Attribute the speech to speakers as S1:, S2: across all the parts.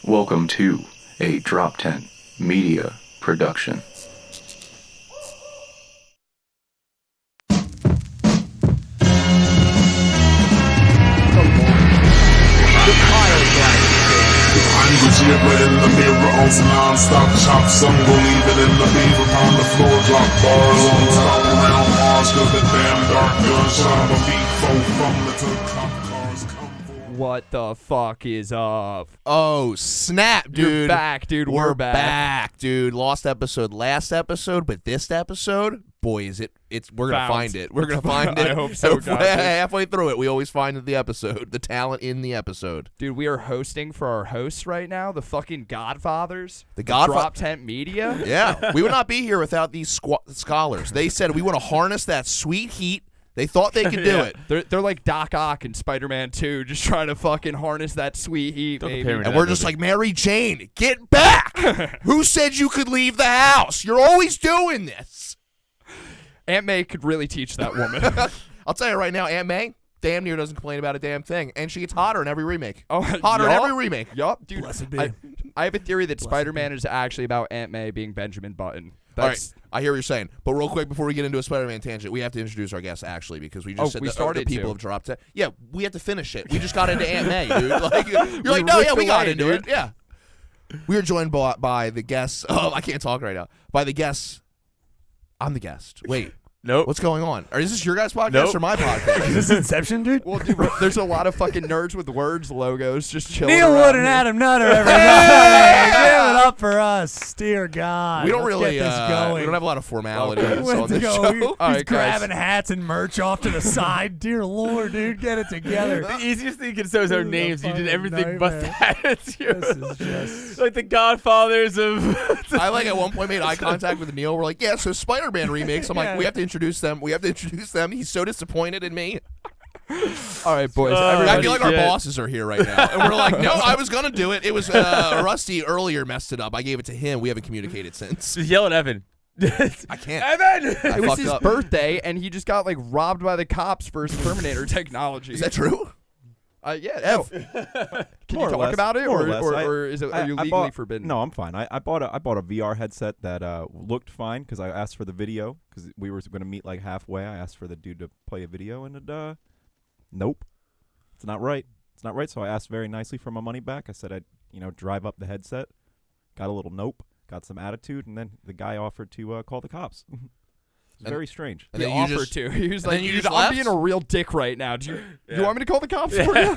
S1: Welcome to a Drop Tent Media Production.
S2: I'm the jibber in the mirror on some non-stop chops. I'm gon' leave it in the beaver on the floor. Drop bars on top around Mars. Cause the damn dark gunshot. I'm a beat foe from the to cop cars come for.
S3: What the fuck is up?
S4: Oh, snap, dude.
S3: You're back, dude. We're back,
S4: dude. Lost episode last episode, but this episode, boy, is we're gonna find it. We're gonna find it.
S3: I hope so, guys.
S4: Halfway through it, we always find the episode, the talent in the episode.
S3: Dude, we are hosting for our hosts right now, the fucking Godfathers.
S4: The
S3: Drop Tent Media.
S4: Yeah, we would not be here without these scholars. They said we want to harness that sweet heat. They thought they could do it.
S3: They're like Doc Ock in Spider-Man 2, just trying to fucking harness that sweet heat, baby.
S4: And we're just like, Mary Jane, get back! Who said you could leave the house? You're always doing this.
S3: Aunt May could really teach that woman.
S4: I'll tell you right now, Aunt May damn near doesn't complain about a damn thing, and she gets hotter in every remake. Hotter in every remake.
S3: Yup, dude.
S5: Blessed be.
S3: I have a theory that Spider-Man is actually about Aunt May being Benjamin Button.
S4: All right, I hear what you're saying, but real quick before we get into a Spider-Man tangent, we have to introduce our guest actually because we just said
S3: we
S4: the
S3: started
S4: people
S3: to.
S4: have dropped it. Yeah, we have to finish it. We just got into Aunt May, dude. Like you're like, no, yeah, we got into it. Yeah, we are joined by the guests. Oh, I can't talk right now. By the guests, I'm the guest. Wait.
S6: Nope.
S4: What's going on? Is this your guys' podcast
S6: Nope.
S4: or my podcast?
S5: Is this Inception, dude?
S3: Well, dude, there's a lot of fucking nerds with words logos just chilling
S5: Neil
S3: around
S5: Wood and
S3: here.
S5: Adam Nutter, everybody. Give it up for us, dear God.
S4: We don't
S5: Let's
S4: really.
S5: get this going.
S4: We don't have a lot of formalities
S5: Let's
S4: on this
S5: go.
S4: show.
S5: He's
S3: All right,
S5: grabbing
S3: guys.
S5: hats and merch off to the side. Dear Lord, dude, get it together.
S6: The easiest thing you can say is our
S5: This is a
S6: names. You did
S5: fucking
S6: everything but
S5: nightmare.
S6: that.
S5: This is just...
S6: like the Godfathers of.
S4: I like at one point made eye contact with Neil. We're like, yeah, so Spider-Man remakes. I'm like,
S5: Yeah.
S4: we have to introduce them. He's so disappointed in me.
S3: All right, boys.
S6: Oh,
S4: I
S3: everybody,
S4: feel like our
S6: shit.
S4: bosses are here right now, and we're like, no, I was gonna do it. It was Rusty earlier messed it up. I gave it to him. We haven't communicated since.
S6: Just yell at Evan.
S4: I can't.
S6: Evan!
S4: I
S3: it was
S4: fucked
S3: his
S4: up.
S3: birthday, and he just got like robbed by the cops for his Terminator technology.
S4: Is that true?
S3: Yeah.
S4: Ev.
S3: No. Can
S7: More
S3: you
S7: or
S3: talk
S7: less,
S3: about it,
S7: more
S3: or,
S7: or less.
S3: or is it are you
S7: I
S3: legally
S7: bought-
S3: forbidden?
S7: No, I'm fine. I bought a VR headset that looked fine because I asked for the video because we were going to meet like halfway. I asked for the dude to play a video and it, nope, it's not right. It's not right. So I asked very nicely for my money back. I said I'd drive up the headset. Got a little nope. Got some attitude, and then the guy offered to call the cops. It's
S4: And-
S7: very strange.
S4: And
S3: He
S4: then you
S3: offered
S4: just,
S3: to. He was
S4: and
S3: like,
S4: then you
S3: "Dude,
S4: just
S3: I'm
S4: left?
S3: being a real dick right now. Do you
S6: Yeah.
S3: want me to call the cops for you?"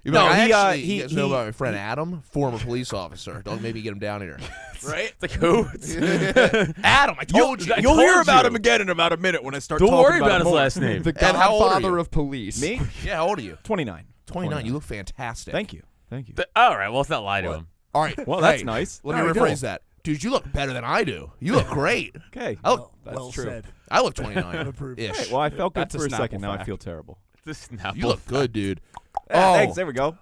S4: You're
S7: No,
S4: like,
S7: he,
S4: actually,
S7: he-
S4: you guys know
S7: he-
S4: about my friend Adam, former police officer. Don't maybe get him down here, right?
S6: It's like who?
S4: Adam, I told you.
S6: I
S7: You'll
S6: told
S7: hear about
S6: you.
S7: him again in about a minute when I start
S6: Don't
S7: talking
S6: worry about
S7: him
S6: his
S7: more.
S6: last name.
S3: The
S4: And how old are
S3: Godfather
S4: you?
S3: of police.
S7: Me?
S4: Yeah, how old are you?
S7: 29.
S4: 29. You look fantastic.
S7: Thank you. Thank you.
S6: All right, well, let's not lie to him.
S4: All right.
S7: Well, that's
S4: hey,
S7: nice.
S4: Let
S7: There
S4: me
S7: we go.
S4: rephrase that. Dude, you look better than I do. You look great.
S7: Okay.
S4: I look,
S5: well
S3: true.
S5: said.
S4: I look 29
S5: Approved.
S4: ish.
S7: Hey, well, I felt good
S3: That's a
S7: for a
S3: Snapple
S7: second. Now I
S3: fact.
S7: feel terrible.
S6: It's a Snapple.
S4: You look good, dude.
S7: Ah,
S4: Oh.
S7: thanks. There we go.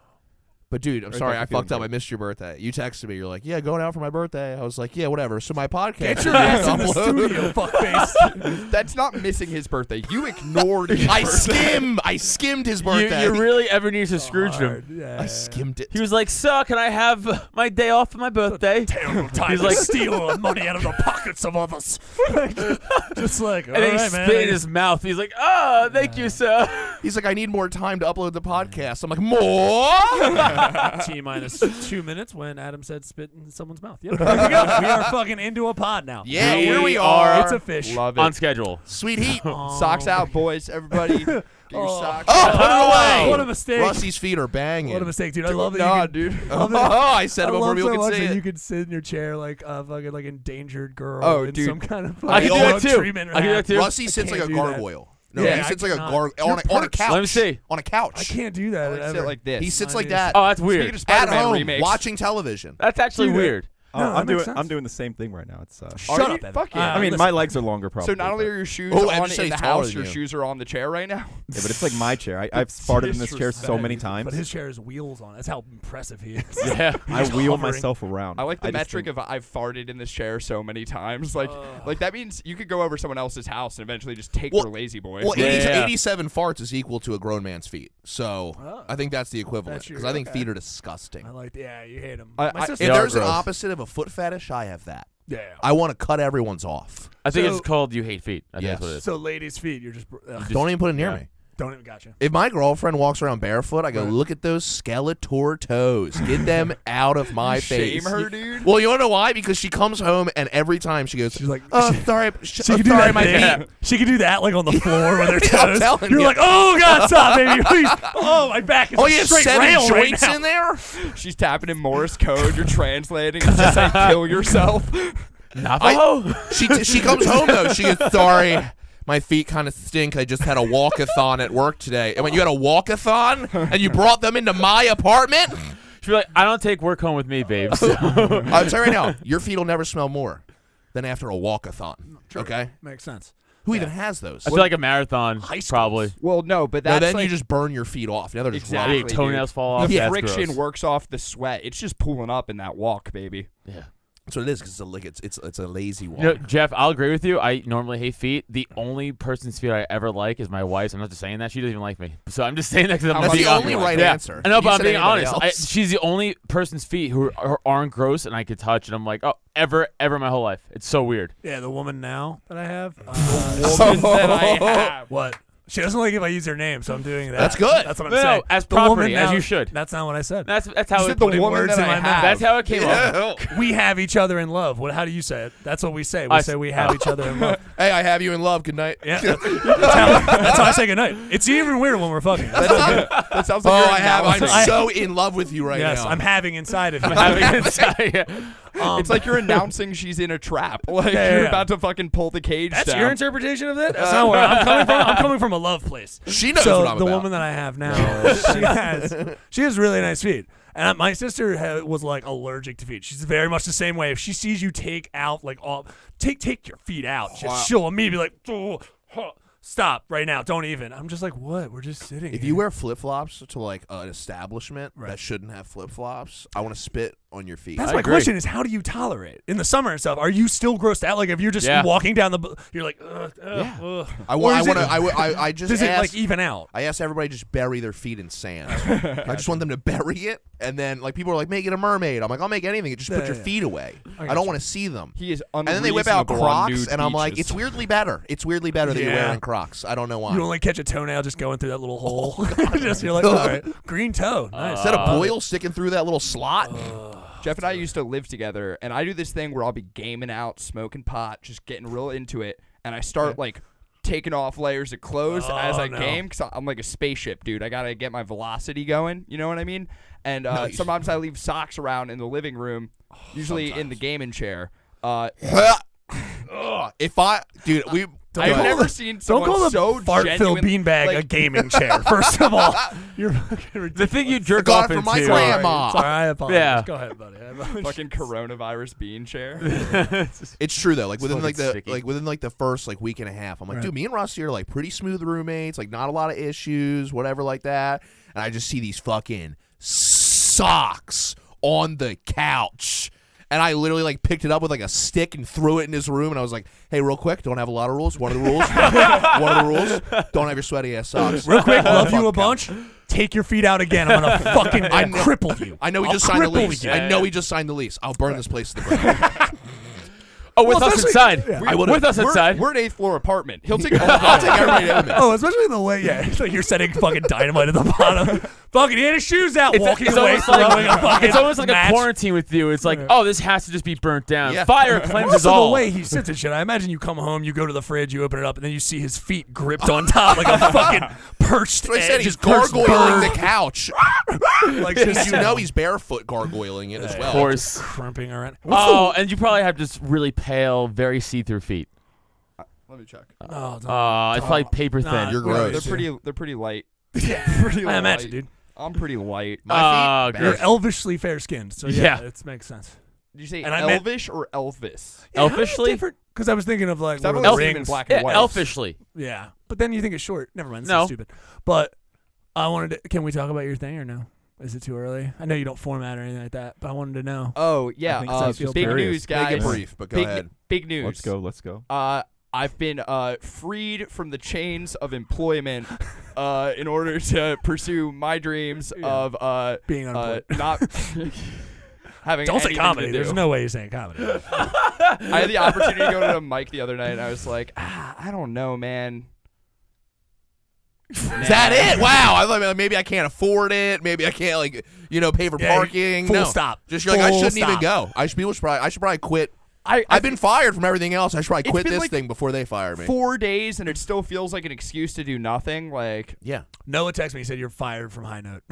S4: But dude, I'm
S7: Right
S4: sorry,
S7: back
S4: I
S7: to feeling
S4: fucked up. I
S7: better.
S4: missed your birthday. You texted me. You're like, "Yeah, going out for my birthday." I was like, "Yeah, whatever." So my podcast.
S5: Get your ass in the studio, fuckface.
S3: That's not missing his birthday. You ignored his
S4: I
S3: birthday.
S4: skimmed his
S6: You,
S4: birthday.
S6: you really Ebenezer Scrooged him.
S5: Yeah.
S4: I skimmed it.
S6: He was like, "So, can I have my day off for my birthday?"
S5: Terrible time
S6: He's
S5: to
S6: like-
S5: steal money out of the pockets of others. Just like,
S6: And then he
S5: all right,
S6: spit
S5: man.
S6: in his mouth. He's like, "Oh, thank you, sir."
S4: He's like, "I need more time to upload the podcast." I'm like, "More?"
S5: T minus 2 minutes when Adam said spit in someone's mouth. Yep, there we go. We are fucking into a pod now.
S4: Yeah,
S6: We
S4: here we
S6: are.
S4: are.
S5: It's a fish.
S3: Love it.
S6: On schedule.
S4: Sweet heat.
S3: Socks out, boys. Everybody, get your
S5: Oh.
S3: socks
S4: Oh,
S3: out.
S4: put it away.
S5: What a mistake.
S4: Rusty's feet are banging.
S5: What a mistake, dude. I love that
S3: Nah,
S5: you
S3: dude.
S5: love
S4: Oh,
S5: it.
S4: I said
S5: I
S4: it before
S5: love
S4: people
S5: so
S4: could
S5: much
S4: see
S5: that
S4: it.
S5: you could sit in your chair like a fucking like endangered girl
S3: Oh,
S5: in
S3: dude.
S5: some kind of
S6: I can do
S5: drug
S6: that too.
S5: treatment
S6: I can do that
S5: rap.
S6: too.
S4: Rusty sits like
S5: can't
S4: a
S5: do that.
S4: gargoyle. No,
S5: Yeah,
S4: he
S5: I
S4: sits like a
S5: cannot.
S4: on
S5: You're
S4: a
S5: perched.
S4: couch.
S6: Let me see.
S4: On a couch.
S5: I can't do that
S3: I like
S5: ever.
S3: sit like this.
S4: He sits
S5: Mine
S4: like
S5: is-
S4: that
S6: Oh, that's
S3: Speaking
S6: weird.
S3: of
S4: at
S3: Spider-Man
S4: home
S3: remakes,
S4: watching television.
S6: That's actually
S5: Dude,
S6: weird.
S7: I'm doing the same thing right now. It's
S3: Shut up, Evan. Fuck yeah.
S7: I mean,
S5: listen.
S7: my legs are longer, probably.
S3: So not only are your shoes
S4: Oh,
S3: on
S4: Evan said
S3: in the
S4: he's taller
S3: house,
S4: than
S3: your
S4: you.
S3: shoes are on the chair right now.
S7: Yeah, but it's like my chair. I've farted in this chair so many times.
S5: But his chair has wheels on it. That's how impressive he is.
S6: Yeah.
S7: I wheel
S5: hovering.
S7: myself around.
S3: I like the
S7: just
S3: metric
S7: think-
S3: of I've farted in this chair so many times. Like that means you could go over someone else's house and eventually just take
S4: Well-
S3: their lazy boy.
S4: Well,
S6: Yeah,
S4: 80,
S6: yeah.
S4: 87 farts is equal to a grown man's feet. So I think that's the equivalent.
S5: That's
S4: Because
S5: your-
S4: I think
S5: okay.
S4: feet are disgusting.
S5: I like. Yeah, you hate him.
S3: I-
S5: My
S3: I-
S5: sister.
S4: If
S6: They are
S4: there's an
S6: gross.
S4: opposite of a foot fetish, I have that.
S5: Yeah.
S4: I want to cut everyone's off.
S6: I think
S5: So-
S6: it's called You Hate Feet. I think that's what it is.
S5: So ladies' feet, you're just.
S4: Don't even put it near
S6: yeah.
S4: me.
S5: Don't even gotcha.
S4: If my girlfriend walks around barefoot, I go,
S5: Right.
S4: look at those Skeletor toes. Get them out of my
S3: Shame
S4: face.
S3: her, dude.
S4: Well, you want to know why? Because she comes home and every time she goes,
S5: She's like,
S4: oh, sorry,
S5: She can do
S4: sorry,
S5: that
S4: my
S5: thing.
S4: feet.
S5: She can do that like on the floor with her toes.
S4: telling
S5: You're
S4: you.
S5: like, oh god, stop, baby, please. Oh, my back is
S4: Oh,
S5: a
S4: you have
S5: straight
S4: 7
S5: rail right
S4: joints
S5: now.
S4: in there?
S3: She's tapping in Morse code. You're translating. It's just like kill yourself.
S6: Navajo?
S4: She comes home, though. She goes, sorry, my feet kind of stink. I just had a walkathon at work today. And when you had a walkathon and you brought them into my apartment,
S6: She'd be like, I don't take work home with me, babe. So.
S4: I'll tell you right now, your feet will never smell more than after a walkathon. Okay?
S5: Makes sense.
S4: Who even has those?
S6: I feel like a marathon,
S5: High schools.
S6: probably.
S3: Well, no, but
S4: No,
S3: that's
S4: then
S3: like,
S4: you just burn your feet off. Now they're just
S3: Exactly.
S4: rotting.
S6: Your toenails fall off.
S3: the
S6: That's
S3: friction
S6: gross.
S3: works off the sweat. It's just pulling up in that walk, baby.
S6: Yeah.
S4: That's what it is. Because it's a lazy walk.
S6: You know, Jeff, I'll agree with you. I normally hate feet. The only person's feet I ever like is my wife's. I'm not just saying that. She doesn't even like me. So I'm just saying that because I'm
S4: That's
S6: being
S4: the only
S6: honest.
S4: right
S6: Yeah.
S4: answer.
S6: I know,
S4: You
S6: but I'm
S4: said
S6: being
S4: anybody
S6: honest.
S4: else.
S6: She's the only person's feet who aren't gross and I could touch. And I'm like, oh, ever my whole life. It's so weird.
S5: Yeah, the woman now that I have.
S3: Woman that I have.
S5: What? She doesn't like if I use her name, so I'm doing that.
S4: That's good.
S5: That's what I'm
S6: No,
S5: saying.
S6: as
S5: The woman
S6: property, as
S5: now-
S6: you should.
S5: That's not what I said.
S6: That's
S3: You
S6: how
S3: said
S6: it
S3: the
S5: putting
S3: woman
S5: words
S3: that
S5: in
S3: I
S5: my
S3: have.
S6: That's how it came up.
S5: We have each other in love. What? How do you say it? That's what we say. We
S6: I
S5: say
S6: s-
S5: we have each other in love.
S4: Hey, I have you in love. Good night.
S5: Yeah, that's how I say goodnight. It's even weirder when we're fucking.
S3: That sounds
S4: Oh,
S3: like you're
S4: I have. I'm
S3: announcing.
S4: so in love with you right
S5: Yes,
S4: now.
S5: I'm having inside of you.
S6: Having inside.
S3: It's like you're announcing she's in a trap. Like
S5: Yeah,
S3: you're
S5: yeah.
S3: about to fucking pull the cage
S5: That's
S3: down.
S5: your interpretation of that. That's not where I'm coming from. I'm coming from a love place.
S4: She knows
S5: So
S4: what I'm
S5: the
S4: about.
S5: woman that I have now, she has really nice feet. And my sister was like allergic to feet. She's very much the same way. If she sees you take out like all take your feet out, she'll immediately be like, oh, huh, stop right now, don't even. I'm just like, what? We're just sitting.
S4: If
S5: here.
S4: you wear flip flops to like an establishment
S5: Right.
S4: that shouldn't have flip flops, I want to spit on your feet.
S5: That's
S6: I
S5: my
S6: agree.
S5: question: is how do you tolerate in the summer and stuff? Are you still grossed out? Like if you're just
S6: Yeah.
S5: walking down you're like,
S6: Yeah.
S5: ugh.
S4: I
S5: Or
S4: want.
S5: is it-
S4: I just
S5: Does it
S4: ask.
S5: like even out?
S4: I ask everybody to just bury their feet in sand. I just want them to bury it, and then like people are like, make it a mermaid. I'm like, I'll make anything. Just put
S5: Yeah,
S4: your
S5: yeah.
S4: feet away.
S5: I
S4: I
S5: got
S4: don't
S5: you.
S4: want to see them.
S3: He is
S4: And then they whip out
S3: unreasonable on
S4: Crocs,
S3: nude
S4: and I'm like,
S3: beaches.
S4: it's weirdly better. It's weirdly better that you're
S5: Yeah.
S4: wearing Crocs. I don't know why.
S5: You only catch a toenail just going through that little hole. Just you're like, all right, green toe, nice.
S4: Is that a boil sticking through that little slot?
S3: Jeff and I used to live together, and I do this thing where I'll be gaming out, smoking pot, just getting real into it, and I start like taking off layers of clothes as I
S5: no.
S3: game because I'm like a spaceship, dude. I gotta get my velocity going. You know what I mean? And
S4: you-
S3: sometimes I leave socks around in the living room, usually in the gaming chair.
S4: If I, dude,
S3: I've
S5: call
S3: never
S5: it-
S3: seen
S5: Don't
S3: someone
S5: call the
S3: so
S5: fart-filled
S3: genuine-
S5: beanbag
S3: like-
S5: a gaming chair. First of all, you're fucking ridiculous.
S6: The thing you jerk
S4: got
S6: off
S4: it from my
S6: into.
S4: grandma.
S5: Sorry, I apologize.
S6: Yeah.
S5: Go ahead, buddy.
S3: fucking coronavirus bean chair.
S4: It's true though. Like within
S6: fucking sticky.
S4: the first like week and a half, I'm like,
S5: Right.
S4: dude, me and Rusty are like pretty smooth roommates, like not a lot of issues, whatever like that. And I just see these fucking socks on the couch. And I literally like picked it up with like a stick and threw it in his room. And I was like, hey, real quick, don't have a lot of rules. One of the rules, don't have your sweaty ass socks.
S5: Real quick, love you a
S4: Fuck
S5: bunch. Take your feet out again. I'm gonna fucking cripple you.
S4: I know he
S5: I'll
S4: just signed the
S5: cripple
S4: lease.
S5: you.
S4: I know he just signed the lease. I'll burn this place to the ground.
S6: Oh, with
S5: Well,
S6: us
S5: especially-
S6: inside.
S5: yeah.
S4: I would've-
S6: With us inside.
S3: We're an 8th floor apartment. He'll take all
S4: I'll take everybody with me.
S5: Oh, especially the way, yeah, it's like you're setting fucking dynamite at the bottom. Fucking, he had his shoes out, walking away,
S6: almost
S5: throwing
S6: like,
S5: a fucking
S6: it's almost like
S5: match.
S6: a quarantine with you. It's like, oh, this has to just be burnt down.
S4: Yeah.
S6: Fire cleanses
S5: Also,
S6: all.
S5: the way he sits and shit. I imagine you come home, you go to the fridge, you open it up, and then you see his feet gripped on top like a fucking perched
S4: That's what I said.
S5: edge,
S4: He's
S5: perched
S4: gargoyling
S5: bird.
S4: the couch.
S5: Like
S4: Because
S5: just
S4: you know he's barefoot gargoyling it as well.
S6: Of course.
S5: crimping around.
S6: Oh, and you probably have just really pale, very see-through feet.
S3: Let me check.
S5: Oh,
S6: It's probably paper thin.
S5: Nah,
S4: You're
S5: gross.
S4: gross.
S3: They're pretty light.
S5: Yeah,
S3: Pretty
S5: I imagine,
S3: light.
S5: dude.
S3: I'm pretty light.
S4: My feet,
S6: Gross.
S5: You're elvishly fair-skinned, so yeah,
S6: Yeah.
S5: it makes sense.
S3: Did you say
S5: And I meant-
S3: elvish or Elvis?
S6: Elfishly?
S5: Because I was thinking of like
S3: I've
S5: Lord
S3: only
S5: of the
S3: seen him in
S5: Rings.
S3: black and white.
S6: Elfishly.
S5: Yeah, but then you think it's short. Never mind. This
S6: No.
S5: is stupid. But I wanted to. Can we talk about your thing or no? Is it too early? I know you don't format or anything like that, but I wanted to know.
S3: Oh
S7: I
S3: yeah,
S7: think so. Feel
S3: big
S7: curious.
S3: news, guys.
S4: Make it brief, but go
S3: big,
S4: ahead.
S3: Big news.
S7: Let's go.
S3: I've been freed from the chains of employment in order to pursue my dreams of
S5: Being unemployed.
S3: not having
S5: Don't say
S3: anything
S5: comedy.
S3: to do.
S5: There's no way you're saying comedy.
S3: I had the opportunity to go to a mic the other night, and I was like, I don't know, man.
S4: Is that it? Wow. I thought maybe I can't afford it. Maybe I can't pay for
S5: Yeah,
S4: parking.
S5: full
S4: no.
S5: stop.
S4: Just you're like I
S5: Full
S4: shouldn't even
S5: stop.
S4: go. I should probably quit.
S3: I've
S4: I've been fired from everything else. I should probably
S3: It's
S4: quit
S3: been
S4: this
S3: like
S4: thing before they fire me.
S3: 4 days, and it still feels like an excuse to do nothing. Like,
S4: Yeah.
S5: Noah texted me. He said you're fired from High Note.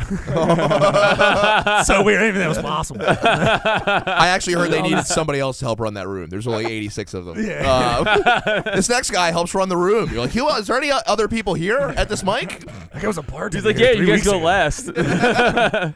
S5: So weird. I didn't even think that was possible.
S4: I actually heard they needed somebody else to help run that room. There's only 86 of them.
S5: Yeah.
S4: This next guy helps run the room. You're like, is there any other people here at this mic?
S5: Like I was a bartender.
S6: He's like,
S5: here
S6: yeah,
S5: 3
S6: you guys
S5: weeks
S6: go
S5: ago.
S6: last.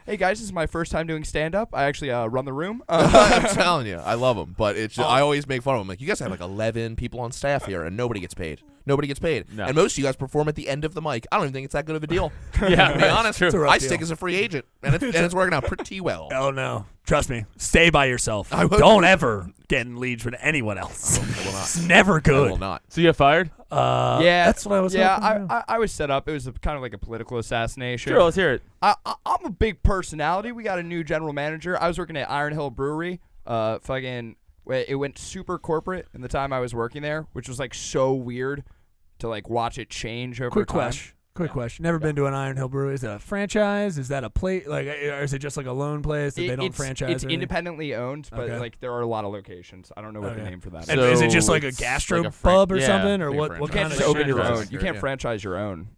S3: hey guys, this is my first time doing stand up. I actually run the room.
S4: I'm telling you, I love them, but it's I always make fun of them. Like, you guys have like 11 people on staff here, and nobody gets paid. Nobody gets paid,
S6: No.
S4: and most of you guys perform at the end of the mic. I don't even think it's that good of a deal.
S6: Yeah,
S4: To be honest,
S5: It's a rough
S4: I
S5: deal.
S4: stick as a free agent, and it's working out pretty well.
S5: Oh no! Trust me. Stay by yourself.
S4: I will.
S5: Don't ever get in leads with anyone else.
S4: I will not.
S5: It's never
S4: I will
S5: good.
S4: not.
S6: So you got fired?
S3: Yeah,
S5: that's what I was.
S3: Yeah,
S5: hoping,
S3: I was set up. It was kind of like a political assassination.
S6: Sure, let's hear it.
S3: I'm a big personality. We got a new general manager. I was working at Iron Hill Brewery. It went super corporate in the time I was working there, which was like so weird to like watch it change over time.
S5: Quick question. Never been to an Iron Hill Brewery. Is that a franchise? Is that a plate? Like, or is it just like a lone place that they don't franchise?
S3: It's
S5: or anything?
S3: independently owned, but
S5: Okay.
S3: like there are a lot of locations. I don't know what the
S5: Okay.
S3: name for that is.
S5: And is it just
S6: So
S5: like a
S6: it's
S5: gastro
S6: like a
S5: pub or
S6: yeah,
S5: something, or
S4: like a
S5: what? What
S3: You can't
S5: kind
S3: just
S5: of
S3: open your
S6: franchise.
S3: own. You can't
S4: Yeah.
S3: franchise your own.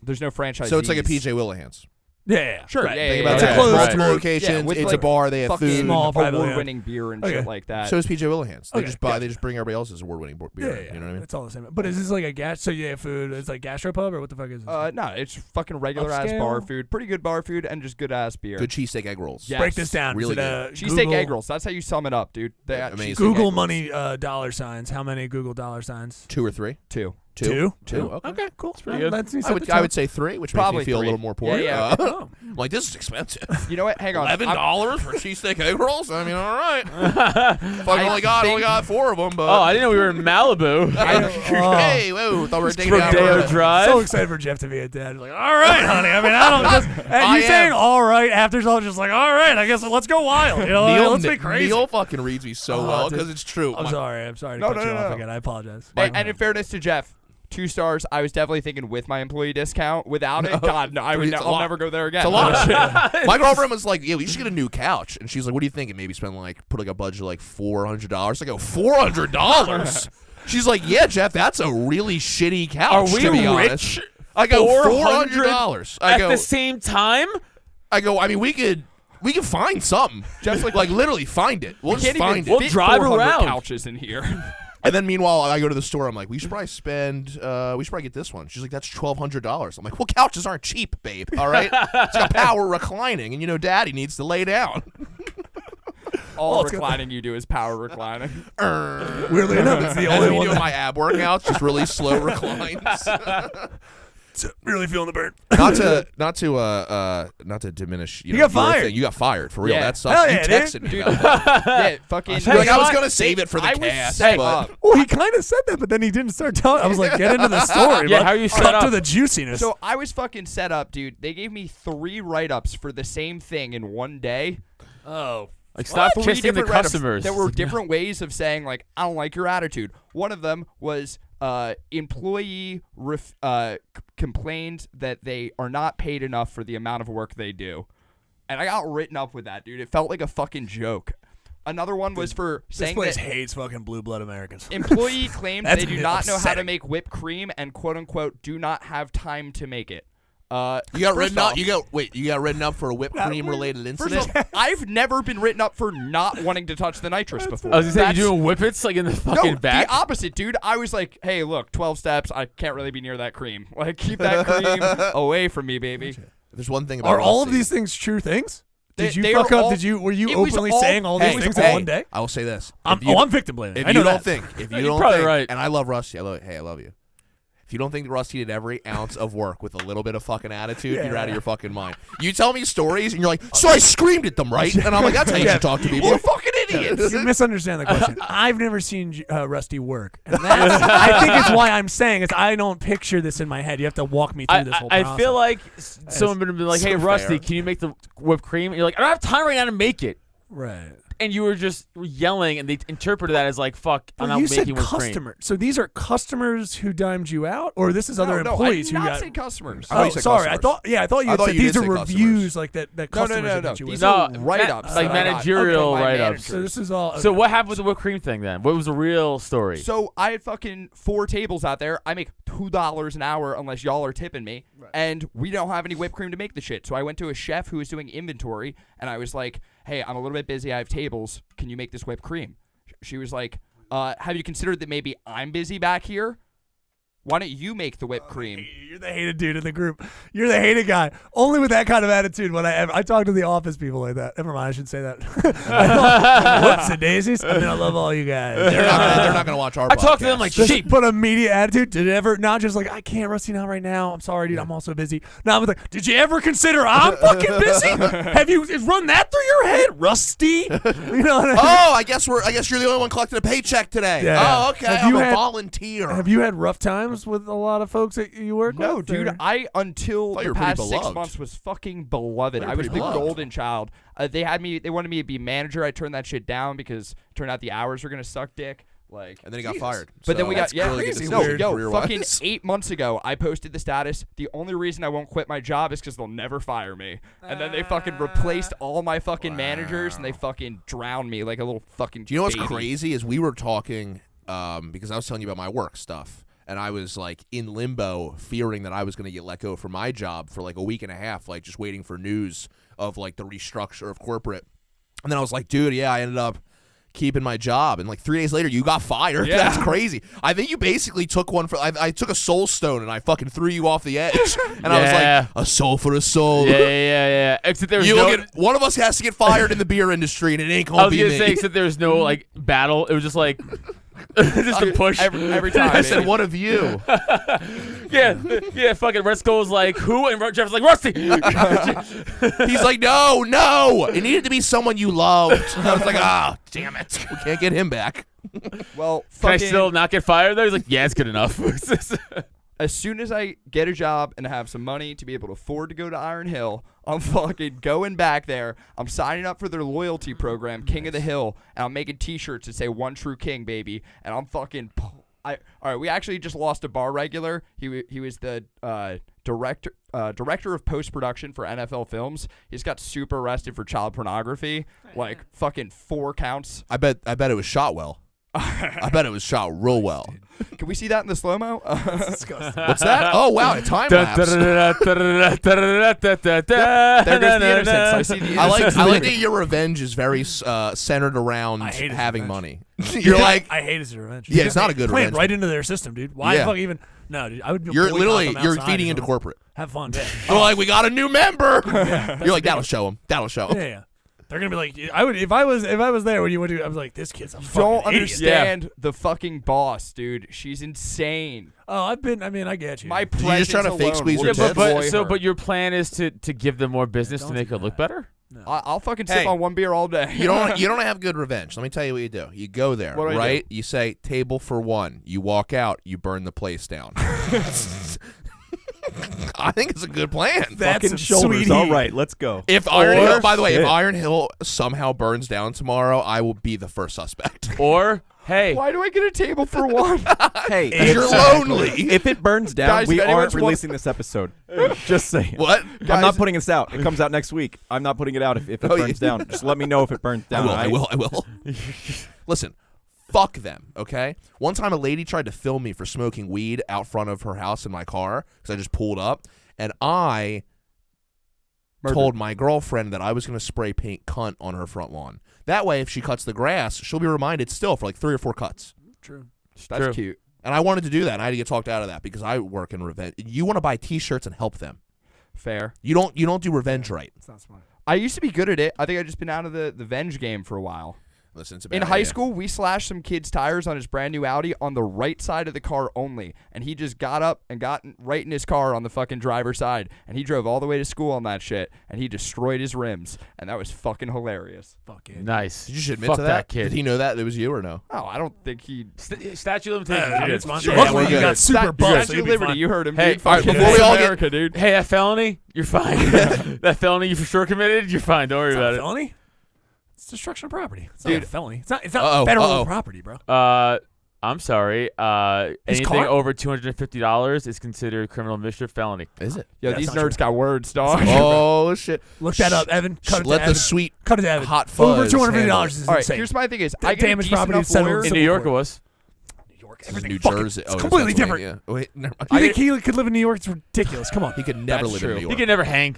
S3: There's no franchise.
S4: So it's like a PJ Willihan's.
S5: Yeah.
S3: Sure,
S5: Right.
S3: yeah,
S4: Think
S3: yeah,
S4: about
S3: yeah.
S4: that.
S5: Closed
S4: Multiple
S5: group.
S4: locations.
S3: Yeah, with,
S4: it's a
S3: like,
S4: bar. They have
S3: fucking
S4: food.
S5: Small privately owned.
S3: award-winning beer and
S5: Okay.
S3: shit like that.
S4: So is PJ Willihan's. They
S5: Okay,
S4: just buy.
S5: gotcha.
S4: They just bring everybody else's award-winning beer.
S5: Yeah,
S4: You know what I mean?
S5: It's all the same. But is this like a gas? So you have food. It's like gastro pub, or what the fuck is this?
S3: No, it's fucking regular ass
S5: Upscale?
S3: bar food. Pretty good bar food and just good ass beer.
S4: Good cheesesteak egg rolls.
S3: Yeah.
S5: Break this down.
S4: Really
S5: is it a
S3: Cheesesteak
S5: Google-
S3: egg rolls. That's how you sum it up, dude. They got
S4: Amazing.
S3: cheesesteak
S5: Google
S3: egg rolls.
S5: money dollar signs. How many Google dollar signs?
S4: 2 or 3.
S3: Two.
S4: Two.
S5: Okay.
S4: Okay.
S5: Cool.
S6: pretty good.
S5: Let's see.
S4: I would say 3, which
S3: Probably
S4: makes me feel
S3: 3.
S4: a little more poor.
S3: Yeah, yeah.
S4: I'm like, this is expensive.
S3: You know what? Hang on.
S4: $11 for cheesesteak egg rolls? I mean, all right. Fucking only got 4 of them, but
S6: Oh, I didn't know we were in Malibu.
S4: hey, whoa, thought we were taking
S6: Rodeo
S4: down.
S6: Drive.
S5: So excited for Jeff to be a dad. Like, all right, honey. I mean, I don't just. And
S4: I
S5: you saying
S4: am.
S5: all right after it's all just like, all right. I guess let's go wild. You know,
S4: Neil,
S5: let's be crazy.
S4: Neil fucking reads me so
S5: Oh,
S4: well
S5: dude.
S4: because it's true.
S5: I'm
S4: My-
S5: sorry. I'm sorry to
S3: No,
S5: cut
S3: no,
S5: you
S3: no,
S5: off
S3: no.
S5: again. I apologize.
S3: And in fairness to Jeff, 2 stars. I was definitely thinking with my employee discount. Without it, God, no,
S4: It's a
S3: I'll
S4: lot.
S3: never go there again.
S4: It's a lot of shit. My girlfriend was like, "Yeah, we should get a new couch," and she's like, "What do you think?" And maybe spend put a budget of like $400. I go, $400. She's like, "Yeah, Jeff, that's a really shitty couch."
S6: Are we
S4: to be
S6: rich?
S4: honest. I go $400. I
S6: At
S4: go.
S6: the same time?
S4: I mean, we could find something.
S3: Jeff's
S4: like literally find it. We'll
S3: We
S4: just
S3: can't even
S4: find
S6: We'll
S4: it.
S3: fit
S6: drive
S3: 400
S6: around.
S3: couches in here.
S4: And then meanwhile, I go to the store. I'm like, we should probably get this one. She's like, that's $1,200. I'm like, well, couches aren't cheap, babe. All right, it's got power reclining, and Daddy needs to lay down.
S3: All
S5: it's got-
S3: reclining you do is power reclining.
S5: Weirdly enough, it's the
S4: As
S5: only
S4: we
S5: one
S4: do
S5: that
S4: my ab workouts, just really slow reclines.
S5: really feeling the burn.
S4: not to diminish. You
S5: got
S4: your
S5: fired.
S4: thing. You got fired for real.
S3: Yeah.
S4: That sucks.
S5: Hell
S4: You
S5: yeah,
S4: texted me.
S3: Dude.
S4: about that.
S3: Yeah, fucking.
S4: You're like, I was
S6: what?
S4: gonna save it for the
S3: I was
S4: cast,
S3: set
S4: but
S3: up.
S5: Well, he kind of said that, but then he didn't start telling. I was like, get into the story.
S6: Yeah,
S5: bud.
S6: how you set
S5: Cut
S6: up?
S5: to the juiciness.
S3: So I was fucking set up, dude. They gave me 3 write-ups for the same thing in one day.
S5: oh,
S6: Like, stop
S3: 3
S6: kissing the
S3: different write-ups.
S6: customers.
S3: There were different ways of saying, like, I don't like your attitude. One of them was employee complained that they are not paid enough for the amount of work they do. And I got written up with that, dude. It felt like a fucking joke. Another one was for
S5: this
S3: saying
S5: place
S3: that
S5: hates fucking blue blood Americans.
S3: employee claimed
S5: That's
S3: they do not know how to
S5: upsetting.
S3: make whipped cream and quote-unquote do not have time to make it.
S4: you got
S3: first
S4: written up.
S3: off-
S4: You got written up for a whipped cream related
S3: First
S4: incident.
S3: off, I've never been written up for not wanting to touch the nitrous before.
S6: I was gonna say,
S3: That's-
S6: you doing whippets like in the fucking
S3: no,
S6: back?
S3: the opposite, dude. I was like, hey, look, 12 steps. I can't really be near that cream. Like, keep that cream away from me, baby.
S4: There's one thing about
S5: Are all of
S4: honesty.
S5: these things true things? Did you
S3: they
S5: fuck
S3: are
S5: up?
S3: all-
S5: Were you
S3: it was
S5: openly
S3: all-
S5: saying all these
S3: hey,
S5: things
S3: hey,
S5: in one day?
S4: I will say this.
S5: I'm victim blaming.
S4: If
S5: I
S4: you
S5: know
S4: don't
S5: that.
S4: think, if you
S6: You're
S4: don't
S6: probably
S4: think,
S6: right.
S4: and I love Rusty. I love you. If you don't think Rusty did every ounce of work with a little bit of fucking attitude, you're out of your fucking mind. You tell me stories, and you're like, so I screamed at them, right? And I'm like, that's how you should talk to people. You're fucking idiots.
S5: You misunderstand the question. I've never seen Rusty work, and that's I think it's why I'm saying is I don't picture this in my head. You have to walk me through this whole process.
S6: I feel like someone would be like, "Hey,
S4: so
S6: Rusty,
S4: fair.
S6: can you make the whipped cream?" And you're like, "I don't have time right now to make it."
S5: right.
S6: And you were just yelling, and they interpreted that as like, "Fuck, I'm
S5: Well,
S6: not
S5: you said
S6: making whipped cream."
S5: customer. So these are customers who dimed you out, or this is other
S3: no,
S5: employees
S3: I did
S5: who
S3: not
S5: got.
S3: say customers.
S4: I thought
S5: Oh,
S4: you said
S5: sorry.
S4: customers.
S5: I thought you
S4: I
S5: had
S4: thought
S5: said
S4: you
S5: these
S4: did
S5: are
S4: say
S5: reviews
S4: customers.
S5: like that. That
S3: No,
S5: customers have hit you
S3: These
S5: with.
S3: are
S6: No,
S3: write-ups.
S6: like
S3: that I got.
S6: managerial
S3: Okay, my
S6: write-ups.
S3: managers.
S5: So this is all.
S6: So
S5: okay.
S6: what happened with the whipped cream thing then? What was the real story?
S3: So I had fucking 4 tables out there. I make $2 an hour unless y'all are tipping me, and we don't have any whipped cream to make the shit. So I went to a chef who was doing inventory, and I was like, "Hey, I'm a little bit busy. I have tables. Can you make this whipped cream?" She was like, "Have you considered that maybe I'm busy back here? Why don't you make the whipped cream?"
S5: You're the hated dude in the group. You're the hated guy. Only with that kind of attitude when I talk to the office people like that. Never mind, I should say that. Whoops and daisies. I mean, I love all you guys.
S4: They're not gonna watch our.
S6: I talked to them
S4: podcast.
S6: like
S5: Just
S6: sheep.
S5: put immediate attitude. Did it ever not just like I can't Rusty not right now. I'm sorry, dude. I'm also busy. Now I'm like, did you ever consider I'm fucking busy? Have you run that through your head, Rusty? You know what I mean?
S4: Oh, I guess you're the only one collecting a paycheck today.
S5: Yeah.
S4: Oh, okay.
S5: Have
S4: I'm
S5: you
S4: a
S5: had-
S4: volunteer.
S5: Have you had rough times with a lot of folks that you work
S3: No,
S5: with?
S3: dude.
S5: or-
S3: I until
S4: Thought you
S3: the
S4: were pretty
S3: past 6
S4: beloved.
S3: months was fucking beloved.
S4: Thought you
S3: I
S4: were
S3: was the
S4: pretty beloved.
S3: golden child. They wanted me to be manager. I turned that shit down because it turned out the hours were gonna suck dick. Like,
S4: And then he got fired.
S3: But then we got
S4: really good
S5: crazy
S3: no,
S4: decision
S3: yo,
S4: career-wise.
S3: fucking 8 months ago, I posted the status. The only reason I won't quit my job is because they'll never fire me. And then they fucking replaced all my fucking managers, and they fucking drowned me like a little fucking.
S4: Do you know what's
S3: baby.
S4: crazy is we were talking because I was telling you about my work stuff, and I was like in limbo, fearing that I was going to get let go from my job for like a week and a half, like just waiting for news of like the restructure of corporate. And then I was like, dude, yeah, I ended up keeping my job, and like 3 days later you got fired.
S3: Yeah.
S4: That's crazy. I think you basically took one for I took a soul stone and I fucking threw you off the edge. And I was
S6: Yeah.
S4: like, a soul for a soul.
S6: Yeah. Except there was
S4: You
S6: no.
S4: look at one of us has to get fired in the beer industry, and it ain't
S6: I
S4: gonna
S6: was
S4: be
S6: gonna
S4: me.
S6: say, except there was no like battle. It was just like just a push.
S3: every time.
S4: I said,
S3: baby.
S4: one of you.
S6: Yeah. Fucking Red Skull was like, who? And Jeff was like, Rusty.
S4: He's like, no. It needed to be someone you loved. I was like, damn it. We can't get him back.
S3: Well,
S6: Can I
S3: fucking,
S6: still not get fired though? He's like, yeah, it's good enough.
S3: as soon as I get a job and have some money to be able to afford to go to Iron Hill, I'm fucking going back there. I'm signing up for their loyalty program, King of the Hill, and I'm making T-shirts that say "One True King, baby." And I'm fucking. All right, we actually just lost a bar regular. He was the director of post production for NFL films. He's got super arrested for child pornography, like fucking 4 counts.
S4: I bet it was shot well. I bet it was shot real well.
S3: Can we see that in the slow mo?
S5: disgusting.
S4: What's that? Oh, wow. A time lapse.
S3: There goes the innocence. I see the
S4: I like
S3: innocence.
S4: that your revenge is very centered around
S5: I hate his
S4: having
S5: revenge.
S4: money. You're like,
S5: I hate his revenge.
S4: Yeah, it's not a good
S5: playing
S4: revenge.
S5: right into their system, dude. Why
S4: Yeah.
S5: fuck even? No, dude. I would.
S4: you're
S5: boycott
S4: literally
S5: them
S4: you're
S5: outside
S4: feeding
S5: or
S4: into
S5: something.
S4: corporate.
S5: Have fun. Yeah.
S4: They're like, we got a new member.
S5: That's
S4: You're like,
S5: the
S4: that'll show him. That'll show him.
S5: Yeah. They're gonna be like, I would if I was there when you went to. I was like, this kid's a fucking
S3: Don't
S5: idiot.
S3: understand the fucking boss, dude. She's insane.
S5: Oh, I get you.
S3: My
S4: just
S3: presence
S4: trying to fake
S3: alone
S4: squeeze
S3: will
S4: her tits?
S3: destroy her.
S6: but your plan is to give them more business to
S5: don't
S6: make
S5: do
S6: it look
S5: that.
S6: better.
S3: I'll fucking
S4: Hey.
S3: sip on one beer all day.
S4: You don't have good revenge. Let me tell you what you do. You go there,
S3: What do I do?
S4: right? You say table for one. You walk out. You burn the place down. I think it's a good plan.
S5: That's
S7: Fucking
S5: a
S7: shoulders.
S5: sweetie.
S7: All right, let's go.
S4: If Iron Hill, by the way, if
S7: Shit.
S4: Iron Hill somehow burns down tomorrow, I will be the first suspect.
S6: Or hey,
S3: Why do I get a table for one?
S7: Hey,
S4: You're
S7: exactly.
S4: lonely.
S7: If it burns down,
S3: Guys,
S7: we
S3: if anyone's
S7: aren't releasing this episode. Just saying.
S4: What?
S7: I'm
S3: Guys-
S7: not putting this out. It comes out next week. I'm not putting it out if it
S4: Oh, yeah.
S7: burns down. Just let me know if it burns down.
S4: I will. Listen, fuck them, okay? One time a lady tried to film me for smoking weed out front of her house in my car because I just pulled up, and I told my girlfriend that I was going to spray paint cunt on her front lawn. That way, if she cuts the grass, she'll be reminded still for like 3 or 4 cuts.
S5: True.
S3: That's
S6: True.
S3: cute.
S4: And I wanted to do that, and I had to get talked out of that because I work in revenge. You want to buy T-shirts and help them.
S3: Fair.
S4: You don't do revenge right.
S5: It's not smart.
S3: I used to be good at it. I think I've just been out of the Venge game for a while.
S4: Listen, it's a bad
S3: In high
S4: idea.
S3: school, we slashed some kid's tires on his brand new Audi on the right side of the car only. And he just got up and got right in his car on the fucking driver's side. And he drove all the way to school on that shit. And he destroyed his rims. And that was fucking hilarious.
S5: Fuck it.
S6: Nice.
S4: Did you should admit
S6: Fuck
S4: to that?
S6: kid.
S4: Did he know that it was you or no?
S3: Oh, I don't think he...
S6: Statue of limitations.
S5: Yeah,
S6: dude.
S5: it's fine.
S3: Sure.
S5: Luckily,
S4: we're
S5: you
S4: good.
S5: got super buff, so
S3: Statue
S5: you'll
S3: of
S5: be
S3: Liberty,
S5: fine.
S3: you heard him,
S6: Hey,
S3: dude.
S6: all right,
S3: Fucking
S4: before we all get-
S3: America, dude.
S6: Hey, that felony, you're fine. That felony you for sure committed, you're fine. Don't worry
S5: It's not
S6: about
S5: a
S6: it.
S5: felony. It's destruction of property. It's
S3: Dude.
S5: not a felony. It's not
S4: Uh-oh,
S5: federal
S4: uh-oh.
S5: property, bro.
S6: I'm sorry.
S5: His
S6: Anything
S5: car?
S6: over $250 is considered criminal mischief felony.
S4: Is it?
S3: Yo,
S5: That's
S3: these
S5: not
S3: nerds got words, dog.
S4: Oh shit!
S5: Look that up, Evan. Cut it to
S4: Let the
S5: Evan.
S4: sweet
S5: Cut it to Evan.
S4: hot
S5: Over
S4: fuzz
S5: $250
S4: handle it.
S5: is
S3: All right,
S5: insane.
S3: here's my thing is,
S5: The
S3: I get a
S5: damage
S3: decent
S5: property
S3: enough
S5: is settled
S3: lawyer.
S5: in
S6: In
S5: Civil
S6: New York,
S5: court.
S6: it was.
S5: New York,
S4: This is
S5: everything
S4: New
S5: fucking-
S4: Jersey.
S5: It's
S4: Oh,
S5: completely
S4: it's
S5: different.
S4: Pennsylvania. Wait, never mind.
S5: You think he could live in New York? It's ridiculous. Come on.
S4: He could never
S3: That's
S4: live
S3: true.
S4: in New
S6: You
S4: York.
S6: can never hang.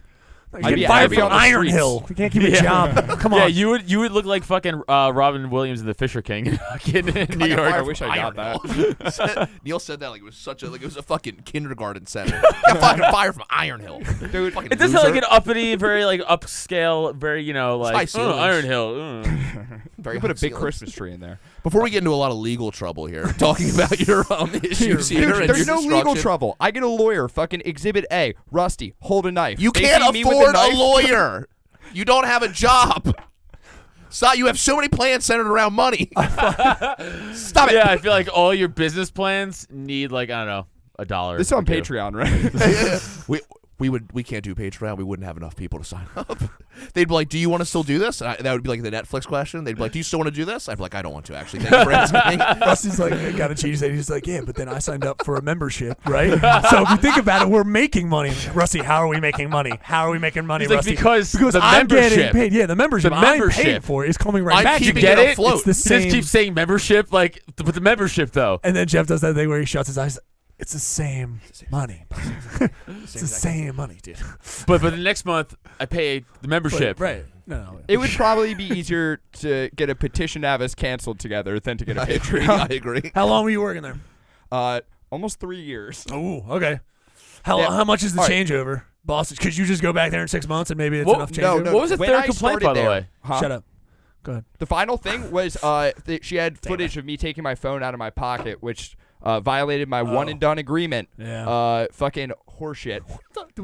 S5: You
S3: I'd
S5: get
S3: be-
S5: fired
S3: I'd be
S5: from
S3: on the
S5: Iron
S3: streets.
S5: Hill. You can't keep a
S6: Yeah.
S5: job. Come on.
S6: Yeah, you would look like fucking Robin Williams in The Fisher King in New York.
S3: I wish I got that.
S4: Neil said that like it was such a it was a fucking kindergarten center. Got fucking fired from Iron Hill, dude. Fucking
S6: It does
S4: loser.
S6: sound like an uppity, very like upscale, very
S4: high
S6: like
S4: ceilings.
S6: Iron Hill.
S4: Very
S3: You put a
S4: high
S3: big
S4: ceilings.
S3: Christmas tree in there.
S4: Before we get into a lot of legal trouble here, talking about your issues here,
S3: Dude,
S4: and
S3: there's
S4: your
S3: no legal
S4: destruction.
S3: trouble. I get a lawyer. Fucking Exhibit A. Rusty. Hold a knife.
S4: You
S3: They
S4: can't
S3: see me with
S4: afford a
S3: knife.
S4: lawyer. You don't have a job. Stop! You have so many plans centered around money. Stop it.
S6: Yeah, I feel like all your business plans need like I don't know $1.
S3: This is on
S6: or two.
S3: Patreon, right?
S4: We can't do Patreon. We wouldn't have enough people to sign up. They'd be like, "Do you want to still do this?" And that would be like the Netflix question. They'd be like, "Do you still want to do this?" I'd be like, "I don't want to actually." Thank you for asking.
S5: Rusty's like, I got a cheese. He's like, yeah, but then I signed up for a membership, right? So if you think about it, we're making money. Rusty, how are we making money? How are we making money,
S6: He's like,
S5: Rusty?
S6: because the
S5: I'm getting
S6: membership.
S5: paid. Yeah, the membership.
S6: The
S5: I'm paying
S6: membership.
S5: for it. It's coming right
S4: I'm
S5: back.
S4: keeping
S6: Get
S4: it
S6: it?
S4: afloat.
S5: It's the
S6: He
S5: same.
S6: just keeps saying membership, like with the membership though.
S5: And then Geoff does that thing where he shuts his eyes. It's the same money. It's the same money, dude.
S6: But the next month I pay the membership.
S5: Right. No.
S3: It would probably be easier to get a petition to have us canceled together than to get a
S4: I agree.
S3: Patreon.
S4: I agree.
S5: How long were you working there?
S3: Almost 3 years.
S5: Oh, okay. How
S3: Yeah.
S5: how much is the
S3: All right.
S5: changeover, boss? Could you just go back there in 6 months and maybe it's
S6: What-
S5: enough
S3: no,
S5: changeover?
S3: no.
S6: What was the
S3: When
S6: third
S3: I
S6: complaint,
S3: started
S6: by the
S3: there-
S6: way?
S3: Huh?
S5: Shut up. Go ahead.
S3: The final thing was she had footage of me taking my phone out of my pocket, which violated my one and done agreement.
S5: Yeah.
S3: Fucking horseshit.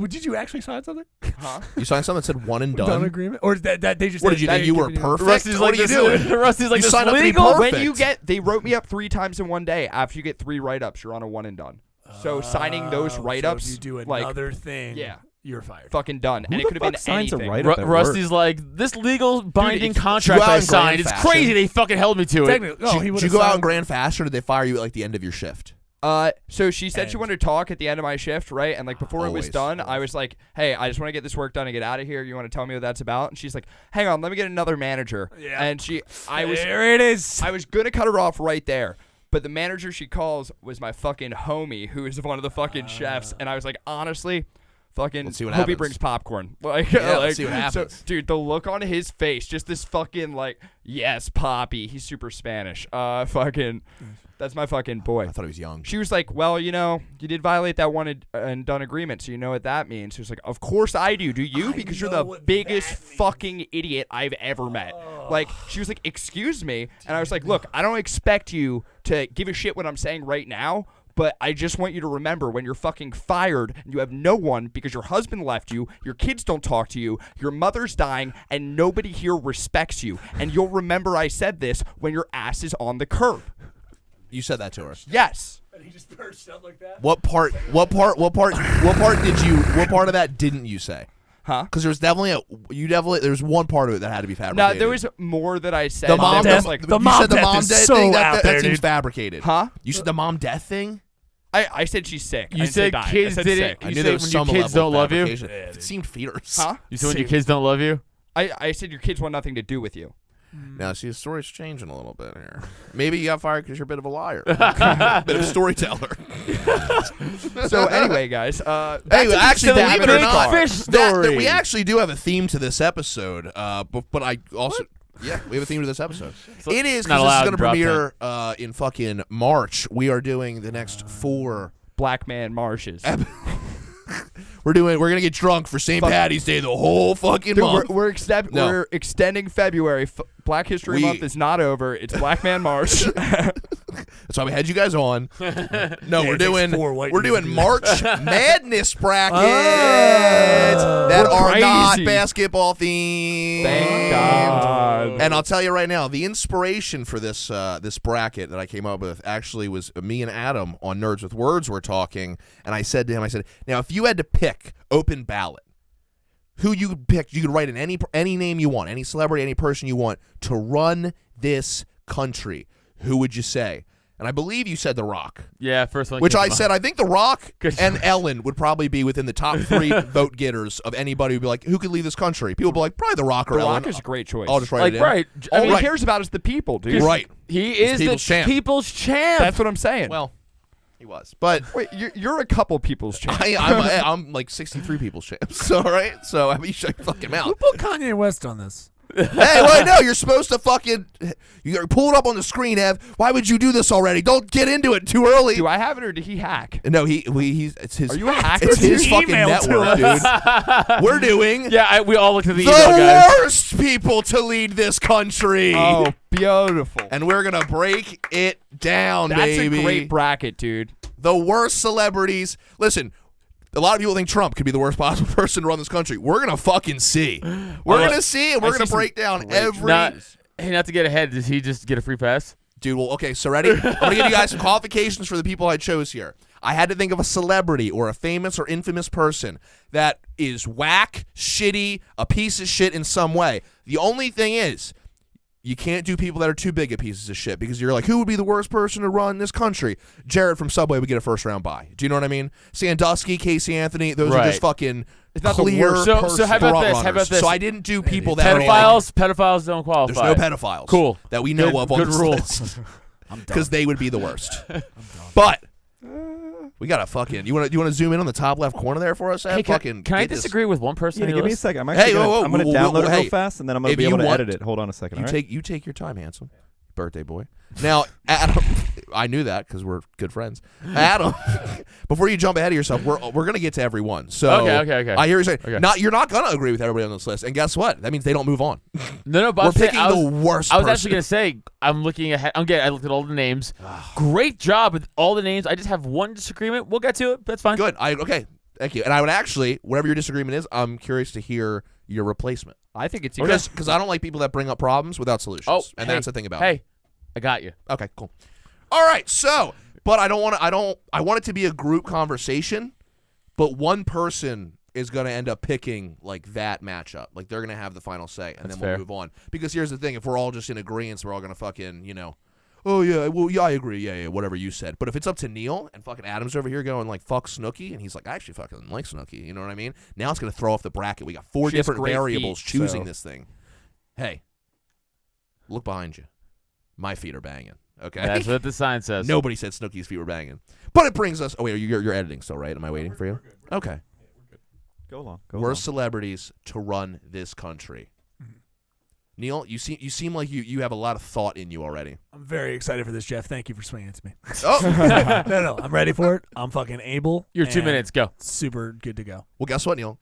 S5: Did you actually sign something?
S3: Huh?
S4: You signed something that said one and
S5: Done
S4: done.
S5: agreement? Or that they just
S4: What did you
S5: that
S4: think? You were
S5: giving
S4: perfect.
S6: Rusty's
S4: what
S6: like
S4: are you
S6: this.
S4: doing?
S6: Rusty's like
S4: You
S6: this
S4: signed up to be
S6: legal.
S4: perfect.
S3: When you they wrote me up 3 times in one day. After you get 3 write-ups, you're on a one and done. So signing those
S5: So
S3: write-ups,
S5: if you do
S3: like
S5: another thing,
S3: yeah.
S5: you're fired.
S3: fucking done, and it
S7: the
S3: could have been
S7: fuck signs a
S3: anything.
S7: write-up? at
S6: Rusty's like this legal binding
S3: if you
S6: contract
S4: go out
S6: I
S4: in
S6: signed.
S4: grand
S6: It's
S4: fashion-
S6: crazy. They fucking held me to it.
S5: Technically, he
S4: Did
S5: would
S4: you
S5: have
S4: go out in
S5: signed-
S4: grand fast, or did they fire you at like the end of your shift?
S3: So she said she
S5: And-
S3: wanted to talk at the end of my shift, right? And like before it was
S4: Always,
S3: done, I
S4: always.
S3: was like, "Hey, I just want to get this work done and get out of here. You want to tell me what that's about?" And she's like, "Hang on, let me get another manager."
S5: Yeah.
S3: And I was
S5: There it is.
S3: I was gonna cut her off right there, but the manager she calls was my fucking homie, who is one of the fucking chefs, and I was like, honestly. Fucking
S4: Let's see what
S3: hope he
S4: happens.
S3: brings popcorn. Like,
S4: Yeah,
S3: like,
S4: let's see what
S3: so,
S4: happens.
S3: dude, the look on his face, just this fucking like, yes, Poppy. He's super Spanish. Fucking, that's my fucking boy.
S4: I thought he was young.
S3: She was like, well, you know, you did violate that one and done agreement, so you know what that means. She was like, of course I do. Do you? Because you're
S5: know
S3: the
S5: what
S3: biggest
S5: that means.
S3: fucking idiot I've ever met. Like, she was like, excuse me. And I was like, look, I don't expect you to give a shit what I'm saying right now, but I just want you to remember when you're fucking fired and you have no one because your husband left you, your kids don't talk to you, your mother's dying, and nobody here respects you. And you'll remember I said this when your ass is on the curb.
S4: You said that to her.
S3: Yes.
S5: He just burst out like that.
S4: What part did you? What part of that didn't you say?
S3: Huh?
S4: Because there was definitely there's one part of it that had to be
S3: No,
S4: fabricated.
S3: there was more that I said.
S4: the mom
S3: that was
S4: death.
S3: like,
S5: the
S4: you
S5: mom
S4: said the
S5: death
S4: mom
S5: is
S4: death
S5: so
S4: thing.
S5: out
S4: That
S5: there,
S4: seems
S5: dude.
S4: fabricated.
S3: huh?
S4: You said the mom death thing.
S3: I said she's sick. I
S6: You
S3: didn't say
S6: said
S3: die. I
S6: kids
S3: said
S6: didn't-
S3: sick.
S4: I
S6: You
S4: knew
S6: said
S4: there was
S6: when
S4: some
S6: your kids
S4: level
S6: don't
S4: of
S6: love you?
S4: fabrication. It seemed fierce.
S3: Huh?
S6: You said when your
S5: See.
S6: kids don't love you?
S3: I said your kids want nothing to do with you.
S4: Now, see, the story's changing a little bit here. Maybe you got fired because you're a bit of a liar, bit of a storyteller.
S3: So anyway, guys.
S4: Hey, actually,
S6: the
S4: believe it or
S6: big
S4: not,
S6: fish
S4: that
S6: story.
S4: we actually do have a theme to this episode. But I also, yeah, we have a theme to this episode. It is
S6: not
S4: because this is
S6: allowed
S4: going to
S6: drop
S4: premiere in fucking March. We are doing the next 4.
S3: Black man marshes.
S4: We're gonna get drunk for St. Patty's Day the whole fucking
S3: Dude,
S4: month.
S3: we're
S4: No.
S3: extending February. Black History Month is not over. It's Black Man March.
S4: That's why we had you guys on. No,
S5: it takes 4 white
S4: we're
S5: dudes to
S4: doing
S5: do
S4: March Madness brackets
S5: Oh.
S4: that are not
S3: Crazy.
S4: basketball themed.
S3: Thank God.
S4: And I'll tell you right now, the inspiration for this this bracket that I came up with actually was me and Adam on Nerds with Words were talking, and I said to him, now if you had to pick open ballot, who you could pick, you could write in any name you want, any celebrity, any person you want to run this country. Who would you say? And I believe you said The Rock.
S6: Yeah, first one.
S4: Which
S6: came
S4: I
S6: to mind.
S4: said, I think The Rock
S6: Good
S4: and
S6: choice.
S4: Ellen would probably be within the top 3 vote getters of anybody who'd be like, who could leave this country? People would be like, probably The Rock or
S3: The
S4: Ellen.
S3: Rock is a great choice.
S4: I'll just write
S6: Like,
S4: it in.
S6: right. I
S3: All
S6: mean,
S3: he
S4: right.
S3: cares about is the people, dude.
S4: Right.
S6: He is the
S4: people's champ.
S6: people's champ.
S3: That's what I'm saying.
S4: Well, he was. But
S3: Wait, you're a couple people's champ.
S4: I'm like 63 people's champs. All right? So, I mean, you should fuck him
S5: Who
S4: out.
S5: put Kanye West on this?
S4: Hey, wait, no, you're supposed to fucking pull it up on the screen, Ev. Why would you do this already? Don't get into it too early.
S3: Do I have it or did he hack?
S4: No, it's his.
S3: Are you a hacker?
S4: It's his
S5: Dude,
S4: fucking
S5: email to
S4: network, dude. We're doing
S6: Yeah, we all looked at the
S4: the
S6: email, guys.
S4: worst people to lead this country.
S3: Oh, beautiful.
S4: And we're gonna break it down,
S3: That's
S4: baby.
S3: a great bracket, dude.
S4: The worst celebrities. Listen, a lot of people think Trump could be the worst possible person to run this country. We're gonna fucking see. We're gonna see, and we're gonna break down every.
S6: Not to get ahead, does he just get a free pass?
S4: Dude, well, okay, so ready? I'm gonna give you guys some qualifications for the people I chose here. I had to think of a celebrity or a famous or infamous person that is whack, shitty, a piece of shit in some way. The only thing is, you can't do people that are too big of pieces of shit because you're like, who would be the worst person to run this country? Jared from Subway would get a first round bye. Do you know what I mean? Sandusky, Casey Anthony, those are
S6: Right.
S4: just fucking
S3: not the
S4: clear
S3: worst
S6: So how about
S4: front
S6: this? How
S4: runners.
S6: about this?
S4: So I didn't do people that are like,
S6: Pedophiles don't qualify.
S4: there's no pedophiles.
S6: Cool.
S4: That we know
S6: Good-
S4: of on
S6: good
S4: this
S6: rule.
S4: list. Because they would be the worst. But we gotta fucking. You want to zoom in on the top left corner there for us? Ed?
S6: Hey,
S4: fucking
S6: can I
S4: get this-
S6: disagree with one person?
S7: Yeah,
S6: on your
S7: give me a
S6: list?
S7: second. I'm
S4: Hey,
S7: actually
S4: whoa,
S7: I'm gonna
S4: whoa,
S7: download it
S4: hey,
S7: real fast, and then I'm gonna
S4: if
S7: be
S4: you
S7: able to
S4: want-
S7: edit it. Hold on a second.
S4: You
S7: all right?
S4: take your time, handsome birthday boy. Now, Adam, I knew that because we're good friends. Adam, before you jump ahead of yourself, we're gonna get to everyone. So
S6: Okay.
S4: I hear you saying
S6: Okay.
S4: you're not gonna agree with everybody on this list, and guess what? That means they don't move on.
S6: No, but
S4: We're
S6: I'm saying-
S4: picking
S6: I was,
S4: the worst.
S6: I was
S4: person.
S6: actually gonna say I'm looking ahead. I looked at all the names. Great job with all the names. I just have one disagreement. We'll get to it. That's fine.
S4: Good. Okay. Thank you. And I would actually, whatever your disagreement is, I'm curious to hear your replacement.
S3: I think it's
S4: Because I don't like people that bring up problems without solutions.
S6: Oh,
S4: and
S6: hey,
S4: that's the thing about it.
S6: Hey, I got you.
S4: Okay, cool. All right, so, but I want it to be a group conversation, but one person is going to end up picking like that matchup. Like they're going to have the final say, and
S6: That's
S4: then we'll
S6: fair.
S4: move on. Because here's the thing, if we're all just in agreement, we're all going to fucking, oh yeah, well yeah, I agree, yeah, whatever you said. But if it's up to Neil and fucking Adam's over here going like fuck Snooki, and he's like, I actually fucking like Snooki, you know what I mean? Now it's going to throw off the bracket. We got 4
S3: She has
S4: different
S3: great
S4: variables
S3: feet,
S4: choosing
S3: so-
S4: this thing. Hey, look behind you. My feet are banging. Okay.
S6: That's what the sign says.
S4: Nobody said Snooki's feet were banging. But it brings us. Oh wait, you're editing still, right? Am I waiting for you? Okay.
S7: Go along. Go
S4: We're
S7: along.
S4: celebrities to run this country. Neil, you seem like you have a lot of thought in you already.
S5: I'm very excited for this, Jeff. Thank you for swinging it to me.
S4: Oh,
S5: no, I'm ready for it. I'm fucking able.
S6: Your 2
S5: and
S6: minutes. Go.
S5: Super good to go.
S4: well, guess what, Neil?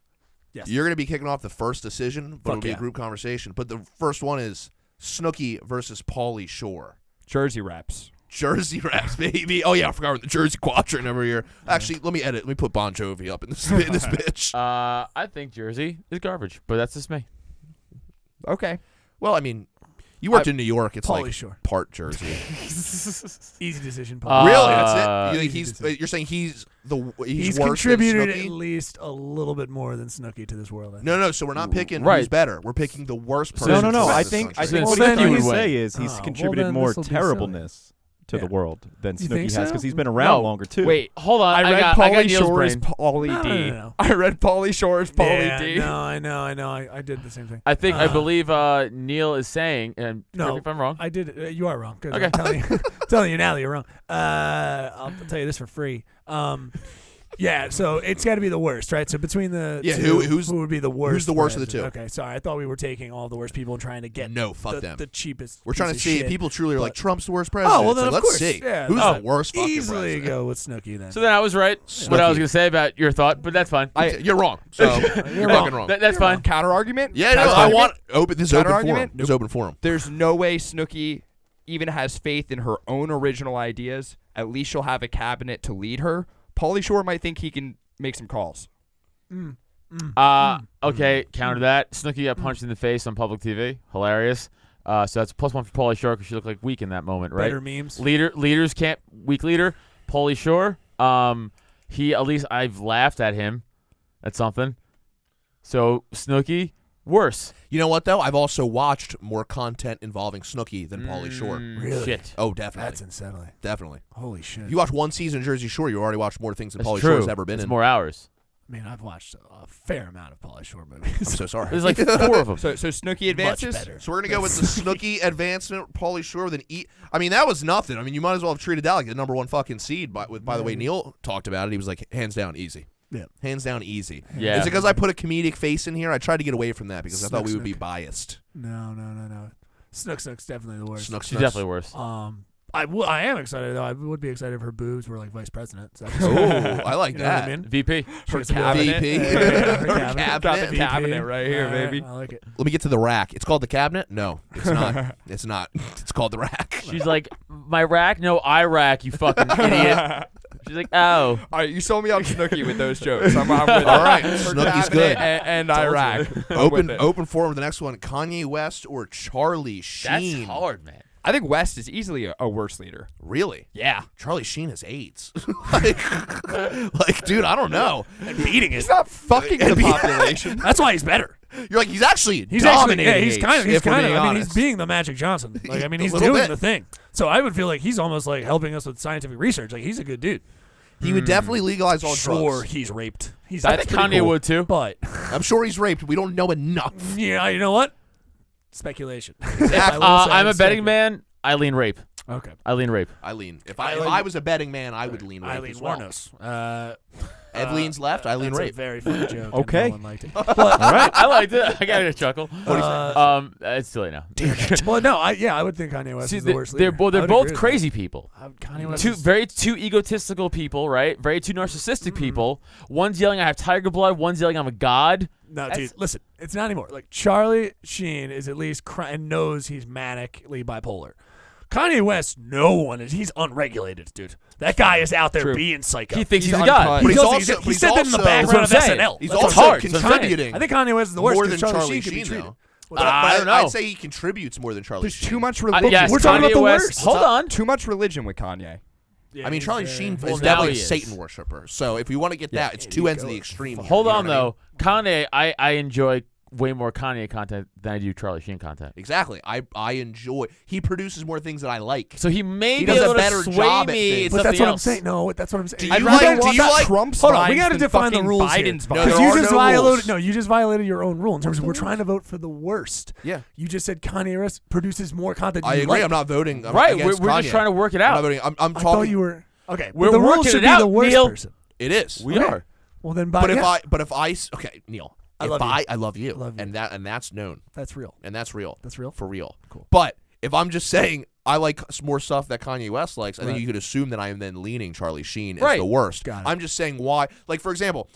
S5: Yes.
S4: You're gonna be kicking off the first decision, but
S5: Fuck
S4: it'll be
S5: yeah.
S4: a group conversation. But the first one is Snooki versus Pauly Shore.
S3: Jersey Raps.
S4: Jersey Raps, baby. Oh yeah, I forgot the Jersey Quadrant over here. Actually, let me edit. Let me put Bon Jovi up in this bitch.
S6: I think Jersey is garbage, but that's just me.
S3: Okay.
S4: Well, I mean, you worked in New York. It's
S5: Pauly
S4: like
S5: Shore.
S4: part Jersey.
S5: Easy decision.
S6: Uh,
S4: Really? That's it? You think
S5: easy
S4: you're saying he's
S5: He's
S4: worse
S5: contributed
S4: than
S5: at
S4: Snooki?
S5: least a little bit more than Snooki to this world. I think.
S4: No, so we're not picking who's
S6: Right.
S4: better. We're picking the worst person.
S7: No.
S4: to run
S7: I
S4: this
S7: think
S4: country.
S6: Well,
S7: what
S6: then
S7: he's
S6: he
S7: trying to
S6: would
S7: say
S6: win.
S7: is he's
S5: Oh, well,
S7: contributed
S5: then
S7: more
S5: this'll be silly.
S7: terribleness to the
S5: Yeah.
S7: world than
S5: You
S7: Snooki
S5: think
S7: has
S5: so?
S7: because he's been around
S6: No,
S7: longer too.
S6: Wait, hold on.
S3: I read
S6: got
S3: Pauly
S6: Neil's
S3: Shore's
S6: brain.
S3: Pauly
S5: No,
S3: D.
S5: no.
S3: I read Pauly Shore's Pauly
S5: yeah,
S3: D.
S5: No, I know. I did the same thing.
S6: I believe Neil is saying, and correct
S5: No,
S6: me if I'm wrong.
S5: I did. You are wrong. 'Cause
S6: Okay.
S5: I'm telling you now that you're wrong. I'll tell you this for free. Yeah, so it's got to be the worst, right? So between the
S4: who
S5: would be the worst?
S4: who's the worst of the two?
S5: Okay, sorry, I thought we were taking all the worst people and trying to get
S4: fuck them.
S5: The cheapest.
S4: We're trying to
S5: piece
S4: see
S5: of
S4: if
S5: shit.
S4: people truly are like Trump's the worst president.
S5: Oh well,
S4: It's
S5: then
S4: like,
S5: of
S4: let's
S5: course,
S4: see
S5: yeah,
S4: who's
S5: no,
S4: the worst fucking
S5: easily
S4: president.
S5: go with Snooki then.
S6: So then I was right. What I was gonna say about your thought, but that's fine.
S4: You're wrong. So you're fucking wrong.
S6: That's fine.
S3: Counter argument?
S4: Yeah, no, I want open. This is open forum.
S3: Counter-argument?
S4: This is open forum.
S3: There's no way Snooki even has faith in her own original ideas. At least she'll have a cabinet to lead her. Pauly Shore might think he can make some calls.
S6: Okay, counter that. Snooki got punched in the face on public TV. Hilarious. So that's a +1 for Pauly Shore because she looked like weak in that moment, right?
S5: Better memes.
S6: Leaders can't weak leader. Pauly Shore. He at least I've laughed at him at something. So Snooki worse.
S4: You know what though? I've also watched more content involving Snooki than Pauly Shore.
S5: Really?
S6: Shit.
S4: Oh, definitely.
S5: That's unsettling.
S4: Definitely.
S5: Holy shit.
S4: If you watch one season of Jersey Shore, you already watched more things than
S6: That's
S4: Pauly
S6: true.
S4: Shore's ever been
S6: it's
S4: in.
S6: more hours.
S5: I mean, I've watched a fair amount of Pauly Shore movies.
S4: I'm so sorry.
S6: There's like 4 of them.
S3: So Snooki advances?
S5: Much better.
S4: So we're gonna go with the Snooki advancement, Pauly Shore with an E. I mean, that was nothing. I mean, you might as well have treated that like the #1 fucking seed. By the way, Neil talked about it. He was like, hands down, easy.
S5: Yeah.
S4: Hands down, easy.
S6: Yeah.
S4: Is it because I put a comedic face in here? I tried to get away from that because I thought
S5: Snook,
S4: we would be
S5: Snook.
S4: biased.
S5: No. Snook's definitely the worst.
S4: Snook,
S6: She's
S4: Snooks.
S6: definitely worse.
S5: I am excited though. I would be excited if her boobs were like vice president. So
S4: Oh, I like
S5: you know what I
S4: that.
S5: mean?
S6: VP.
S5: Her
S3: cabinet.
S4: VP.
S5: Her
S4: Cabinet.
S3: Got the
S5: VP.
S3: cabinet right here, baby.
S5: I like it.
S4: Let me get to the rack. It's called the cabinet? No, it's not. It's not. It's called the rack.
S6: She's like, my rack? No, Iraq, you fucking idiot. She's like, oh.
S3: All right, you sold me on Snooki with those jokes. I'm with
S4: All
S3: it.
S4: right,
S3: Her
S4: Snooki's
S3: cabinet
S4: good.
S3: And Iraq. I'm
S4: Open
S3: with it.
S4: open forum with the next one. Kanye West or Charlie Sheen?
S6: That's hard, man.
S3: I think West is easily a worse leader.
S4: Really?
S3: Yeah.
S4: Charlie Sheen has AIDS. like, dude, I don't know.
S5: Beating it.
S3: He's not fucking the population.
S5: That's why he's better.
S4: You're like, he's actually
S5: He's
S4: dominating.
S5: actually, yeah, he's
S4: AIDS,
S5: kind of, he's
S4: if we're
S5: kind of.
S4: being
S5: I mean, he's
S4: honest.
S5: being the Magic Johnson. Like, I mean,
S4: A
S5: he's
S4: little
S5: doing
S4: bit.
S5: the thing. So I would feel like he's almost like helping us with scientific research. Like, he's a good dude.
S4: He would definitely legalize all
S5: Sure,
S4: drugs.
S5: he's raped. He's
S6: I think
S5: pretty
S6: Kanye
S5: cool.
S6: would too.
S5: But
S4: I'm sure he's raped. We don't know enough.
S5: yeah, you know what? Speculation.
S6: I'm a betting man. I lean rape.
S5: Okay.
S6: I lean rape.
S4: Eileen. If I was a betting man, I would lean rape
S5: Eileen
S4: as well.
S5: Warnos.
S4: Ed leans left, Eileen
S5: That's a
S4: rape.
S5: very funny joke. and
S7: Okay.
S5: No one liked it.
S6: All right. I liked it. I got a chuckle. It's too late now.
S5: Well, no, I would think Kanye West
S6: See,
S5: is the worst
S6: they're
S5: leader.
S6: both
S5: I would
S6: both
S5: agree with
S6: crazy people.
S5: that. Kanye West
S6: Two
S5: is-
S6: egotistical people, right? Very two narcissistic people. One's yelling, "I have tiger blood." One's yelling, "I'm a god."
S5: No,
S6: That's-
S5: dude, listen, it's not anymore. Like, Charlie Sheen is at least and knows he's manically bipolar. Kanye West, no one is. He's unregulated, dude. That guy is out there
S3: True.
S5: being psycho.
S6: He thinks he's a
S3: uncut.
S6: god.
S4: But he's
S5: He
S4: also
S5: he said that in the background of
S6: That's what I'm saying.
S5: SNL.
S4: He's
S5: That's
S4: also
S5: hard.
S4: contributing
S5: I think Kanye West is the worst.
S4: more
S5: 'cause
S4: than
S5: Charlie
S4: Charlie
S5: Sheen could be
S4: Sheen,
S5: treated.
S4: though.
S5: Well,
S4: But
S5: that-
S4: I'd say he contributes more than Charlie
S3: There's
S4: Sheen.
S3: too much religion.
S6: Yes,
S5: We're talking
S6: Kanye
S5: about the
S6: West.
S5: worst.
S6: Hold on.
S3: Too much religion with Kanye.
S5: Yeah,
S4: I mean,
S5: he's
S4: Charlie
S5: very-
S4: Sheen
S6: Well,
S4: is
S6: now
S4: definitely
S6: he
S4: a
S6: is.
S4: Satan worshiper. So if we want to get that, it's two ends of the extreme. here,
S6: Hold
S4: you know
S6: on
S4: what I mean?
S6: though. Kanye, I enjoy way more Kanye content than I do Charlie Sheen content.
S4: Exactly. I enjoy. He produces more things that I like.
S6: So he may
S4: He
S6: be
S4: does a
S6: able
S4: better
S6: to sway
S4: job at
S6: me.
S4: things.
S6: into
S5: But that's
S6: something
S5: what I'm
S6: else.
S5: saying. No, that's what I'm saying.
S4: Do
S3: I'd
S4: you
S3: rather
S4: like- do
S3: watch
S4: you like-
S3: Trump's
S5: Hold on, we
S3: vines
S5: got to
S3: than
S5: define the
S3: fucking
S5: rules here.
S3: Biden's
S4: No,
S3: vines.
S4: there
S5: Because you
S4: are
S5: just
S4: no
S5: violated.
S4: rules.
S5: No, you just violated your own rule in terms of we're trying to vote for the worst.
S4: Yeah.
S5: You just said Kanye West produces more content.
S4: I
S5: you
S4: agree.
S5: like.
S4: I'm not voting. I'm
S6: Right,
S4: against
S6: we're just
S4: Kanye.
S6: trying to work it
S4: I'm not
S6: out.
S4: voting. I'm
S5: I thought
S4: talking.
S5: you were okay.
S6: We're
S5: but the rule
S6: working
S5: should
S6: it
S5: be
S6: out,
S5: the worst
S6: Neil.
S5: person.
S4: It is.
S6: We are.
S5: Well, then,
S4: But
S5: yeah,
S4: if I okay, Neil.
S5: I
S4: If
S5: love you.
S4: I love you,
S5: Love you.
S4: and that's known,
S5: that's real.
S4: and that's real.
S5: That's real.
S4: For real.
S5: Cool.
S4: But if I'm just saying I like more stuff that Kanye West likes, I think
S5: Right.
S4: you could assume that I am then leaning Charlie Sheen as
S6: Right.
S4: the worst.
S5: Got it.
S4: I'm just saying why. Like, for example,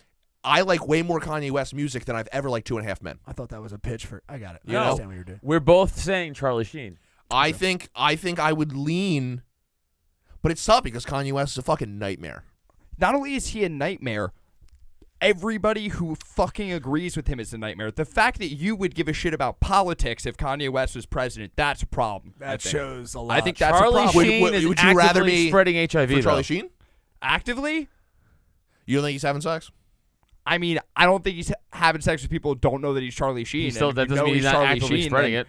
S4: I like way more Kanye West music than I've ever liked 2.5 Men.
S5: I thought that was a pitch for. I got it. I
S6: No.
S5: understand what you're doing.
S6: We're both saying Charlie Sheen.
S4: I think I would lean, but it's tough because Kanye West is a fucking nightmare.
S3: Not only is he a nightmare, everybody who fucking agrees with him is a nightmare. The fact that you would give a shit about politics if Kanye West was president, that's a problem. I
S5: That
S3: think.
S5: shows a lot.
S3: I think that's a
S6: Charlie
S3: problem.
S6: Sheen
S4: Would
S6: is
S4: you rather
S6: actively
S4: me
S6: spreading HIV
S4: For Charlie
S6: though.
S4: Sheen,
S3: Actively?
S4: you don't think he's having sex?
S3: I mean, I don't think he's having sex with people who don't know that he's Charlie Sheen.
S6: He still,
S3: And
S6: that
S3: if you
S6: doesn't
S3: know
S6: mean he's not
S3: Charlie
S6: actively
S3: Sheen,
S6: spreading
S3: then-
S6: it.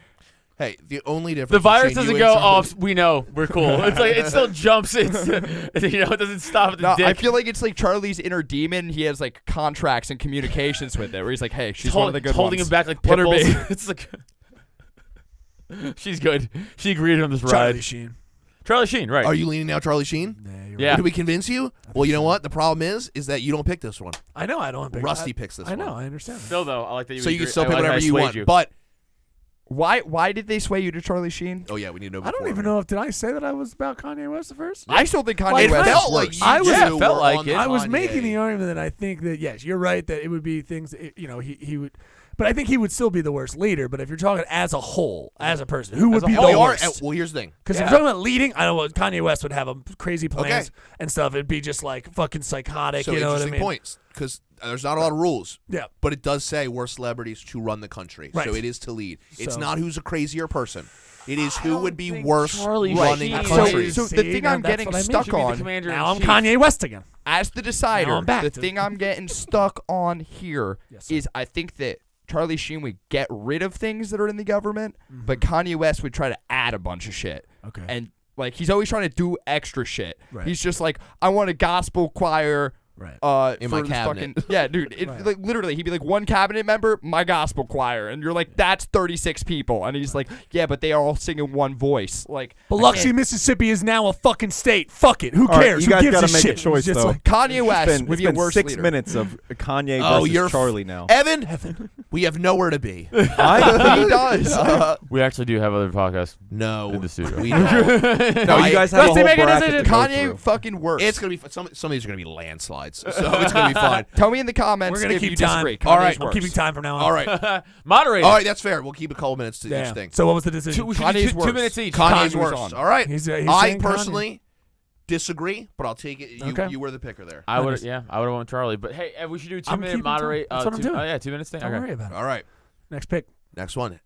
S4: Hey, the only difference
S6: The virus
S4: between
S6: doesn't
S4: you and
S6: go,
S4: Charlie-
S6: we know, we're cool. It's like, it still jumps. It's, it doesn't stop at the
S3: No,
S6: dick.
S3: I feel like it's like Charlie's inner demon. He has like contracts and communications with it, where he's like, "Hey, she's one of the good
S6: holding
S3: ones.
S6: him back like
S3: Let her
S6: pitbulls.
S3: be."
S6: It's like, she's good. She agreed on this
S5: Charlie
S6: ride.
S5: Sheen.
S6: Charlie Sheen, right?
S4: Are you leaning now Charlie Sheen?
S6: Yeah.
S4: Did we convince you? Well, you know what? The problem is that you don't pick this one.
S5: I know I don't pick
S4: Rusty picks this
S5: I
S4: one.
S5: know, I understand.
S6: Still though, I like that you.
S4: So you can
S6: agree-
S4: still
S6: I
S4: pick
S6: like how I
S4: whatever you
S6: swayed
S4: want.
S6: you.
S4: But
S3: Why did they sway you to Charlie Sheen?
S4: oh yeah, we need to know.
S5: I don't
S4: before.
S5: even know if did I say that I was about Kanye West at first?
S3: I still think Kanye
S5: Like,
S3: West
S4: It
S3: is
S4: felt like
S3: worse.
S4: you
S5: I was-
S4: two
S6: Yeah,
S4: were
S6: felt like
S4: on the
S6: it.
S5: I was
S4: Kanye.
S5: making the argument that I think that yes, you're right that it would be things that, he would, but I think he would still be the worst leader. But if you're talking as a whole, as a person, who would
S6: a
S5: be
S6: whole,
S5: the
S4: They are.
S5: worst?
S4: Well, here's the thing.
S5: Because if you're talking about leading, I know what Kanye West would have crazy plans
S4: Okay.
S5: and stuff. It'd be just like fucking psychotic.
S4: So
S5: you know what I
S4: interesting
S5: mean?
S4: points because there's not a lot of rules.
S5: Yeah.
S4: But it does say worst celebrities to run the country.
S5: Right.
S4: So it is to lead. It's
S5: So-
S4: not who's a crazier person. It is
S6: I
S4: who
S6: don't
S4: would be
S6: think
S4: worse
S6: Charlie
S4: running
S6: Sheen
S4: the
S6: is-
S4: country.
S3: So the
S5: See,
S3: thing
S5: now
S3: I'm
S5: that's
S3: getting
S5: what I mean.
S3: stuck
S6: Should be the
S3: on
S6: commander in
S5: Now I'm
S6: chief.
S5: Kanye West again.
S3: as the decider,
S5: Now I'm back
S3: the
S5: to-
S3: thing I'm getting stuck on here
S5: Yes, sir.
S3: is I think that Charlie Sheen would get rid of things that are in the government, but Kanye West would try to add a bunch of shit.
S5: Okay.
S3: And like he's always trying to do extra shit.
S5: Right.
S3: He's just like, I want a gospel choir.
S5: Right.
S4: In
S3: for
S4: my
S3: this
S4: cabinet.
S3: fucking yeah, dude. It,
S5: Right.
S3: like literally, he'd be like one cabinet member, my gospel choir, and you're like, that's 36 people, and he's like, yeah, but they are all singing one voice. Like, I
S5: Biloxi,
S3: can't-
S5: Mississippi is now a fucking state. Fuck it. Who
S7: All right,
S5: cares?
S7: you
S5: Who
S7: guys
S5: gives
S7: gotta
S5: a
S7: make
S5: shit?
S7: a choice,
S5: It's just
S7: though.
S5: like-
S3: Kanye West
S7: It's
S3: would be a
S7: been
S3: worse
S7: 6
S3: leader.
S7: minutes of Kanye
S4: Oh,
S7: versus
S4: you're
S7: Charlie now.
S4: Evan, we have nowhere to be.
S3: He does.
S6: We actually do have other podcasts
S4: No,
S6: in the studio.
S4: we don't.
S7: No, you guys have a
S3: Rusty,
S7: whole
S3: make a
S7: bracket
S3: decision.
S7: to go
S3: Kanye
S7: through.
S3: fucking worse.
S4: It's gonna be some of these are gonna be landslides, so it's gonna be fine.
S3: Tell me in the comments
S5: We're gonna
S3: if
S5: keep
S3: you
S5: time.
S3: disagree.
S4: All
S3: Kanye's
S4: right,
S5: I'm
S3: worse.
S5: keeping time from now on.
S4: All right,
S6: Moderator.
S4: all right, that's fair. We'll keep a couple minutes to
S5: Damn.
S4: each thing.
S5: So what was the decision?
S6: We should
S3: Kanye's
S6: do
S3: worse.
S6: 2 minutes each.
S4: Kanye's
S3: Kanye's
S4: worse.
S3: on.
S4: All right.
S5: He's
S4: I
S5: saying Kanye.
S4: personally disagree, but I'll take it.
S5: Okay.
S4: You were the picker there.
S6: I would,
S5: Nice.
S6: yeah, I would have won Charlie. But hey, we should do
S5: I'm
S6: 2 minute
S5: keeping time.
S6: moderate.
S5: That's what I'm doing.
S6: Oh yeah, 2 minutes thing.
S5: Don't
S6: Okay.
S5: worry about it.
S4: All right.
S5: Next pick.
S4: Next one.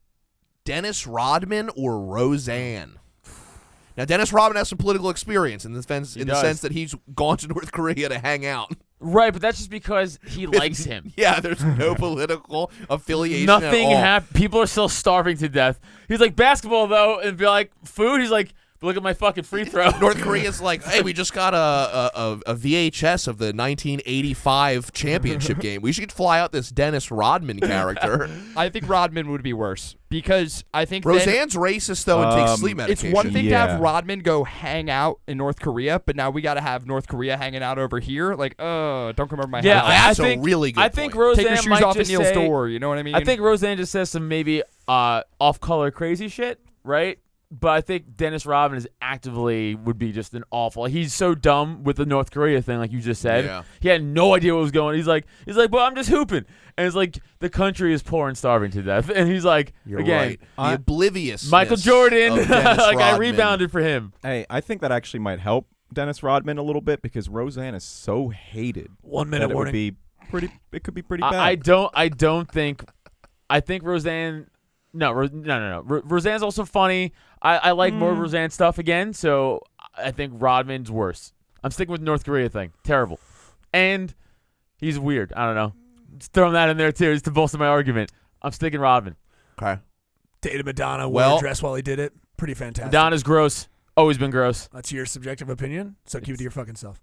S4: Dennis Rodman or Roseanne? Now, Dennis Rodman has some political experience in the sense
S6: does.
S4: that he's gone to North Korea to hang out.
S6: Right, but that's just because he likes him.
S4: Yeah, there's no political affiliation
S6: Nothing
S4: at all.
S6: happened. People are still starving to death. He's like, basketball though, and be like, food. He's like, look at my fucking free throw.
S4: North Korea's like, hey, we just got a VHS of the 1985 championship game. We should fly out this Dennis Rodman character.
S3: I think Rodman would be worse because I think then
S4: Roseanne's racist, though, and takes sleep
S3: it's
S4: medication.
S3: one thing to
S7: Yeah.
S3: have Rodman go hang out in North Korea, but now we got to have North Korea hanging out over here. Like, don't come over my
S6: Yeah,
S3: house.
S4: That's
S6: I
S4: a
S6: think,
S4: really good
S6: I think
S4: point.
S3: Take
S6: Roseanne
S3: your shoes
S6: might
S3: off at
S6: just
S3: Neil's
S6: say,
S3: door. You know what I mean?
S6: I think Roseanne just says some maybe off-color crazy shit, right? But I think Dennis Rodman is actively would be just an awful. He's so dumb with the North Korea thing, like you just said.
S4: Yeah.
S6: He had no idea what was going. He's like, well, I'm just hooping, and it's like the country is poor and starving to death, and he's like,
S4: You're
S6: again,
S4: right. The obliviousness.
S6: Michael Jordan,
S4: of Dennis
S6: like I
S4: Rodman.
S6: rebounded for him.
S7: Hey, I think that actually might help Dennis Rodman a little bit because Roseanne is so hated.
S5: 1
S7: that
S5: minute
S7: it would
S5: warning.
S7: be pretty. It could be pretty bad.
S6: I don't think. I think Roseanne. No. Roseanne's also funny. I like more Roseanne stuff again, so I think Rodman's worse. I'm sticking with North Korea thing. Terrible. And he's weird. I don't know. Just throwing that in there too, just to bolster my argument. I'm sticking Rodman.
S4: Okay.
S5: Dated Madonna,
S4: Well-
S5: wore a dress while he did it. Pretty fantastic.
S6: Madonna's gross. Always been gross.
S5: That's your subjective opinion, so keep it to your fucking self.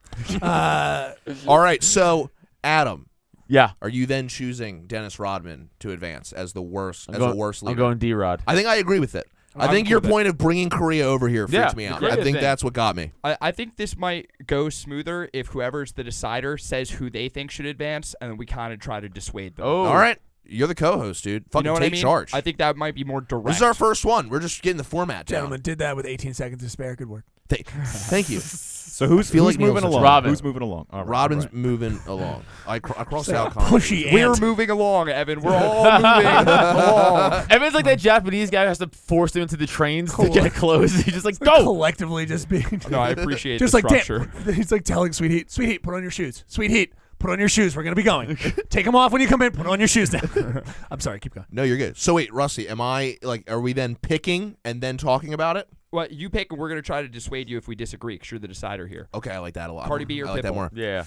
S4: All right. So, Adam,
S6: Yeah.
S4: are you then choosing Dennis Rodman to advance as the worst,
S6: I'm
S4: worst leader?
S6: I'm going D-Rod.
S4: I think I agree with it. I
S3: I'm
S4: think
S3: cool
S4: your
S3: with it.
S4: point of bringing Korea over here freaks
S6: Yeah,
S4: me out.
S6: the
S4: I
S6: Korea
S4: think
S6: thing.
S4: that's what got me.
S3: I think this might go smoother if whoever's the decider says who they think should advance, and then we kind of try to dissuade them.
S6: Oh.
S4: All right. You're the co-host, dude.
S3: You
S4: Fucking
S3: know what
S4: take
S3: I mean?
S4: charge.
S3: I think that might be more direct.
S4: This is our first one. We're just getting the format down.
S5: Gentlemen, did that with 18 seconds to spare. Good work.
S4: Thank you.
S7: so who's
S4: feel like
S7: moving
S4: Neil's
S7: along?
S6: Robin.
S7: Who's moving along? All right,
S4: Robin's
S7: right.
S4: moving along. I crossed
S5: Like
S4: out
S5: a
S4: Connor.
S5: pushy
S3: We're
S5: ant.
S3: moving along, Evan. We're all moving along.
S6: Evan's like that Japanese guy who has to force him into the trains to get it closed. He's just like,
S5: Like
S6: go.
S5: collectively just being
S3: No, I appreciate
S5: just
S3: the
S5: like
S3: structure.
S5: damn. He's like telling Sweet Heat, put on your shoes. Sweet Heat, put on your shoes. We're gonna be going. Take them off when you come in. Put on your shoes now. I'm sorry. Keep going.
S4: No, you're good. So wait, Rusty, are we then picking and then talking about it?
S3: Well, you pick, and we're going to try to dissuade you if we disagree, because you're the decider here.
S4: Okay, I like that a lot.
S3: Cardi B or
S4: I like that
S3: Pitbull?
S4: more.
S6: Yeah.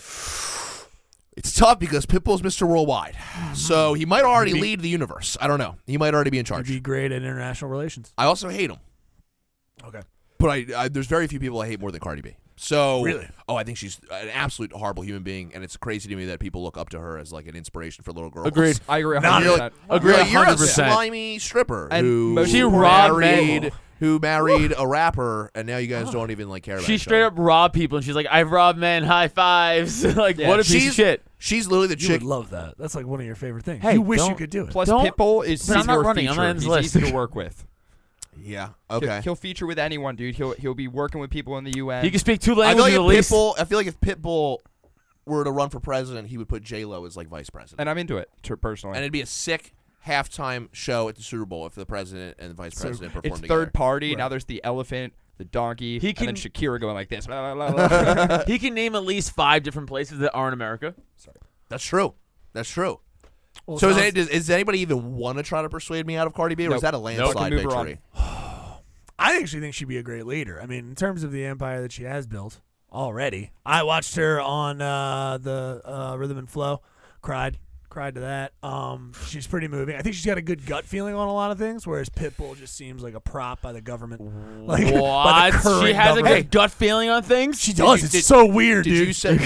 S4: It's tough because Pitbull's Mr. Worldwide. So he might already lead the universe. I don't know. He might already be in
S5: You'd
S4: charge.
S5: be great at international relations.
S4: I also hate him.
S5: Okay.
S4: But I there's very few people I hate more than Cardi B. So
S5: Really?
S4: Oh, I think she's an absolute horrible human being, and it's crazy to me that people look up to her as like an inspiration for little girls.
S6: Agreed.
S3: I agree.
S5: Not
S3: 100%.
S6: Agree.
S4: You're a
S6: 100%.
S4: slimy stripper
S3: And
S4: who
S3: most
S6: She
S3: importantly-
S6: robbed
S4: married
S6: men.
S4: who married a rapper, and now you guys don't even like care about
S6: She
S4: each
S6: straight
S4: other.
S6: up robbed people, and she's like, "I've robbed men, high fives." Like,
S3: Yeah,
S6: what a piece
S4: she's-
S6: of shit.
S4: She's literally the
S5: You
S4: chick.
S5: would love that. That's like one of your favorite things.
S6: Hey,
S5: you wish you
S6: don't-
S5: could do it.
S3: Plus,
S6: Don't-
S3: Pitbull is
S6: but I'm not
S3: your
S6: running. I'm
S3: feature.
S6: not in this
S3: He's
S6: list.
S3: easy to work with.
S4: Yeah.
S3: He'll-
S4: Okay.
S3: He'll feature with anyone, dude. He'll be working with people in the UN.
S6: He can speak 2
S4: I feel
S6: languages
S4: like
S6: at least.
S4: I feel like if Pitbull were to run for president, he would put J-Lo as like vice president,
S3: and I'm into it, personally.
S4: and it'd be a sick halftime show at the Super Bowl if the president and the vice president performed
S3: It's
S4: together.
S3: third party.
S5: Right.
S3: Now there's the elephant, the donkey,
S6: He
S3: and then
S6: can-
S3: Shakira going like this. Blah, blah, blah, blah.
S6: He can name at least 5 different places that aren't America.
S4: That's true. That's true.
S5: Well,
S4: So
S5: sounds-
S4: does anybody even want to try to persuade me out of Cardi B, or
S3: Nope.
S4: is that a landslide
S3: Move her on.
S4: victory?
S5: I actually think she'd be a great leader. I mean, in terms of the empire that she has built already. I watched her on the Rhythm and Flow. Cried to that. She's pretty moving. I think she's got a good gut feeling on a lot of things, whereas Pitbull just seems like a prop by the government. Like, by
S6: What?
S5: the current
S6: She has a
S5: government.
S6: good gut feeling on things?
S5: She does.
S4: you-
S5: It's
S4: did-
S5: so weird,
S4: Did
S5: dude.
S4: you say?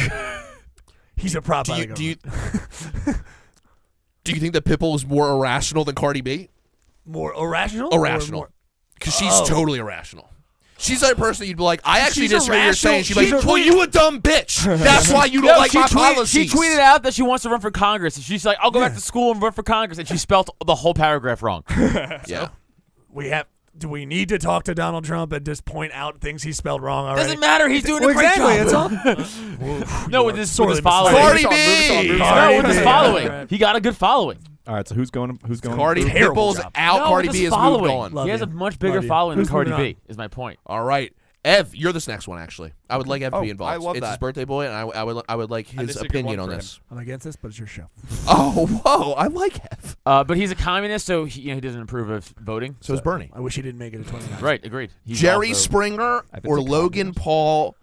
S5: He's a prop by the
S4: Do you
S5: government.
S4: do you think that Pitbull is more irrational than Cardi B?
S5: More irrational? Or
S4: Irrational,
S5: more-
S4: because she's
S5: Oh.
S4: totally irrational. She's that person that you'd be like, I actually
S5: She's
S4: disagree with what you're saying.
S5: irrational.
S4: She's like,
S5: She's
S4: well, you a dumb bitch. That's why you don't
S6: No,
S4: like my policies.
S6: she tweeted out that she wants to run for Congress. And she's like, I'll go back to school and run for Congress. And she spelled the whole paragraph wrong.
S4: Yeah.
S5: Do we need to talk to Donald Trump and just point out things he spelled wrong already?
S6: Doesn't matter. He's doing
S5: Well,
S6: a great
S5: exactly.
S6: job.
S5: It's all.
S6: No, with his
S5: sorely
S6: following.
S4: Cardi
S3: Move
S4: B.
S3: on, move on, move on.
S6: No,
S5: Cardi
S6: with his
S5: B.
S6: following.
S5: Right.
S6: He got a good following.
S7: All right, so who's going?
S4: Cardi
S5: Terrible
S4: Pitbull's
S5: job.
S4: out.
S6: No,
S4: Cardi
S6: with
S4: B
S6: his
S4: has
S6: following.
S4: moved on.
S5: Love
S6: He has
S5: you.
S6: a much bigger
S5: Love you.
S6: following
S5: Who's
S6: than Cardi
S5: moving
S6: B, is my point.
S4: All right. Ev, you're this next one, actually. I would like Ev to be
S3: Oh,
S4: involved.
S3: I love
S4: it's his
S3: that.
S4: birthday boy, and I would like
S3: And
S4: his
S3: this is a good
S4: opinion
S3: one
S4: on
S3: for
S4: this.
S5: I'm against this, but it's your show.
S4: Oh, whoa. I like Ev.
S6: But he's a communist, so he doesn't approve of voting.
S4: So is Bernie.
S5: I wish he didn't make it to 29.
S6: Right, agreed. He's
S4: Jerry
S6: also-
S4: Springer
S3: I've been
S4: or
S3: to
S4: Logan
S3: Congress.
S4: Paul.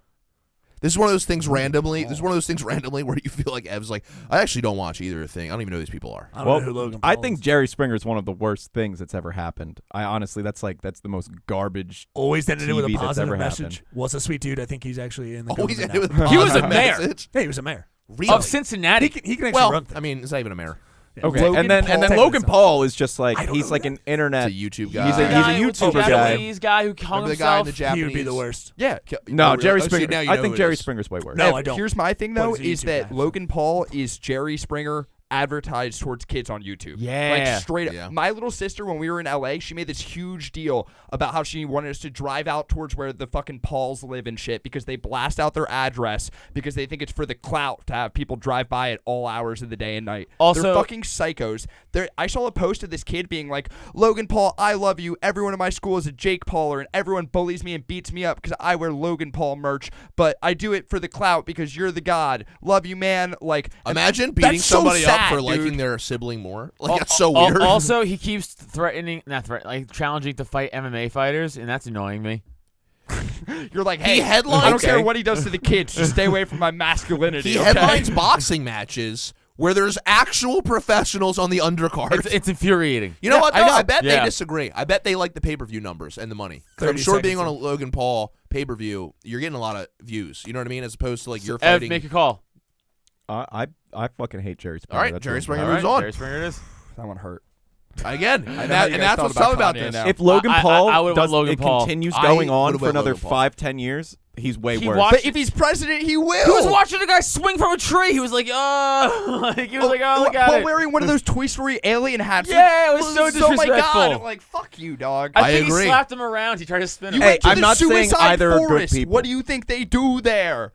S4: This is one of those things randomly. This is one of those things randomly where you feel like Ev's like, I actually don't watch either thing. I don't even know who these people are.
S5: I don't
S7: Well,
S5: know who Logan
S7: I
S5: Paul
S7: think
S5: is.
S7: Jerry Springer is one of the worst things that's ever happened. I honestly, that's the most garbage.
S5: Always ended it with a
S7: TV that's
S5: positive
S7: ever
S5: message.
S7: happened.
S5: Was a sweet dude. I think he's actually in the
S4: Always
S5: government
S4: ended with
S5: now.
S6: He was a
S4: positive
S6: mayor.
S4: message.
S5: Yeah, he was a mayor.
S4: Really?
S6: Of Cincinnati.
S5: He can actually
S4: Well,
S5: run things.
S4: I mean, it's not even a mayor.
S5: Yeah.
S7: Okay,
S3: Logan
S7: and then
S5: Paul.
S7: Logan
S5: Technically
S7: Paul is just like
S5: I don't
S7: he's
S5: know
S7: like
S5: that.
S7: an internet.
S4: He's a YouTube
S7: He's
S4: guy.
S7: a YouTuber guy.
S6: Japanese guy who hung
S4: Remember the guy in
S6: himself.
S4: the Japanese?
S5: He would be the worst.
S3: Yeah.
S7: No,
S4: Oh,
S7: Jerry
S4: really? Oh, so
S7: Springer.
S4: now you
S7: I
S4: know
S7: think
S4: who it
S7: Jerry
S4: is.
S7: Springer's way worse.
S5: No,
S3: Ev,
S5: I don't.
S3: Here's my thing
S5: But
S3: though:
S5: he's a
S3: is
S5: YouTube
S3: that
S5: guy.
S3: Logan Paul is Jerry Springer advertised towards kids on YouTube.
S6: Yeah.
S3: Like straight up.
S4: Yeah.
S3: My little sister, when we were in LA, she made this huge deal about how she wanted us to drive out towards where the fucking Pauls live and shit because they blast out their address because they think it's for the clout to have people drive by at all hours of the day and night.
S6: Also-
S3: they're fucking psychos. I saw a post of this kid being like, Logan Paul, I love you. Everyone in my school is a Jake Pauler and everyone bullies me and beats me up because I wear Logan Paul merch, but I do it for the clout because you're the god. Love you, man. Like, and
S4: Imagine beating
S3: that's so
S4: somebody up
S3: sad,
S4: for
S3: dude.
S4: liking their sibling more. Like,
S6: Al-
S4: that's so
S6: al-
S4: weird.
S6: Also, he keeps challenging to fight MMA fighters, and that's annoying me.
S3: You're like,
S4: He
S3: hey,
S4: headlines-
S3: I don't care
S4: Okay.
S3: what he does to the kids. Just stay away from my masculinity.
S4: he
S3: okay?
S4: headlines boxing matches where there's actual professionals on the undercard.
S6: It's infuriating.
S4: You know
S3: Yeah,
S4: what,
S3: I
S4: though?
S3: know.
S4: I bet
S6: Yeah.
S4: they disagree. I bet they like the pay-per-view numbers and the money. 'Cause I'm
S5: 30
S4: sure being on
S5: seconds
S4: a Logan Paul pay-per-view, you're getting a lot of views. You know what I mean? As opposed to, like, you're
S6: Ev,
S4: fighting.
S6: make a call.
S7: I fucking hate Jerry Springer.
S4: All right,
S7: That's
S4: Jerry
S7: what-
S4: Springer
S6: All right,
S4: moves on.
S6: Jerry Springer it is.
S3: That one hurt.
S4: Again.
S3: I
S4: And,
S3: know
S4: that,
S3: how you
S4: and
S3: guys
S4: that's
S3: felt
S4: what's
S3: about
S4: tough about
S3: Kanye
S4: this.
S3: now.
S7: If Logan
S6: I-
S7: Paul
S6: I would've
S7: does,
S6: won Logan
S7: it
S6: Paul.
S7: continues
S4: I
S7: going on
S4: would've
S7: for
S4: went
S7: another
S4: Logan Paul.
S7: 5-10 years, he's way
S6: He
S7: worse.
S6: watched-
S3: But if he's president, he will.
S6: He was watching a guy swing from a tree. He was like, like, he was like, oh, look at
S3: While
S6: it.
S3: wearing one of those Toy Story alien hats.
S6: Yeah, it was so
S3: Oh my god!
S6: disrespectful.
S3: Like, fuck you, dog.
S6: I think
S4: agree.
S6: he slapped him around. He tried to spin him.
S3: You
S7: Hey,
S3: went to
S7: I'm
S3: the
S7: not saying
S3: suicide
S7: either are good
S3: forest.
S7: people.
S3: What do you think they do there?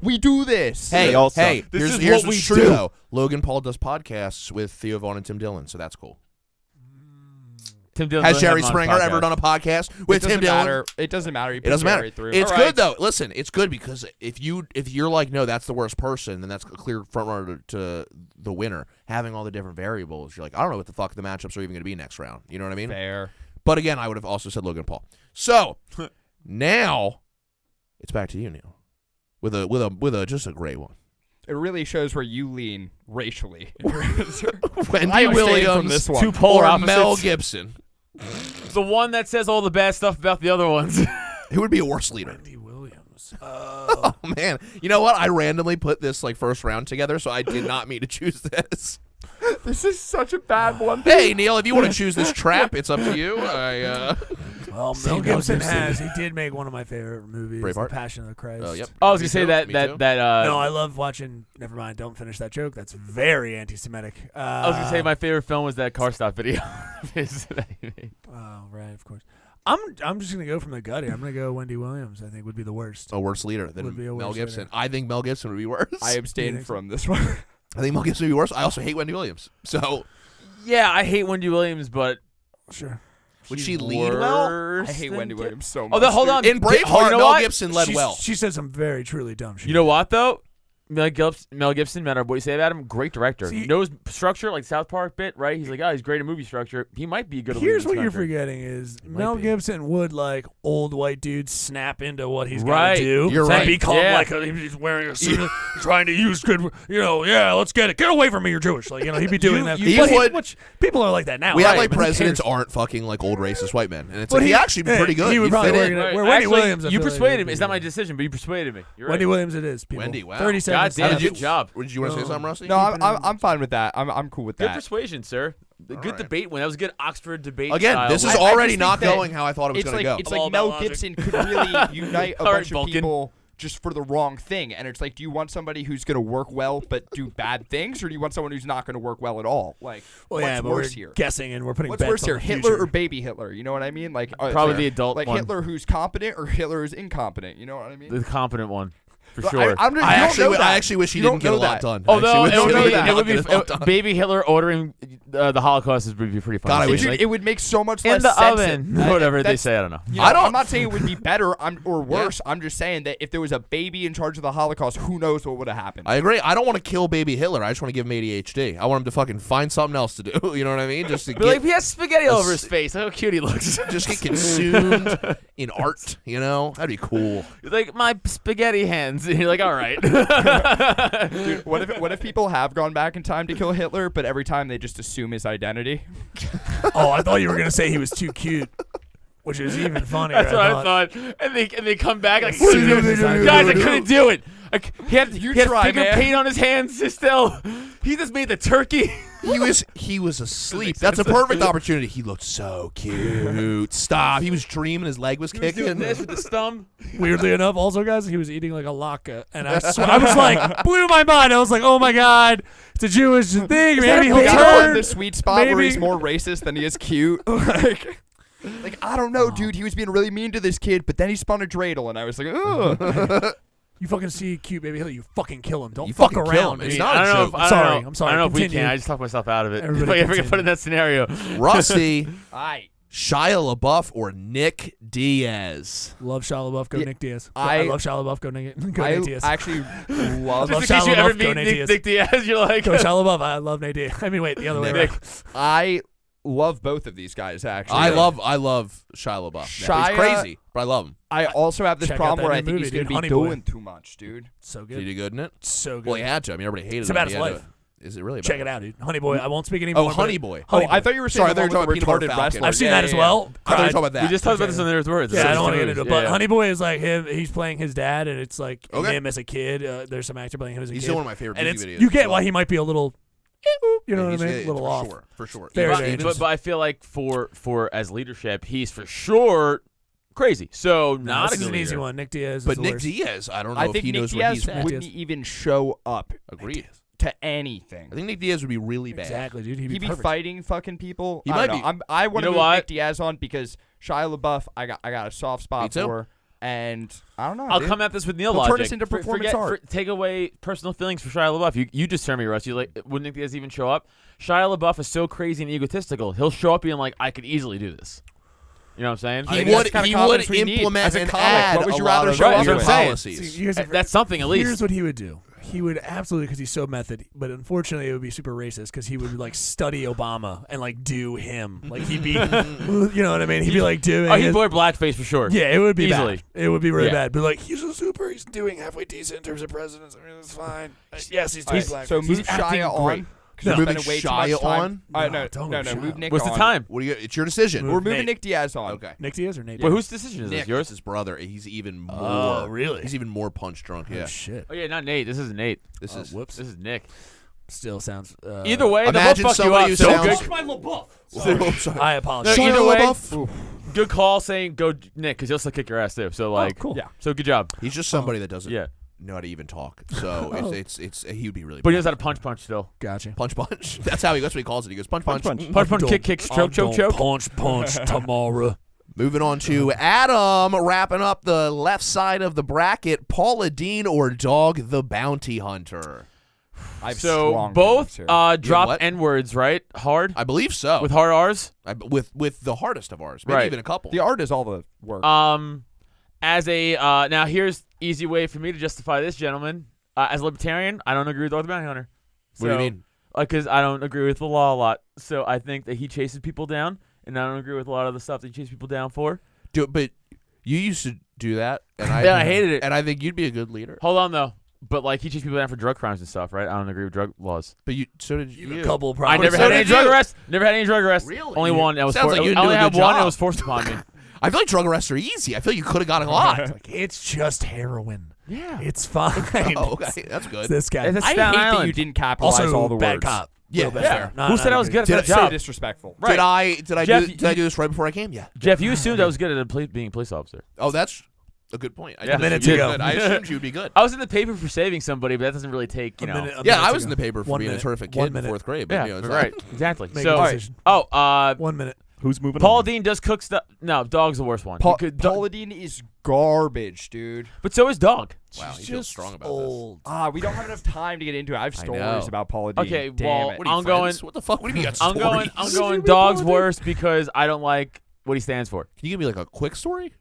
S3: We do this.
S4: Hey,
S7: They all suck.
S4: hey,
S6: This
S4: here's,
S6: is
S4: here's
S6: what
S4: what's
S6: we
S4: true,
S6: do.
S4: though. Logan Paul does podcasts with Theo Vaughn and Tim Dillon, so that's cool.
S6: Tim Dillon
S4: Has
S6: doesn't
S4: Jerry
S6: have him on
S4: Springer
S6: his
S4: ever
S6: podcast.
S4: done a podcast
S3: It
S4: with
S3: doesn't
S4: Tim Dillon?
S3: matter. It doesn't matter.
S4: It doesn't matter.
S3: Through.
S4: It's
S3: All
S4: good
S3: right.
S4: though. Listen, it's good because if you're like, no, that's the worst person, then that's a clear front runner to the winner. Having all the different variables, you're like, I don't know what the fuck the matchups are even going to be next round. You know what I mean?
S3: Fair.
S4: But again, I would have also said Logan Paul. So now it's back to you, Neil, with a just a great one.
S3: It really shows where you lean racially.
S4: Wendy
S3: I abstain
S4: Williams
S3: from this one.
S6: Two polar
S4: or
S6: opposites.
S4: Mel Gibson.
S6: The one that says all the bad stuff about the other ones.
S4: Who would be a worse leader?
S5: Wendy Williams.
S4: Oh man, you know what? I randomly put this like first round together, so I did not mean to choose this.
S3: This is such a bad one.
S4: Hey Neil, if you want to choose this trap, it's up to you.
S5: Well, Mel Gibson He did make one of my favorite movies,
S4: Braveheart?
S5: The Passion of the Christ.
S4: Oh, yep.
S6: I was
S4: Me
S6: gonna say
S4: too,
S6: that
S4: me
S6: that
S4: too.
S6: that.
S5: No, I love watching. Never mind. Don't finish that joke. That's very anti-Semitic.
S6: I was gonna say my favorite film was that car stop video.
S5: Oh, right, of course. I'm just gonna go from the gut here. I'm gonna go Wendy Williams. I think would be the worst.
S4: A worse leader
S5: Would
S4: than
S5: be a
S4: Mel
S5: worse
S4: Gibson.
S5: leader.
S4: I think Mel Gibson would be worse.
S3: I
S5: You
S3: abstain
S5: think so?
S3: from this one.
S4: I think Mel Gibson would be worse. I also hate Wendy Williams. So
S6: Yeah, I hate Wendy Williams, but
S5: Sure.
S4: would
S6: she's
S4: she lead well?
S6: worse
S3: I hate
S6: than
S3: Wendy
S6: Gi-
S3: Williams so much.
S6: Although, hold
S3: dude.
S6: on.
S4: In Braveheart,
S6: you know
S4: Mel
S6: what?
S4: Gibson led well.
S5: She said some very truly dumb shit.
S6: You know what though? Mel Gibson, no matter what you say about him, great director.
S5: See-
S6: He knows structure, like South Park bit, right? He's like, oh, he's great at movie structure. He might be good at
S5: Here's
S6: movie
S5: what you're
S6: structure.
S5: forgetting is
S4: might
S5: Mel
S4: be.
S5: Gibson would like old white dudes snap into what he's
S6: Right.
S5: gonna do.
S4: You're
S5: and
S4: right.
S5: become
S6: Yeah.
S5: like he's wearing a suit, trying to use good. Yeah, let's get it. Get away from me, you're Jewish. Like he'd be doing that.
S4: he
S5: But
S4: would-
S5: which people are like that now.
S4: We
S5: right?
S4: act like
S5: But who
S4: presidents
S5: cares?
S4: aren't fucking like old racist white men, and it's
S5: But
S4: like he actually be pretty good.
S5: He would
S4: He'd
S5: probably
S4: fit
S5: work
S4: in.
S5: in it.
S6: Right.
S5: Where Wendy
S6: Actually,
S5: Williams, I
S6: you
S5: feel like
S6: persuaded
S5: would
S6: me.
S5: be
S6: It's not my
S5: good.
S6: decision, but you persuaded me. You're
S5: Wendy
S6: right.
S5: Williams, it is. People.
S4: Wendy, wow.
S5: 37.
S6: God damn,
S4: Did you-
S6: good job.
S4: Did you want to say something, Rusty?
S3: No, I'm fine with that. I'm cool with
S6: Good
S3: that.
S6: persuasion, sir. The good
S4: right.
S6: debate win. That was a good Oxford debate.
S4: Again,
S6: style
S4: this is
S6: win.
S3: I
S4: already
S3: just
S4: not
S3: think that
S4: going how I thought it was
S3: It's
S4: going
S3: like
S4: to
S3: it's
S4: go.
S5: I'm all
S3: like Mel
S5: about logic.
S3: Gibson could really unite a
S6: All right,
S3: bunch of
S6: Vulcan.
S3: people just for the wrong thing. And it's like, do you want somebody who's going to work well but do bad things, or do you want someone who's not going to work well at all? Like,
S5: Well,
S3: what's
S5: yeah, but
S3: worse
S5: we're
S3: here?
S5: guessing and we're putting
S3: What's
S5: bets
S3: worse
S5: on
S3: here,
S5: the
S3: Hitler
S5: future.
S3: or baby Hitler? You know what I mean? Like
S6: Probably
S3: like-
S6: the adult
S3: like
S6: one.
S3: Hitler who's competent or Hitler who's incompetent. You know what I mean?
S6: The competent one, for
S3: But
S6: sure.
S3: I'm just,
S4: I
S3: you don't
S4: actually,
S3: know
S4: I
S3: that.
S4: actually wish he
S3: You
S4: didn't
S3: don't
S4: get a
S3: know
S4: lot
S3: that.
S4: done.
S6: Although
S4: I
S6: it
S4: actually wish he
S6: would
S4: did not get a lot
S6: be
S4: done.
S6: baby Hitler ordering the Holocaust would be pretty funny.
S4: God, I
S6: to
S4: wish
S6: see.
S3: Dude,
S6: Like,
S3: it would make so much
S6: in
S3: less
S6: the
S3: sense.
S6: oven,
S3: that-
S6: whatever they
S3: that's-
S6: say. I don't know.
S3: You know,
S4: I don't-
S3: I'm not saying it would be better or worse. I'm just saying that if there was a baby in charge of the Holocaust, who knows what would have happened.
S4: I agree. I don't want to kill baby Hitler. I just want to give him ADHD. I want him to fucking find something else to do. You know what I mean? Just to
S6: But like,
S4: get,
S6: he has spaghetti all over his face. Look how cute he looks.
S4: just get consumed in art. You know, that'd be cool.
S6: Like my spaghetti hands. And you're like, all right.
S3: Dude, what if people have gone back in time to kill Hitler, but every time they just assume his identity?
S5: Oh, I thought you were gonna say he was too cute, which is even funnier.
S6: That's what I thought. And they come back like,
S5: Guys,
S6: guys, I couldn't do it. He had
S3: try,
S6: finger
S3: man.
S6: paint on his hands still. He just made the turkey.
S4: He was asleep. That's a perfect opportunity. He looked so cute. Stop. He was dreaming. His leg was
S6: He was
S4: kicking.
S6: doing this with the thumb.
S5: Weirdly enough, also guys, he was eating like a latke, and I was like, blew my mind. I was like, oh my god, it's a Jewish thing. Maybe he'll
S3: Got him in
S5: turn.
S3: the sweet spot where
S5: Maybe-
S3: he's more racist than he is cute. Like I don't know, dude. He was being really mean to this kid, but then he spun a dreidel, and I was like, ugh.
S5: You fucking see cute baby Hitler, you fucking kill him. Don't
S4: You
S5: fuck
S4: fucking kill
S5: around.
S4: him. It's
S5: dude.
S4: not
S6: I
S4: a
S6: don't know.
S4: joke.
S6: If, I don't
S5: Sorry,
S6: know.
S5: I'm sorry.
S6: I don't know if we
S5: Continue.
S6: can. I just talked myself out of it.
S5: Everybody
S6: If I can
S5: continue.
S6: put in that scenario.
S4: Rusty,
S3: I
S4: Shia LaBeouf, or Nick Diaz?
S5: Love Shia LaBeouf, go
S3: Yeah,
S5: Nick Diaz.
S3: I-
S5: love Shia LaBeouf, go Nick
S3: I
S5: Diaz.
S3: actually love.
S5: love
S6: Just in case
S5: Shia
S6: you ever
S5: LaBeouf, go
S6: meet
S5: Nate
S6: Nick,
S5: Diaz.
S6: Nick Diaz, you're like,
S5: Go Shia LaBeouf, I love Nate Diaz. I mean, wait, the other way
S6: Nick.
S5: around.
S3: I love both of these guys. Actually,
S4: I love Shia LaBeouf.
S3: Shia-
S4: He's crazy, but I love him.
S3: I also have this
S5: Check out
S3: problem
S5: that
S3: where I
S5: new
S3: think
S5: movie,
S3: he's going to
S5: dude,
S3: be
S5: Honey Boy.
S3: doing too much, dude.
S5: So
S4: Did he
S5: good.
S4: do good in it?
S5: So good.
S4: Well, he had to. I mean, everybody hated
S5: It's
S4: him.
S5: about
S4: He
S5: his
S4: had
S5: life.
S4: to- Is it really?
S5: Check it
S4: about
S5: out, dude. Honey Boy. I won't speak anymore.
S4: Oh,
S5: but-
S4: Honey Boy.
S3: Oh, I thought you were saying
S4: Sorry,
S3: the
S4: I
S3: one
S4: thought
S3: with
S4: you
S3: the
S4: were talking
S3: retarded
S4: about
S3: wrestler.
S5: I've seen
S3: Yeah,
S5: that
S3: yeah,
S5: as
S3: yeah.
S5: well.
S4: I thought you were
S5: Cried.
S4: talking about that.
S6: we just talked about
S5: Okay.
S6: this on There's Words.
S5: Yeah, I
S6: So
S5: don't want to
S6: it's
S5: get into it.
S6: yeah,
S5: But
S6: yeah.
S5: Honey Boy is like him. He's playing his dad, and it's like
S4: Okay.
S5: him as a kid. There's some actor playing him as a
S4: He's
S5: kid.
S4: still one of my favorite
S5: and
S4: music
S5: it's
S4: videos.
S5: you get
S4: as
S5: why
S4: well.
S5: he might be a little, you know what I mean, a little off.
S4: For sure.
S5: Fair
S4: Even
S5: age.
S4: Stevens-
S6: But I feel like for as leadership, he's for sure crazy. So
S5: No,
S6: not
S5: this
S6: a
S5: is
S6: good
S5: an easy
S6: leader.
S5: one. Nick Diaz.
S4: But
S5: is the
S4: Nick
S5: worst.
S4: Diaz, I don't know
S3: I
S4: if
S3: think
S4: he
S3: Nick
S4: knows what
S3: Diaz
S4: he's.
S3: wouldn't even show up
S4: Agreed.
S3: to anything.
S4: I think Nick Diaz would be really bad.
S5: Exactly, dude. He'd
S3: He'd be
S5: perfect.
S3: fighting fucking people.
S4: He
S3: I
S4: might
S3: don't know.
S4: be.
S3: I want
S6: You
S3: to
S6: know
S3: move
S6: what?
S3: Nick Diaz on because Shia LaBeouf, I got a soft
S4: Me
S3: spot
S4: too.
S3: for, and I don't know.
S6: I'll
S3: dude.
S6: come at this with Neil
S3: He'll
S6: logic.
S3: turn us into performance
S6: Forget,
S3: art.
S6: take away personal feelings for Shia LaBeouf. You just turned me, Russ. You like, would Nick Diaz even show up? Shia LaBeouf is so crazy and egotistical. He'll show up being like, I could easily do this. You know what I'm saying?
S3: I
S4: He
S3: think
S4: would.
S3: that's kinda
S4: He would
S3: confidence we need.
S4: implement
S3: As a
S4: and
S3: comic,
S4: add
S3: what would you
S4: a lot
S3: rather
S4: of
S3: show up
S4: weird
S3: with?
S4: policies.
S5: See, here's the
S6: That's something at least.
S5: Here's what he would do. He would absolutely, because he's so method, but unfortunately it would be super racist because he would like study Obama and like do him. Like he'd be, you know what I mean? He'd be like doing.
S6: Oh, he'd
S5: his-
S6: wear blackface for sure.
S5: yeah, it would be
S6: Easily.
S5: bad. It would be really
S6: Yeah.
S5: bad. But like he's a super. He's doing halfway decent in terms of presidents. I mean, it's fine. Yes, he's doing
S3: Alright,
S5: black.
S3: so
S6: He's
S3: move
S6: acting
S3: Shia
S6: great.
S3: on because
S4: You're
S3: we're
S4: moving
S3: spending way too
S4: Shia
S3: much time.
S4: on?
S3: No,
S5: No, don't
S3: no,
S5: move Shia
S3: move
S5: on.
S3: Nick
S6: What's
S3: on.
S6: the time?
S4: What do you? It's your decision.
S5: Move
S3: We're moving
S5: Nate.
S3: Nick Diaz on.
S4: Okay.
S5: Nick Diaz or Nate?
S6: Wait,
S5: Diaz?
S6: whose decision is
S4: Nick
S6: this?
S4: is
S6: Yours?
S4: his brother. He's even more.
S5: Oh, really?
S4: He's even more punch drunk.
S5: Oh,
S4: Yeah.
S5: shit.
S6: Oh yeah, not Nate. This isn't Nate.
S4: This is.
S5: Whoops.
S6: This is Nick.
S5: Still sounds.
S6: Either way, they both
S4: Imagine
S6: fuck you
S4: somebody
S6: up.
S4: who
S6: So
S4: sounds-
S6: good,
S5: my LaBeouf.
S4: Oh, sorry.
S5: I
S6: No,
S5: apologize.
S4: Shia
S6: either way,
S4: LaBeouf.
S6: good call saying go Nick because he'll still kick your ass too. So like,
S5: cool.
S3: Yeah.
S6: So good job.
S4: He's just somebody that doesn't
S6: Yeah,
S4: know how to even talk. So it's he would be really.
S6: but he
S4: bad.
S6: knows how to punch still.
S5: Gotcha.
S4: Punch. That's how that's what he calls it. He goes punch.
S6: Punch, kick, choke, choke.
S5: Punch tomorrow.
S4: Moving on to Adam, wrapping up the left side of the bracket. Paula Dean or Dog the Bounty Hunter?
S3: I have
S6: So
S3: strong
S6: both
S3: feelings here.
S6: drop
S4: what?
S6: N words, right? Hard
S4: I believe so.
S6: with hard R's.
S4: With the hardest of ours, maybe
S6: Right.
S4: even a couple.
S3: The art is all the work.
S6: As a now here's easy way for me to justify this, gentleman. As a libertarian, I don't agree with Dog the Bounty Hunter.
S4: What do you mean?
S6: Because I don't agree with the law a lot. So I think that he chases people down, and I don't agree with a lot of the stuff that he chases people down for.
S4: But you used to do that, and
S6: Yeah, I hated it.
S4: And I think you'd be a good leader.
S6: Hold on though. But like he chases people down for drug crimes and stuff, right? I don't agree with drug laws.
S4: But so did you.
S5: A couple of
S6: I
S5: problems.
S6: never
S4: so
S6: had any
S4: did
S6: drug
S4: you.
S6: arrests. Never had any drug arrests.
S4: Really?
S6: Only one. That was
S4: Sounds like you
S6: I only
S4: didn't do a
S6: had
S4: good
S6: one.
S4: job.
S6: It was forced upon me.
S4: I feel like drug arrests are easy. I feel like you could have gotten a lot.
S5: It's just heroin.
S6: Yeah.
S5: It's fine.
S4: Oh, okay, that's
S5: It's
S4: good.
S5: this guy.
S6: It's a
S3: I hate
S6: Staten
S3: that you
S6: Island.
S3: didn't capitalize
S5: Also,
S3: all the
S5: bad
S3: words.
S5: cop.
S4: Yeah,
S5: Little bit
S4: yeah.
S5: fair.
S6: Who said I was good at
S4: Did
S6: that
S4: I-
S3: So
S6: job?
S3: disrespectful.
S6: Right.
S4: Did I
S6: Jeff,
S4: do I do this right before I came? Yeah.
S6: Jeff, you assumed I was good at being a police officer.
S4: Oh, that's a good point. I
S6: Yeah.
S4: did
S5: Minutes
S4: assume you
S5: ago.
S4: were good. I assumed you'd be good.
S6: I was in the paper for saving somebody, but that doesn't really take, you know.
S4: Yeah, I was in the paper for
S5: 1
S4: being
S5: minute.
S4: a terrific
S5: 1
S4: kid in
S5: minute.
S4: fourth grade. But,
S6: Yeah,
S4: you know, it's
S6: right. Exactly.
S5: Make
S6: So,
S5: a decision. 1 minute.
S7: Who's moving
S6: Paul
S7: on?
S6: Dean does cook stuff. No, Dog's the worst one.
S3: Paul,
S6: He could-
S3: Paula Dean is garbage, dude.
S6: but so is Dog.
S4: Wow, he
S5: She's
S4: feels
S5: just
S4: strong about
S5: old.
S3: We don't have enough time to get into it. I have
S4: I
S3: stories
S4: know.
S3: about Paula Dean.
S6: Okay,
S3: Damn
S6: well,
S3: it.
S4: What are you,
S6: I'm going-
S4: friends? What the fuck? What do you mean you got
S6: I'm
S4: stories?
S6: going Dog's worst because I don't like what he stands for.
S4: Can you give me like a quick story?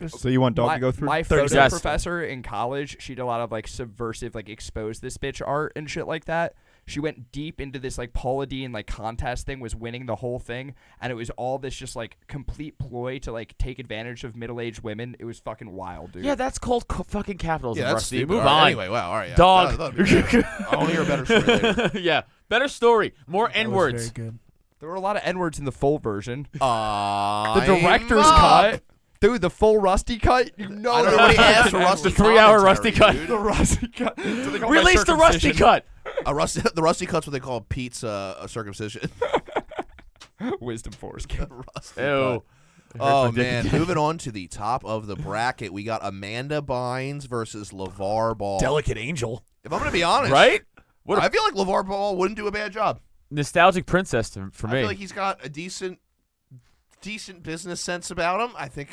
S7: So you want Dog
S3: my,
S7: to go through?
S3: My
S5: 30
S3: photo
S6: seconds.
S3: professor in college, she did a lot of like subversive, like expose this bitch art and shit like that. She went deep into this like Paula Dean like contest thing, was winning the whole thing, and it was all this just like complete ploy to like take advantage of middle-aged women. It was fucking wild, dude.
S6: Yeah, that's called fucking capitalism,
S4: Yeah, that's
S6: Rusty.
S4: stupid.
S6: Move
S4: All right,
S6: on.
S4: Anyway, wow. All right. Yeah.
S6: Dog.
S4: That'd be good. I want to hear a better story later.
S6: Yeah, better story. More N
S5: That was
S6: words.
S5: very good.
S3: There were a lot of N-words in the full version. The
S4: The
S3: director's cut. Dude, the full Rusty cut. You know
S4: I don't
S3: that
S4: know what he
S3: was
S4: asked for
S3: an
S4: Rusty.
S6: The 3-hour
S4: commentary,
S6: Rusty cut.
S4: dude.
S3: The Rusty cut. So they call it
S6: Release the Rusty
S3: circumcision.
S6: cut.
S4: The Rusty cut's what they call Pete's circumcision.
S3: Wisdom foreskin.
S4: Rusty
S6: Ew.
S4: cut. Oh man, moving on to the top of the bracket, we got Amanda Bynes versus LeVar Ball.
S5: Delicate angel.
S4: If I'm gonna be honest,
S6: Right? What a
S4: I feel like LeVar Ball wouldn't do a bad job.
S6: nostalgic princess for
S4: I
S6: me.
S4: feel like he's got a decent business sense about him. I think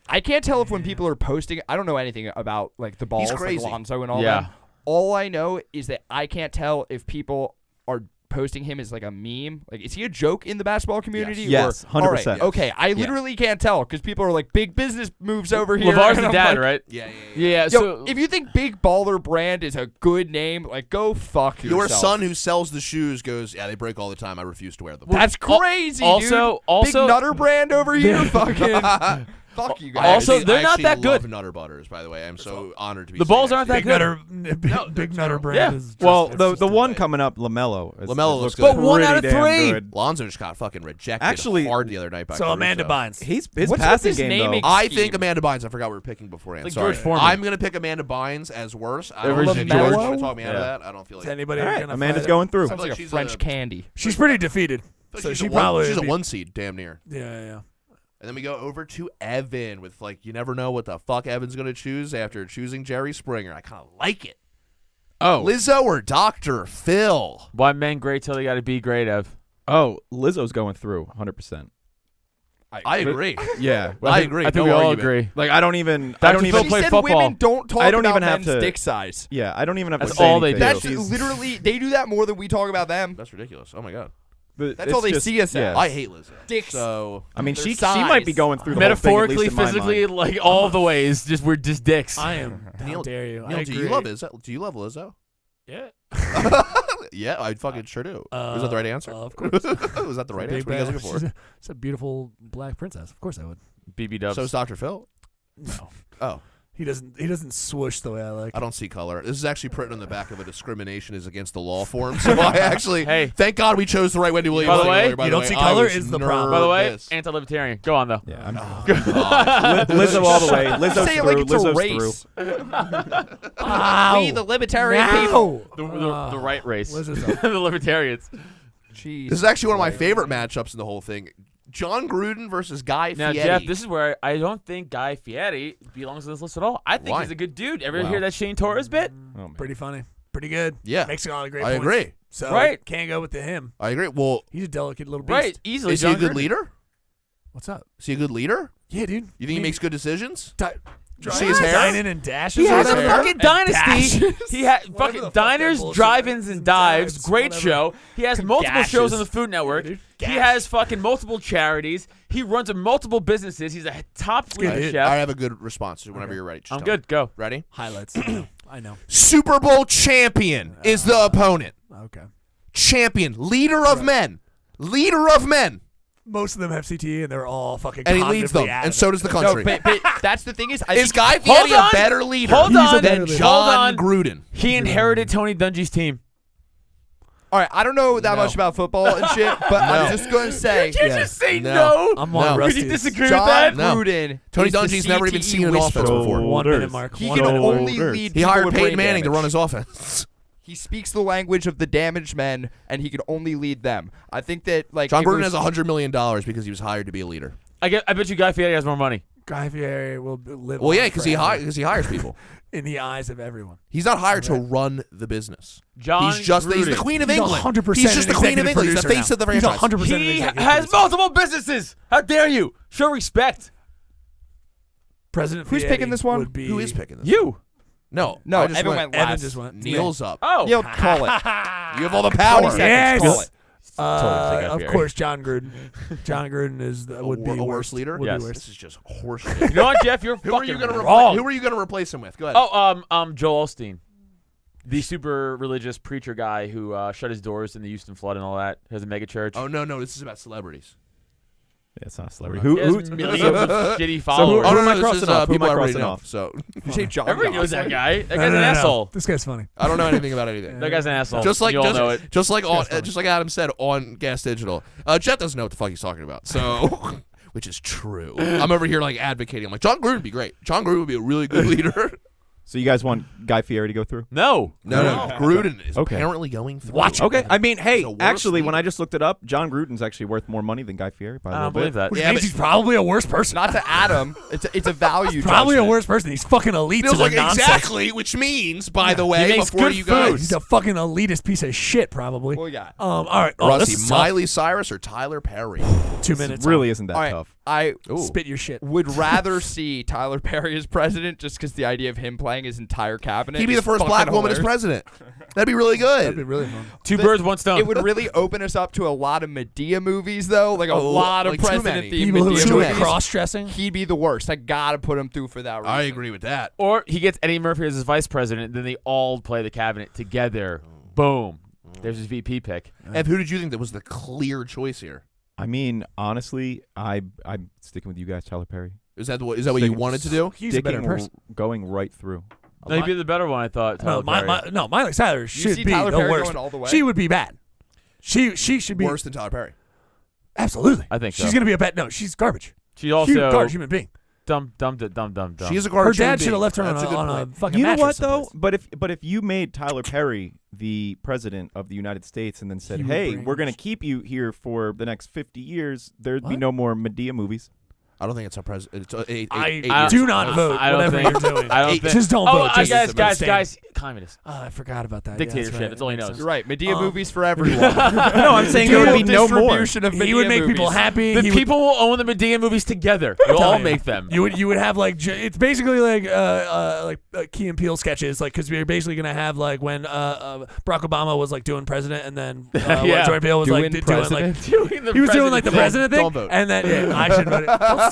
S3: I can't tell if when people are posting, I don't know anything about like the balls, like
S4: crazy.
S3: Lonzo and all
S6: Yeah.
S3: that. All I know is that I can't tell if people are posting him as like a meme. Like, is he a joke in the basketball community?
S7: Yes,
S3: or,
S7: 100%.
S3: All right, okay, I literally can't tell because people are like big business moves over here.
S6: LeVar's
S3: and
S6: the
S3: I'm
S6: dad,
S3: like,
S6: right?
S4: yeah.
S6: Yeah.
S3: Yo,
S6: So
S3: if you think Big Baller Brand is a good name, like go fuck
S4: Your
S3: yourself.
S4: son who sells the shoes goes, yeah, they break all the time. I refuse to wear them.
S3: That's crazy, dude. Big Nutter Brand over here, fucking. Fuck you guys.
S6: Also,
S4: I
S6: they're not
S4: actually
S6: that good.
S4: love Nutter Butters, by the way. I'm so honored to be.
S6: The
S4: sitting
S6: balls
S4: next
S6: aren't
S4: to
S6: that
S4: you.
S6: good.
S5: Big Nutter brand
S6: Yeah.
S5: is just,
S7: Well,
S5: it's
S7: the
S5: just
S7: the
S5: a-
S7: one coming up, LaMelo.
S4: LaMelo looks good.
S6: But 1 out of
S7: pretty damn
S6: 3.
S7: good.
S4: Lonzo just got fucking rejected
S7: Actually-
S4: hard the other night by
S5: So
S4: Caruso.
S5: Amanda Bynes.
S7: His
S3: What's with
S7: passing
S3: this
S7: game
S3: naming
S7: though.
S4: I
S3: scheme?
S4: think Amanda Bynes. I forgot we were picking beforehand.
S6: Like
S4: Sorry.
S6: George Foreman.
S4: I'm gonna pick Amanda Bynes as worse. I don't
S6: Original
S4: think George
S3: George.
S4: want to talk me out of
S6: Yeah.
S4: that. I don't feel
S5: Is
S4: like.
S5: anybody
S7: All right,
S5: gonna
S7: Amanda's
S5: fight
S7: going through.
S3: Sounds
S4: like
S3: like a
S4: she's
S3: French
S4: a-
S3: candy.
S5: She's pretty defeated. So
S4: she's
S5: she
S4: a one,
S5: probably
S4: she's
S5: would
S4: a
S5: be-
S4: 1 seed, damn near.
S5: Yeah.
S4: And then we go over to Evan with like you never know what the fuck Evan's gonna choose after choosing Jerry Springer. I kind of like it.
S7: Oh,
S4: Lizzo or Dr. Phil?
S6: Why men great till they got to be great, Ev?
S7: oh, Lizzo's going through 100%.
S4: I agree.
S7: Yeah,
S4: I agree.
S6: I think
S4: No
S6: we all
S4: argument.
S6: agree.
S7: like I don't even.
S6: Dr.
S7: I don't
S6: Phil
S7: even.
S3: She
S6: play
S3: said
S6: football.
S3: women don't talk
S7: I don't
S3: about
S7: even have
S3: men's
S7: to-
S3: dick size.
S7: Yeah, I don't even have
S6: That's
S7: to say
S6: all they
S7: anything.
S6: do.
S3: That's
S7: She's-
S3: literally, they do that more than we talk about them.
S4: That's ridiculous. Oh my god.
S7: but
S3: That's
S7: it's
S3: all they
S7: just-
S3: see us as.
S7: yeah.
S4: I hate Lizzo.
S3: Dicks.
S4: So
S7: I mean,
S3: Their
S7: she might be
S3: size.
S7: going through the
S6: Metaphorically,
S7: whole thing, at least in my
S6: physically,
S7: mind.
S6: like all the ways, just we're just dicks.
S5: I am. How
S4: Neil-
S5: dare you?
S4: Neil,
S5: I
S4: do
S5: agree.
S4: you love Lizzo? Do you love Lizzo?
S5: Yeah.
S4: Yeah, I fucking sure do. Was that the right answer?
S5: Of course.
S4: Was that the right answer? What are you guys looking for?
S5: She's a beautiful black princess. Of course I would.
S6: BB dubs.
S4: So is Dr. Phil.
S5: No.
S4: Oh.
S5: He doesn't swoosh the way I like.
S4: I don't see color. This is actually printed on the back of a discrimination is against the law form. So I actually,
S6: Thank
S4: God we chose the right Wendy Williams.
S6: By the way,
S5: you don't see color is the problem.
S6: By the way,
S4: nervous.
S6: anti-libertarian. Go on though.
S7: Yeah, I'm
S4: God.
S7: Lizzo all the way. Lizzo's
S3: Say it
S7: through.
S3: like it's a
S7: Lizzo's
S3: race.
S5: Ow.
S3: We, the libertarian people.
S6: The right race.
S5: Lizzo's up.
S6: The libertarians.
S3: Jeez.
S4: This is actually one of my favorite matchups in the whole thing. John Gruden versus Guy
S6: Now,
S4: Fieri.
S6: Jeff, this is where I don't think Guy Fieri belongs on this list at all. I think
S4: Why?
S6: he's a good dude. Ever
S4: Wow.
S6: hear that Shane Torres bit?
S7: Oh, man.
S5: Pretty funny. Pretty good.
S4: Yeah.
S5: Makes a lot of great
S4: I
S5: points.
S4: agree.
S5: So
S6: Right.
S5: can't go with him.
S4: I agree. Well,
S5: He's a delicate little beast.
S6: Right, easily.
S4: is he a
S6: John
S4: good
S6: Gruden.
S4: leader?
S5: What's up?
S4: Is he a good leader?
S5: Yeah, dude.
S4: You think he makes good decisions?
S5: You
S4: see his hair?
S5: Dining and dashes.
S6: He
S5: or
S6: has a
S5: whatever?
S6: fucking dynasty.
S5: dashes.
S6: He had
S5: Whatever
S6: fucking
S5: the fuck that
S6: diners,
S5: bullshit
S6: drive-ins,
S5: is.
S6: and dives.
S5: Dives,
S6: Great
S5: whatever.
S6: show. He has multiple
S5: Gashes.
S6: shows on the Food Network.
S5: Dude,
S6: He
S5: gash.
S6: has fucking multiple charities. He runs a multiple businesses. He's a top
S5: good,
S6: leader
S5: dude.
S6: chef.
S4: I have a good response whenever you're ready. Just
S6: I'm
S4: tell
S6: good. Go.
S4: me. Ready?
S5: Highlights. I know.
S4: Super Bowl champion is the opponent.
S5: Okay.
S4: Champion. Leader of men. Leader of men.
S5: Most of them have CTE and they're all fucking.
S4: And he leads them.
S5: cognitively out
S4: And
S5: of
S4: so
S5: it.
S4: does the
S3: No,
S4: country.
S3: but that's the thing is, I
S4: Is
S3: think
S4: Guy
S6: Hold
S4: Fieri a
S6: on.
S4: better leader
S6: Hold on.
S4: than
S5: Hold
S4: John
S6: on.
S4: Gruden?
S6: He inherited Tony Dungy's team.
S3: all right, I don't know that
S4: No.
S3: much about football and shit, but I'm just going to say
S6: You can't
S4: Yeah.
S6: just say
S4: No.
S6: no.
S5: I'm
S4: No.
S5: on
S6: Would
S5: Rusty.
S6: you disagree with
S3: John
S6: that?
S4: No.
S3: Gruden.
S4: Tony
S3: is the
S4: Dungy's never even
S3: CTE
S4: seen an offense
S3: whisperer.
S4: before.
S5: 1 minute mark.
S3: He
S5: 1
S3: can
S5: minute
S3: only
S5: mark.
S3: lead
S4: He
S3: people
S4: hired
S3: with
S4: Peyton
S3: brain
S4: Manning to
S3: damage.
S4: run his offense.
S3: He speaks the language of the damaged men, and he can only lead them. I think that like
S4: John
S3: it
S4: Gruden
S3: was-
S4: has $100 million because he was hired to be a leader.
S6: I bet you Guy Fieri has more money.
S5: Guy Fieri will live.
S4: Well,
S5: on
S4: yeah, because he
S5: forever
S4: hires people.
S5: in the eyes of everyone.
S4: He's not hired to run the business.
S6: John
S4: He's the
S6: Gruden.
S4: Queen of
S5: He's
S4: England.
S5: 100%
S4: He's just the
S5: an
S4: Queen of
S5: executive
S4: England. He's the
S5: producer
S4: face
S5: now.
S4: of the
S5: He's
S4: franchise.
S5: 100% an
S6: He
S5: executive
S6: has
S5: producer.
S6: multiple businesses. How dare you? Show respect.
S5: President.
S3: Who's
S5: Fieri
S3: picking this one?
S5: would be-
S4: Who is picking this?
S6: You.
S4: No,
S3: No,
S4: I just
S3: Evan
S4: went.
S3: went last.
S5: Evan just went.
S4: Neil's up.
S6: Oh.
S3: You'll call it.
S4: You have all the power.
S3: 20 seconds,
S5: Yes.
S3: call it.
S6: Totally take Guy
S5: Of
S6: Fieri.
S5: course, John Gruden. John Gruden is would be
S4: a worse
S5: worst
S4: leader.
S5: Would
S6: Yes.
S5: be
S4: This
S5: worst.
S4: is just horseshit.
S6: You know what, Jeff? You're
S4: Who are you
S6: fucking
S4: gonna
S6: wrong.
S4: Who are you going to replace him with? Go ahead.
S6: Oh, Joel Osteen, the super religious preacher guy who shut his doors in the Houston flood and all that. Has a mega church.
S4: Oh no, this is about celebrities.
S7: Yeah, it's not a celebrity.
S6: He has
S7: Who's
S6: millions of shitty
S7: who-
S6: followers.
S7: Oh, no, am I
S4: this
S7: crossing
S4: is,
S7: off? Who am
S4: people
S7: I
S4: I already
S7: crossing
S4: know.
S7: off?
S4: So
S3: You say John
S6: Everybody knows that
S3: Gosling?
S6: guy. That guy's
S5: No,
S6: an
S5: no, no.
S6: asshole.
S5: This guy's funny.
S4: I don't know anything about anything.
S6: That guy's an asshole.
S4: Just like
S6: you all know it.
S4: just like Adam said on Gas Digital. Jeff doesn't know what the fuck he's talking about. So, which is true. I'm over here like advocating. I'm like, John Gruden would be great. John Gruden would be a really good leader.
S7: So you guys want Guy Fieri to go through?
S6: No.
S4: No. Gruden is
S7: Okay.
S4: apparently going through.
S5: Watch it.
S7: Okay. I mean, hey,
S4: He's a worse
S7: actually, when
S4: leader.
S7: I just looked it up, John Gruden's actually worth more money than Guy Fieri by a
S6: I
S7: little
S6: don't believe
S7: bit.
S6: that.
S5: Which
S4: Yeah,
S5: means
S4: but-
S5: he's probably a worse person.
S3: Not to Adam. It's a value.
S5: Probably a
S3: judgment.
S5: worse person. He's fucking elite.
S4: Feels
S5: to
S4: like
S5: their nonsense.
S4: exactly, which means, by the way,
S6: He makes
S4: before
S6: good
S4: you guys,
S6: food.
S5: He's a fucking elitist piece of shit, probably.
S3: What we got?
S5: All right. Oh, this
S4: Rusty,
S5: is tough.
S4: Miley Cyrus or Tyler Perry?
S5: 2 minutes.
S7: It really isn't that
S3: All right,
S7: tough.
S3: I
S5: Spit your shit.
S3: would rather see Tyler Perry as president just because the idea of him playing his entire cabinet.
S4: He'd be
S3: is
S4: the first
S3: fucking
S4: black woman as
S3: hilarious.
S4: president. That'd be really
S5: That'd be
S4: good.
S5: really fun.
S6: Two
S3: The-
S6: birds, one stone.
S3: It would really open us up to a lot of Medea movies, though. Like a
S4: Oh,
S3: lot of
S4: like too
S3: president
S4: many.
S3: themed
S5: People who
S3: Medea
S5: enjoy
S3: movies.
S5: cross-dressing.
S3: He'd be the worst. I gotta put him through for that reason.
S4: I agree with that.
S6: Or he gets Eddie Murphy as his vice president, then they all play the cabinet together. Boom. There's his VP pick.
S4: Ev, who did you think that was the clear choice here?
S7: I mean, honestly, I'm sticking with you guys, Tyler Perry.
S4: Is that what you wanted to do?
S5: He's a better
S7: Sticking
S5: person.
S7: going right through.
S6: No, he'd be the better one, I thought.
S5: No,
S6: Tyler Perry.
S5: no, Miley Cyrus should
S3: see
S5: be
S3: Tyler
S5: the
S3: Perry
S5: worst.
S3: going all the way?
S5: She would be bad. She should be
S4: Worse than Tyler Perry.
S5: absolutely.
S6: I think so.
S5: She's gonna be a bad. No, she's garbage.
S6: She
S5: She's
S6: also
S5: garbage human being.
S6: dumb.
S4: She is a
S5: Her
S4: garbage human
S5: dad should
S4: being.
S5: have left her on
S4: That's a good
S5: a
S4: point.
S5: fucking
S7: You know what
S5: mattress
S7: though?
S5: someplace.
S7: But if you made Tyler Perry the president of the United States and then said,
S5: He would
S7: "Hey,
S5: bring-
S7: we're gonna keep you here for the next 50 years," there'd be
S5: What?
S7: no more Medea movies.
S4: I don't think it's a president. It's eight
S5: I
S4: years.
S5: do not vote.
S6: I don't
S5: whatever
S6: think-
S5: you're doing.
S6: I don't think.
S5: Just don't
S6: Oh,
S5: vote.
S6: I
S5: Just
S6: guys,
S5: abstain.
S6: communist.
S5: Oh, I forgot about that.
S6: Dictatorship,
S5: Yeah, that's, right.
S6: that's all he
S5: Makes
S6: knows.
S3: You're right. Medea
S5: Um,
S3: movies for everyone.
S7: No, I'm saying there would be no more.
S3: Distribution of
S5: He would
S3: Medea
S5: make people
S3: movies.
S5: happy.
S6: The
S5: He
S6: people will own the Medea movies together. We'll
S5: tell
S6: all
S5: you.
S6: make them.
S5: would you would have like it's basically like Key and Peele sketches, like because we're basically gonna have like when Barack Obama was like doing president and then
S6: Yeah.
S5: Jordan Peele was like
S3: Doing
S5: doing like
S3: president?
S6: Doing the
S5: he was doing like the
S6: president
S5: president thing,
S4: Don't vote.
S5: and then I should vote. Don't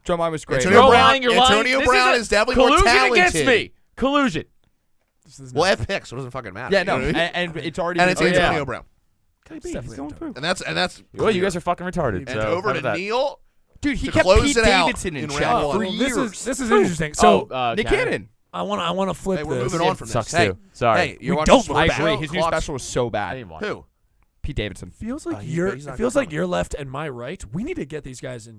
S3: Drumline was great.
S4: Antonio
S6: You're
S4: Brown-
S6: lying. You're lying.
S4: Antonio
S6: This
S4: Brown
S6: a
S4: is definitely more
S6: collusion against
S4: talented.
S6: me. Collusion.
S4: Well, F picks, so it doesn't fucking matter.
S3: Yeah,
S4: you know
S3: no,
S4: what I mean?
S3: and it's already
S4: And it's
S3: been-
S4: Antonio Brown.
S7: He's going through.
S4: And that's
S6: Well, you guys are fucking retarded.
S4: and
S6: so
S4: over
S6: how
S4: to
S6: about that?
S4: Neil.
S3: dude. He
S4: to
S3: kept
S4: close
S3: Pete
S4: it out
S3: Davidson in
S4: in
S3: check
S4: round one.
S3: for
S5: Well,
S3: years.
S5: this is interesting. So
S3: Nick
S6: Cannon.
S3: Cannon.
S5: I want to flip
S4: Hey, we're
S5: this.
S4: moving on from this.
S6: Sucks
S4: Hey,
S6: too. Sorry.
S4: Hey, you're
S5: We
S4: watching
S5: don't
S4: Sports
S5: move
S3: I
S5: back.
S3: agree.
S4: Show,
S3: His new
S4: clocks-
S3: special was so
S6: I
S3: bad.
S6: didn't watch.
S4: Who?
S3: Pete Davidson.
S5: Feels like
S4: he's
S5: it
S4: not
S5: feels like
S4: coming.
S5: your left and my right. We need to get these guys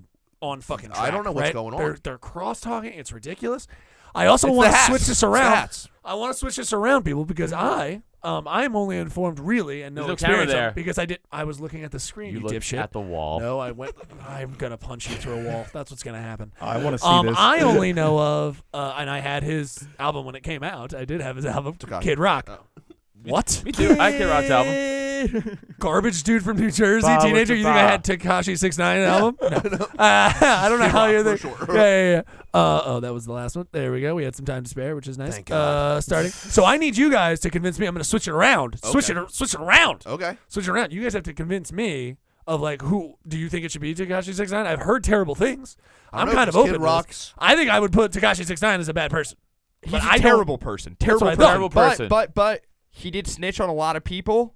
S5: on fucking track.
S4: I don't know what's
S5: right?
S4: going on.
S5: They're cross talking. It's ridiculous. I also
S4: It's
S5: want
S4: the
S5: to
S4: hats.
S5: switch this
S4: It's the
S5: around.
S4: hats.
S5: I want to switch this around, people, because I'm only informed really and no
S6: There's no camera
S5: experience of-
S6: there.
S5: because I was looking at the screen.
S6: You
S5: You
S6: look
S5: dipshit.
S6: at the wall.
S5: No, I'm gonna punch you through a wall. That's what's gonna happen.
S7: I want to see this.
S5: I only know of, and I had his album when it came out. I did have his album,
S4: Tekashi.
S5: Kid Rock.
S4: Oh.
S5: What?
S6: Me too. I had Kid Rock's album.
S5: Garbage dude from New Jersey,
S6: Ba,
S5: teenager.
S6: what's
S5: You
S6: a
S5: think I
S6: ba?
S5: had Tekashi 6ix9ine album? No. I don't know how you're there.
S4: for sure.
S5: Yeah. Oh, that was the last one. There we go. We had some time to spare, which is nice.
S4: Thank God.
S5: Starting. So I need you guys to convince me. I'm going to switch it around. Switch it around.
S4: Okay.
S5: Switch it around. You guys have to convince me of like who do you think it should be? Tekashi 6ix9ine. I've heard terrible things.
S4: I
S5: I'm
S4: don't know,
S5: kind of
S4: 'cause
S5: open.
S4: Kid
S5: to this.
S4: Rock's.
S5: I think I would put Tekashi 6ix9ine as a bad person.
S3: He's
S5: But
S3: a
S5: I don't-
S3: terrible person. Terrible
S5: what I
S3: person.
S5: thought.
S6: Terrible person.
S3: But he did snitch on a lot of people.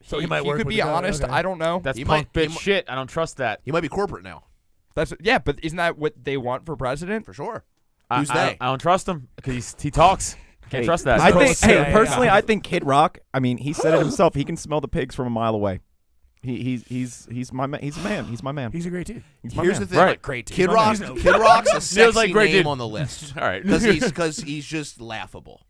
S5: So he might work
S3: could
S5: with
S3: be
S5: the guy,
S3: honest.
S5: okay.
S3: I don't know.
S6: That's
S4: He
S6: punk
S4: might- he
S6: bitch
S4: might-
S6: shit. I don't trust that.
S4: He might be corporate now,
S3: That's but isn't that what they want for president?
S4: for sure.
S6: I-
S4: Who's
S6: I,
S4: they?
S6: I don't trust him because he talks. Can't
S7: Hey,
S6: trust that.
S7: I think.
S5: Supposed to,
S7: Hey,
S5: yeah.
S7: personally, I think Kid Rock. I mean, he said it himself. He can smell the pigs from a mile away. He's my man. He's a man. He's my man.
S5: He's a great dude.
S7: He's my
S4: Here's
S7: man.
S4: the thing.
S6: Right.
S5: Great dude.
S4: Kid
S5: My
S4: Rock's
S5: man's
S4: Kid Rock's a sexy
S6: like great
S4: name
S6: dude.
S4: on the list
S6: All right.
S4: because he's just laughable.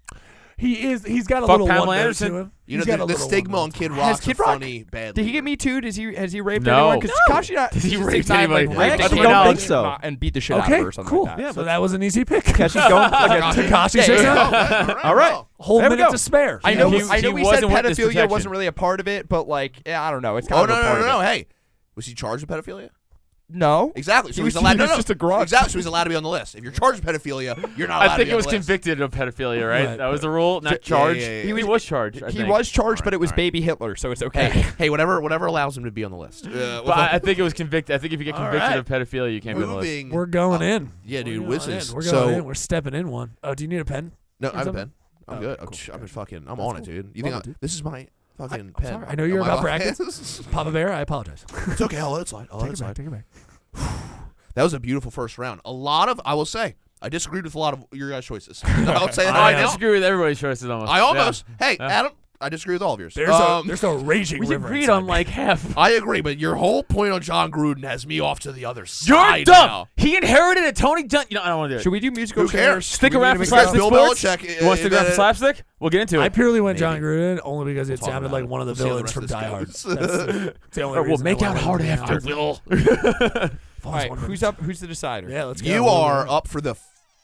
S5: He is. He's got a
S6: Fuck
S5: little
S6: Pamela
S5: one note
S6: Anderson.
S5: to him.
S4: You
S5: He's
S4: know
S5: got a
S4: the
S5: little
S4: stigma
S5: one
S4: on
S5: note.
S4: Kid
S3: Has
S4: Rock's
S3: Kid
S4: a
S3: Rock-
S4: funny bad.
S3: Did he get
S4: leader.
S3: me too? Has he raped
S6: No.
S3: anyone? Because Tekashi not.
S6: Did he
S3: Tekashi
S6: rape
S3: 6ix9ine,
S6: anybody?
S3: Like,
S6: I
S3: raped
S7: actually
S3: someone
S7: don't
S3: and
S7: think so.
S3: and beat the shit out
S5: Okay,
S3: of her or something
S5: cool.
S3: like that.
S5: Yeah, so that was an easy pick.
S7: Keshi's going like a
S5: Tekashi
S3: Yeah,
S5: 6ix9ine.
S7: All right.
S5: Whole
S7: There we
S5: minute
S7: go.
S5: to spare.
S3: I know.
S6: He
S3: I know. We said
S6: wasn't witness
S3: pedophilia
S6: protection.
S3: wasn't really a part of it, but like, yeah, I don't know. It's kind
S4: Oh
S3: of
S4: no
S3: a part of
S4: no!
S3: it.
S4: Hey, was he charged with pedophilia?
S3: No.
S4: Exactly. So
S3: He
S4: he's
S3: was-
S4: allowed.
S3: he
S4: No,
S3: was
S4: no.
S3: just a grunt.
S4: Exactly. So he's allowed to be on the list. If you're charged with pedophilia, you're not allowed
S6: I think
S4: to be
S6: it was
S4: on the list.
S6: convicted of pedophilia, right?
S5: Right.
S6: That was the rule, not
S4: Yeah,
S6: charged.
S4: yeah, yeah,
S6: He
S4: yeah.
S6: was charged. I
S3: He
S6: think.
S3: was charged,
S4: All
S3: but it was
S4: right.
S3: baby Hitler, so it's okay.
S4: Hey, whatever allows him to be on the list.
S6: But I think it was convicted. I think if you get
S5: All
S6: convicted
S5: right.
S6: of pedophilia, you can't be on the list.
S4: moving.
S5: We're going in.
S4: Yeah, dude.
S5: We're
S4: Whiz
S5: going
S4: is
S5: in. We're
S4: so.
S5: going in. We're stepping in one. Oh, do you need a pen?
S4: No, I have a
S5: something?
S4: pen. I'm
S5: Oh,
S4: good.
S5: cool.
S4: I'm
S5: Okay.
S4: fucking. I'm
S5: That's
S4: on it,
S5: cool.
S4: dude. You
S5: Love
S4: think
S5: it, dude.
S4: this is my fucking
S5: I'm
S4: pen?
S5: sorry. I know you're
S4: Am I
S5: about
S4: lying?
S5: brackets. Papa Bear, I apologize.
S4: It's okay. I'll let it slide. I'll let
S5: Take
S4: it
S5: it
S4: slide.
S5: back. Take it back.
S4: That was a beautiful first round. A lot of, I will say, I disagreed with a lot of your guys' choices. I'll say that.
S6: I
S4: right now.
S6: disagree with everybody's choices almost.
S4: I almost.
S6: Yeah.
S4: Hey,
S6: Yeah.
S4: Adam, I disagree with all of yours.
S5: There's no raging
S6: We
S5: river.
S6: agreed
S5: inside
S6: on
S5: me.
S6: like half.
S4: I agree, but your whole point on John Gruden has me off to the other
S6: You're
S4: side
S6: dumb.
S4: now.
S6: He inherited a Tony Dunn. You know, I don't want to do it.
S3: Should we do musical
S4: Who cares?
S3: chairs?
S6: Stick
S3: Do we
S6: around
S3: need
S6: for
S3: to make
S6: slapstick
S4: Bill
S6: sports?
S4: Belichick,
S6: You want to stick around for
S4: uh,
S6: slapstick? We'll get into
S5: I
S6: it.
S5: purely went John
S4: Maybe.
S5: Gruden only because it
S4: We'll talk
S5: sounded
S4: about
S5: like
S4: it.
S5: one of the
S4: We'll see how the
S5: villains from
S4: rest
S5: Die
S4: of
S5: Hard.
S4: this
S5: That's the only
S6: We'll
S5: reason
S6: make
S5: I
S6: out
S5: went
S6: hard
S5: with
S6: after.
S5: it.
S3: All right, who's up? Who's the decider?
S5: Yeah, let's go.
S4: You are up for the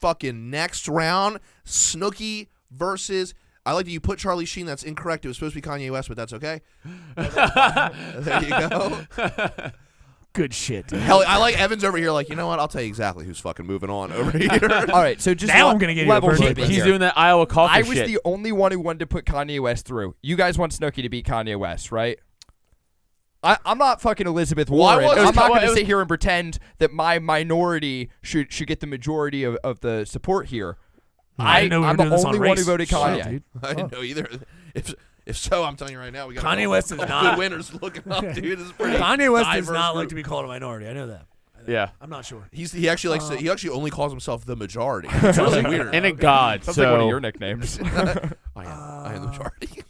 S4: fucking next round. Snooki versus. I like that you put Charlie Sheen. That's incorrect. It was supposed to be Kanye West, but that's okay. There you go.
S5: Good shit. Dude.
S4: Hell, I like Evans over here. Like, you know what? I'll tell you exactly who's fucking moving on over here.
S3: All right, so just
S5: Now I'm gonna give you a
S3: level
S5: birthday
S3: keeping
S5: present.
S6: He's
S3: here.
S6: doing that Iowa caucus
S3: I was
S6: shit.
S3: the only one who wanted to put Kanye West through. You guys want Snooki to beat Kanye West, right? I'm not fucking Elizabeth
S4: Well, I
S3: Warren.
S4: was-
S3: I'm not
S6: well,
S3: going
S6: it
S3: to
S6: was-
S3: sit here and pretend that my minority should get the majority of the support here.
S5: I didn't know we were
S3: I'm the
S5: doing this on
S3: only one who
S5: race.
S3: voted
S5: Shit,
S3: Kanye.
S5: dude.
S4: I didn't know either. If so, I'm telling you right now, we got
S5: Kanye West is
S4: good
S5: not-
S4: winners looking up, dude. This is pretty
S5: Kanye West does
S4: diverse
S5: not
S4: group.
S5: like to be called a minority. I know that.
S6: Yeah.
S5: I'm not sure.
S4: He actually likes to. He actually only calls himself the majority. It's really weird.
S6: And a god.
S3: Sounds
S6: so
S3: like one of your nicknames.
S4: I am the majority.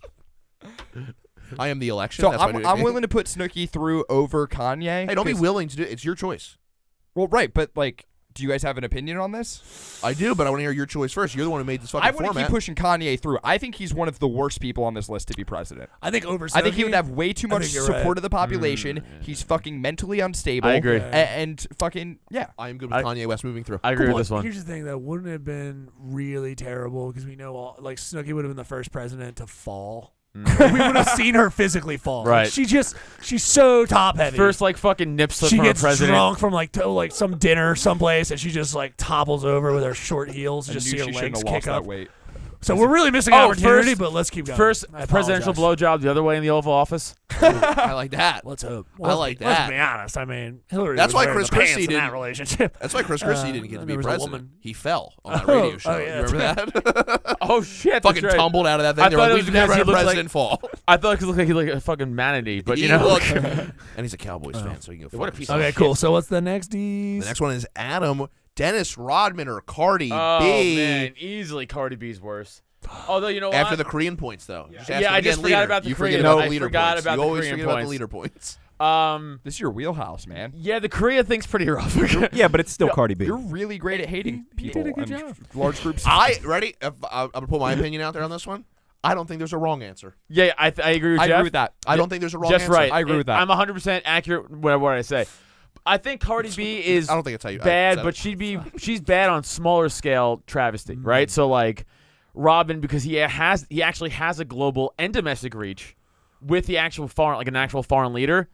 S4: I am the election.
S3: So
S4: That's my
S3: I'm
S4: nickname.
S3: willing to put Snooki through over Kanye.
S4: Hey, don't be
S3: 'cause-
S4: willing to do it. It's your choice.
S3: Well, right, but like, do you guys have an opinion on this?
S4: I do, but I want to hear your choice first. You're the one who made this fucking
S3: I want to
S4: format.
S3: keep pushing Kanye through. I think he's one of the worst people on this list to be president.
S5: I think over.
S3: I think he
S5: Snooki-
S3: would have way too
S5: I
S3: much
S5: think you're
S3: support
S5: right.
S3: of the population. He's fucking mentally unstable.
S6: I agree.
S3: And fucking, yeah.
S4: I am good with Kanye West moving through.
S6: I agree
S5: Cool.
S6: with this one.
S5: Here's the thing, though. Wouldn't it have been really terrible because we know like Snooki would have been the first president to fall. we would have seen her physically fall. Like,
S6: Right.
S5: she's so top heavy.
S6: First, like fucking nip slip
S5: she
S6: from a
S5: gets
S6: president.
S5: drunk from like some dinner someplace and she just like topples over with her short heels.
S3: I
S5: Just
S3: knew
S5: see her
S3: she shouldn't
S5: legs
S3: have lost
S5: kick
S3: that
S5: up.
S3: weight.
S5: So we're really missing
S6: Oh,
S5: opportunity,
S6: first-
S5: but let's keep going.
S6: First
S5: I
S6: presidential
S5: apologize.
S6: blowjob the other way in the Oval Office.
S4: I like that.
S5: Let's hope.
S4: I like
S5: Let's
S4: that.
S5: be honest. I mean, Hillary.
S4: That's
S5: was
S4: why
S5: wearing
S4: Chris
S5: the pants
S4: Christie
S5: in that
S4: didn't-
S5: relationship.
S4: That's why Chris Christie didn't get to be
S5: there was a
S4: president.
S5: woman.
S4: He fell on that
S5: Oh,
S4: radio show.
S5: oh, yeah,
S4: You remember that?
S6: Oh shit!
S4: Fucking
S6: that's right.
S4: tumbled out of that thing.
S6: I
S4: They were
S6: thought
S4: like,
S6: it
S4: we've
S6: was
S4: never
S6: because
S4: had
S6: he
S4: a
S6: looked
S4: president fall.
S6: I thought it looked like he looked like a fucking manatee, but you
S4: He
S6: know.
S4: looked- and he's a Cowboys fan, so he can go
S6: What a
S4: fuck
S6: piece
S4: himself.
S6: of
S5: Okay, cool. So what's the next D's?
S4: The next one is Adam, Dennis Rodman, or Cardi
S6: Oh
S4: B.
S6: man, easily Cardi B's worse. Although you know
S4: After
S6: what?
S4: the Korean points, though. Just
S6: Yeah, I just forgot about the
S4: you
S6: Korean.
S4: Forget about
S6: I
S4: the leader
S6: forgot
S4: points.
S6: about
S4: you
S6: the
S4: always
S6: Korean
S4: forget about the
S6: points.
S4: leader points.
S3: This is your wheelhouse, man.
S6: Yeah, the Korea thing's pretty rough.
S7: Yeah, but it's still Cardi B.
S3: You're really great at hating people.
S5: did a good
S3: and
S5: job.
S3: Large groups.
S4: Ready? I'm gonna put my opinion out there on this one. I don't think there's a wrong answer.
S6: Yeah, I agree with
S3: I
S6: Jeff.
S3: agree with that.
S4: I don't think there's a wrong
S6: Jeff's
S4: answer.
S6: right.
S3: I agree with that.
S6: I'm 100% accurate with what I say. I think Cardi B is
S4: I don't think it's how you I
S6: bad,
S4: said
S6: but
S4: it.
S6: she's bad on smaller scale travesty, right? So like Robin, because he actually has a global and domestic reach with the actual an actual foreign leader,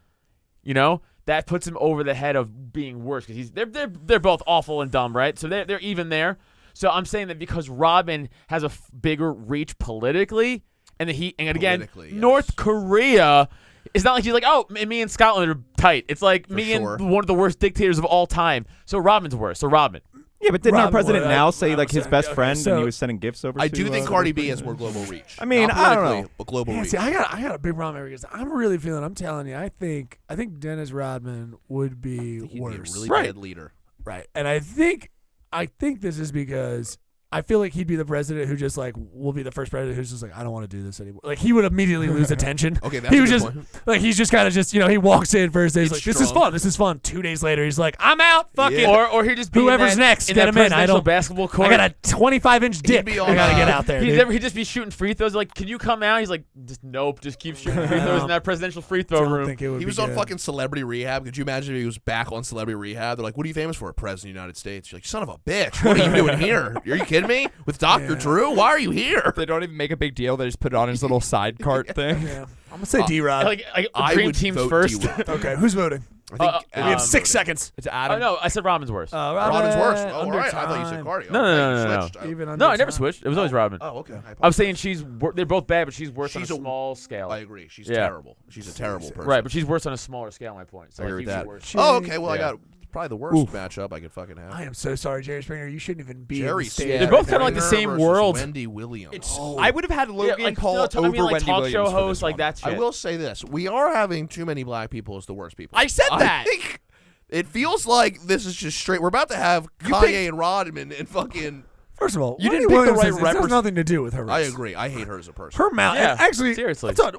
S6: you know, that puts him over the head of being worse because they're both awful and dumb, right? So they're even there. So I'm saying that because Robin has a bigger reach politically, and again,
S4: Politically, yes.
S6: North Korea. It's not like he's like, oh, me and Scotland are tight. It's like me
S4: sure.
S6: and one of the worst dictators of all time. So Robin's worse. So Robin.
S7: Yeah, but didn't our
S5: Robin
S7: president
S5: would,
S7: now
S5: I
S7: say
S5: was
S7: like his
S5: saying,
S7: best
S5: okay,
S7: friend
S5: so-
S7: and he was sending gifts over
S4: I
S7: to
S4: do think
S7: North
S4: Cardi B
S7: Korea?
S4: has more global reach.
S7: I mean,
S4: Not
S7: I don't
S4: politically,
S7: know.
S4: but global
S5: Yeah,
S4: reach.
S5: see, I got a big problem here because I'm really feeling. I'm telling you, I think Dennis Rodman would be
S4: He'd be a
S5: worse.
S4: really
S6: Right.
S4: bad leader.
S5: Right. And I think this is because I feel like he'd be the president who just like will be the first president who's just like, I don't want to do this anymore. Like he would immediately lose attention.
S4: Okay, that's
S5: he
S4: a
S5: was
S4: good
S5: just
S4: point.
S5: like he's just kind of just he walks in first day, he's
S4: He's
S5: like, this is
S4: strong.
S5: fun, this is fun. 2 days later, he's like, I'm out. Fuck
S4: Yeah.
S5: it.
S6: Or he'd just be
S5: Whoever's
S6: in that,
S5: next,
S6: in
S5: get
S6: that
S5: him in. I
S6: presidential
S5: don't-
S6: basketball court.
S5: I got a 25-inch dick.
S4: be
S5: I
S4: on,
S5: gotta get out there. dude.
S6: He'd just be shooting free throws. Like, can you come out? He's like, just nope. Just keep shooting free throws in that presidential free
S5: I
S6: throw
S5: don't
S6: room.
S5: think it would
S4: He
S5: be
S4: was on
S5: good.
S4: fucking Celebrity Rehab. Could you imagine if he was back on Celebrity Rehab? They're like, what are you famous for? President of the United States. You're like, son of a bitch. What are you doing here? Are you kidding me? With Dr. Drew? Why are you here?
S3: They don't even make a big deal. They just put it on his little side cart thing.
S5: Yeah. I'm gonna say D-Rod.
S6: Like
S4: I
S6: dream
S4: would
S6: teams
S4: vote
S6: first.
S4: D-Rod.
S5: Okay, who's voting?
S4: I think
S5: We have
S4: Adam's
S5: 6
S4: voting.
S5: seconds.
S3: It's
S6: Oh
S3: Adam.
S6: no, I said Robin's worse.
S4: Robin's worse. Oh, all
S5: under
S4: right. I thought you said
S5: time.
S4: Cardi.
S6: No,
S4: Okay,
S6: no,
S4: you
S6: no, no,
S4: switched.
S6: no.
S5: Even
S6: No, I
S5: under
S6: never
S5: time.
S6: switched. It was always Robin.
S4: Oh, okay.
S6: I'm saying they're both bad, but she's worse
S4: She's
S6: on a
S4: a-
S6: small scale.
S4: I agree. She's
S6: Yeah.
S4: terrible. She's a terrible person.
S6: Right, but she's worse on a smaller scale. My point. So
S4: I
S6: like,
S4: agree with
S6: you'd be
S4: that.
S6: worse.
S4: Oh, okay. Well, I
S6: Yeah.
S4: got probably the worst matchup I could fucking have.
S5: I am so sorry, Jerry Springer. You shouldn't even be
S4: Jerry
S5: in the state.
S4: Springer
S6: They're both kinda like the
S4: versus
S6: same world.
S4: Wendy Williams.
S3: I would have had Logan
S6: Yeah, like,
S3: Paul
S6: no,
S3: over
S6: I mean, like
S3: Wendy
S6: talk
S3: Williams
S6: show
S3: for this
S6: hosts, like
S3: one.
S6: that shit.
S4: I will say this: we are having too many black people as the worst people.
S3: I said that.
S4: I think it feels like this is just straight. We're about to have Kanye and Rodman and fucking.
S5: First of all,
S3: You
S5: Wendy
S3: didn't pick the
S5: Williams
S3: right
S5: has
S3: represent-
S5: nothing to do with her.
S4: I
S5: race.
S4: agree. I hate her as a person.
S5: Her mouth.
S6: Yeah,
S5: and actually,
S6: seriously.
S5: I've talked,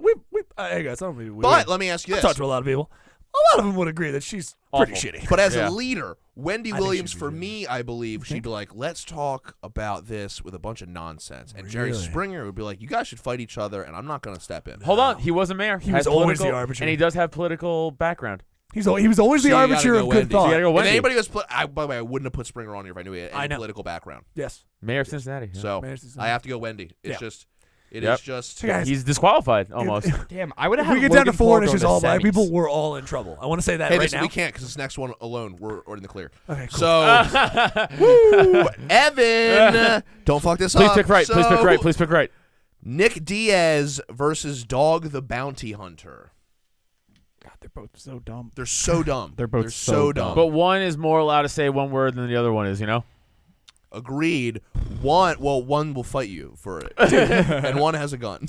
S5: hey guys, I don't mean we.
S4: But let me ask you
S5: I've
S4: this:
S5: talked to a lot of people. A lot of them would agree that she's pretty
S6: Awful.
S5: shitty.
S4: But as
S6: Yeah.
S4: a leader, Wendy
S5: think
S4: Williams,
S5: she'd be
S4: for
S5: good.
S4: me, I believe she'd be like, let's talk about this with a bunch of nonsense. And Jerry
S5: Really?
S4: Springer would be like, you guys should fight each other, and I'm not going to step in.
S6: Hold on, he was a mayor.
S5: He
S6: has
S5: was always the
S6: political-
S5: arbiter.
S6: and he does have political background.
S5: He was always
S4: So
S5: the
S4: you gotta
S5: arbiter
S4: go
S5: of good
S4: Wendy. So
S5: thought.
S6: you gotta go
S4: If
S6: Wendy.
S4: anybody was, by the way, I wouldn't have put Springer on here if I knew he had
S5: I
S4: any
S5: know.
S4: political background.
S5: Yes.
S6: Mayor of Cincinnati. Yeah.
S4: So
S5: Mayor Cincinnati.
S4: I have to go Wendy. It's
S5: Yeah.
S4: just, it is
S6: Yep.
S4: just.
S5: Hey, guys,
S6: He's disqualified almost.
S3: Damn, I would have
S5: if we
S3: had
S5: get down to
S3: Logan
S5: 4
S3: Paul
S5: and it's
S3: go
S5: just
S3: to
S5: all black
S3: semis.
S5: people, we're all in trouble. I want to say that
S4: Hey,
S5: right
S4: listen,
S5: now.
S4: we can't because this next one alone, we're in the clear.
S5: Okay, cool.
S4: So, woo, Evan, don't fuck this
S6: Please
S4: up.
S6: pick right. Please pick
S4: So,
S6: right. Please pick right.
S4: Nick Diaz versus Dog the Bounty Hunter.
S7: God, they're both so dumb.
S4: They're so dumb.
S7: They're both
S4: so
S7: so
S4: dumb.
S6: But one is more allowed to say one word than the other one is. You know.
S4: Agreed. One will fight you for it, and one has a gun.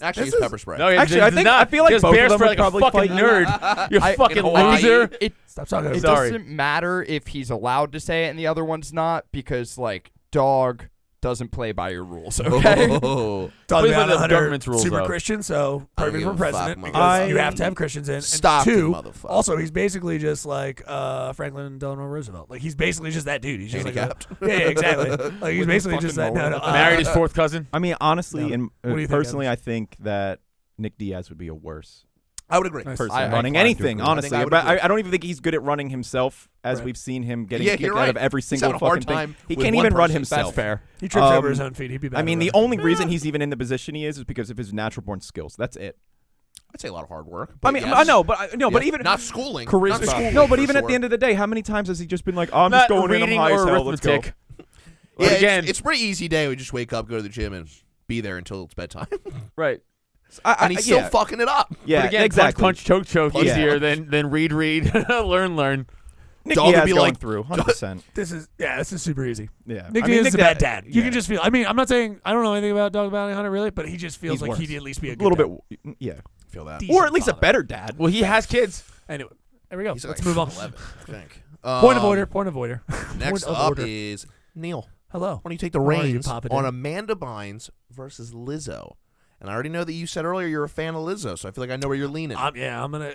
S4: Actually, it's pepper spray.
S6: No,
S7: Actually,
S6: it
S7: I
S6: does
S7: think-
S6: not.
S7: I feel like
S6: He has
S7: both of
S6: bear
S7: them
S6: spray
S7: would
S6: like
S7: probably
S6: a fucking
S7: fight you.
S6: nerd. You fucking
S4: in Hawaii.
S6: loser.
S5: Stop talking.
S3: It
S6: Sorry.
S3: doesn't matter if he's allowed to say it and the other one's not because, like, dog doesn't play by your rules, okay?
S4: Oh.
S5: Dog
S6: Please
S5: the
S6: let the
S5: Hunter,
S6: government's rules
S5: super
S6: out.
S5: Christian, so
S4: I don't
S5: perfect
S4: give
S5: for
S4: a
S5: president
S4: fuck,
S5: because
S7: motherfucker.
S5: you have to have Christians in. And
S4: Stockton,
S5: 2,
S4: motherfucker.
S5: also he's basically just like Franklin Delano Roosevelt. Like he's basically just that dude. He's just
S4: Handicapped.
S5: like yeah, exactly. Like he's
S3: With the
S5: basically just that.
S3: fucking
S5: No,
S3: mower.
S6: Married his fourth cousin.
S7: I mean, honestly,
S5: No.
S7: and
S5: What do you think,
S7: personally,
S5: Adam?
S7: I think that Nick Diaz would be a worse
S4: I would agree.
S5: Nice.
S7: person
S3: I
S7: running
S3: kind of
S7: anything.
S3: agree.
S7: Honestly,
S4: I would
S7: but
S4: agree.
S7: I don't even think he's good at running himself, as
S5: Right.
S7: we've seen him getting
S4: Yeah,
S7: kicked
S4: you're
S7: out
S4: right.
S7: of every
S4: He's
S7: single
S4: having a hard
S7: fucking
S4: time
S7: thing. He
S4: with
S7: can't
S4: one
S7: even run
S4: person.
S7: himself.
S3: That's fair.
S5: He trips over
S7: Um,
S5: his own feet. He'd be bad.
S7: I mean,
S5: with
S7: the
S5: that.
S7: only reason he's even in the position he is because of his natural born skills. That's it.
S4: I'd say a lot of hard work.
S7: I
S4: but
S7: mean,
S4: yes.
S7: I know, but but
S4: Yes.
S7: even
S4: not schooling.
S3: Charisma.
S4: Not schooling
S7: no, but
S4: for
S7: even at
S4: sure.
S7: the end of the day, how many times has he just been like, "Oh, I'm
S6: Not
S7: just going in, I'm
S6: reading
S7: high as
S6: or
S7: hell, let's go."
S6: arithmetic. But
S4: Yeah,
S6: again,
S4: it's a pretty easy day. We just wake up, go to the gym, and be there until it's bedtime.
S6: right.
S4: And he's still fucking it up.
S7: Yeah,
S6: But again,
S7: exactly.
S6: punch, choke
S7: Yeah.
S6: easier than read, learn.
S7: Nick
S4: Dog would
S7: Diaz
S4: be
S7: going
S4: like-
S7: through 100%.
S5: This is super easy.
S7: Yeah,
S5: Nick
S7: I mean,
S5: Diaz is a bad
S7: Diaz-
S5: dad. You
S7: yeah.
S5: can just feel. I mean, I'm not saying I don't know anything about Dog Bounty Hunter really, but he just feels
S4: He's
S5: like
S4: worse.
S5: he'd at least be a
S7: a
S5: good
S7: little
S5: dad.
S7: bit, yeah,
S4: Feel that.
S5: Decent
S7: or at least
S5: father.
S7: a better dad.
S6: Well, he has kids.
S5: Anyway, there we go.
S4: He's
S5: Let's
S4: like
S5: move on.
S4: 11, I think.
S5: Point of order. Point of order.
S4: Next
S5: Point of
S4: up
S5: order.
S4: is Neil.
S5: Hello.
S4: Why don't you take the
S5: How are you,
S4: reins
S5: Papa
S4: on
S5: Dan?
S4: Amanda Bynes versus Lizzo? And I already know that you said earlier you're a fan of Lizzo, so I feel like I know where you're leaning.
S5: I'm gonna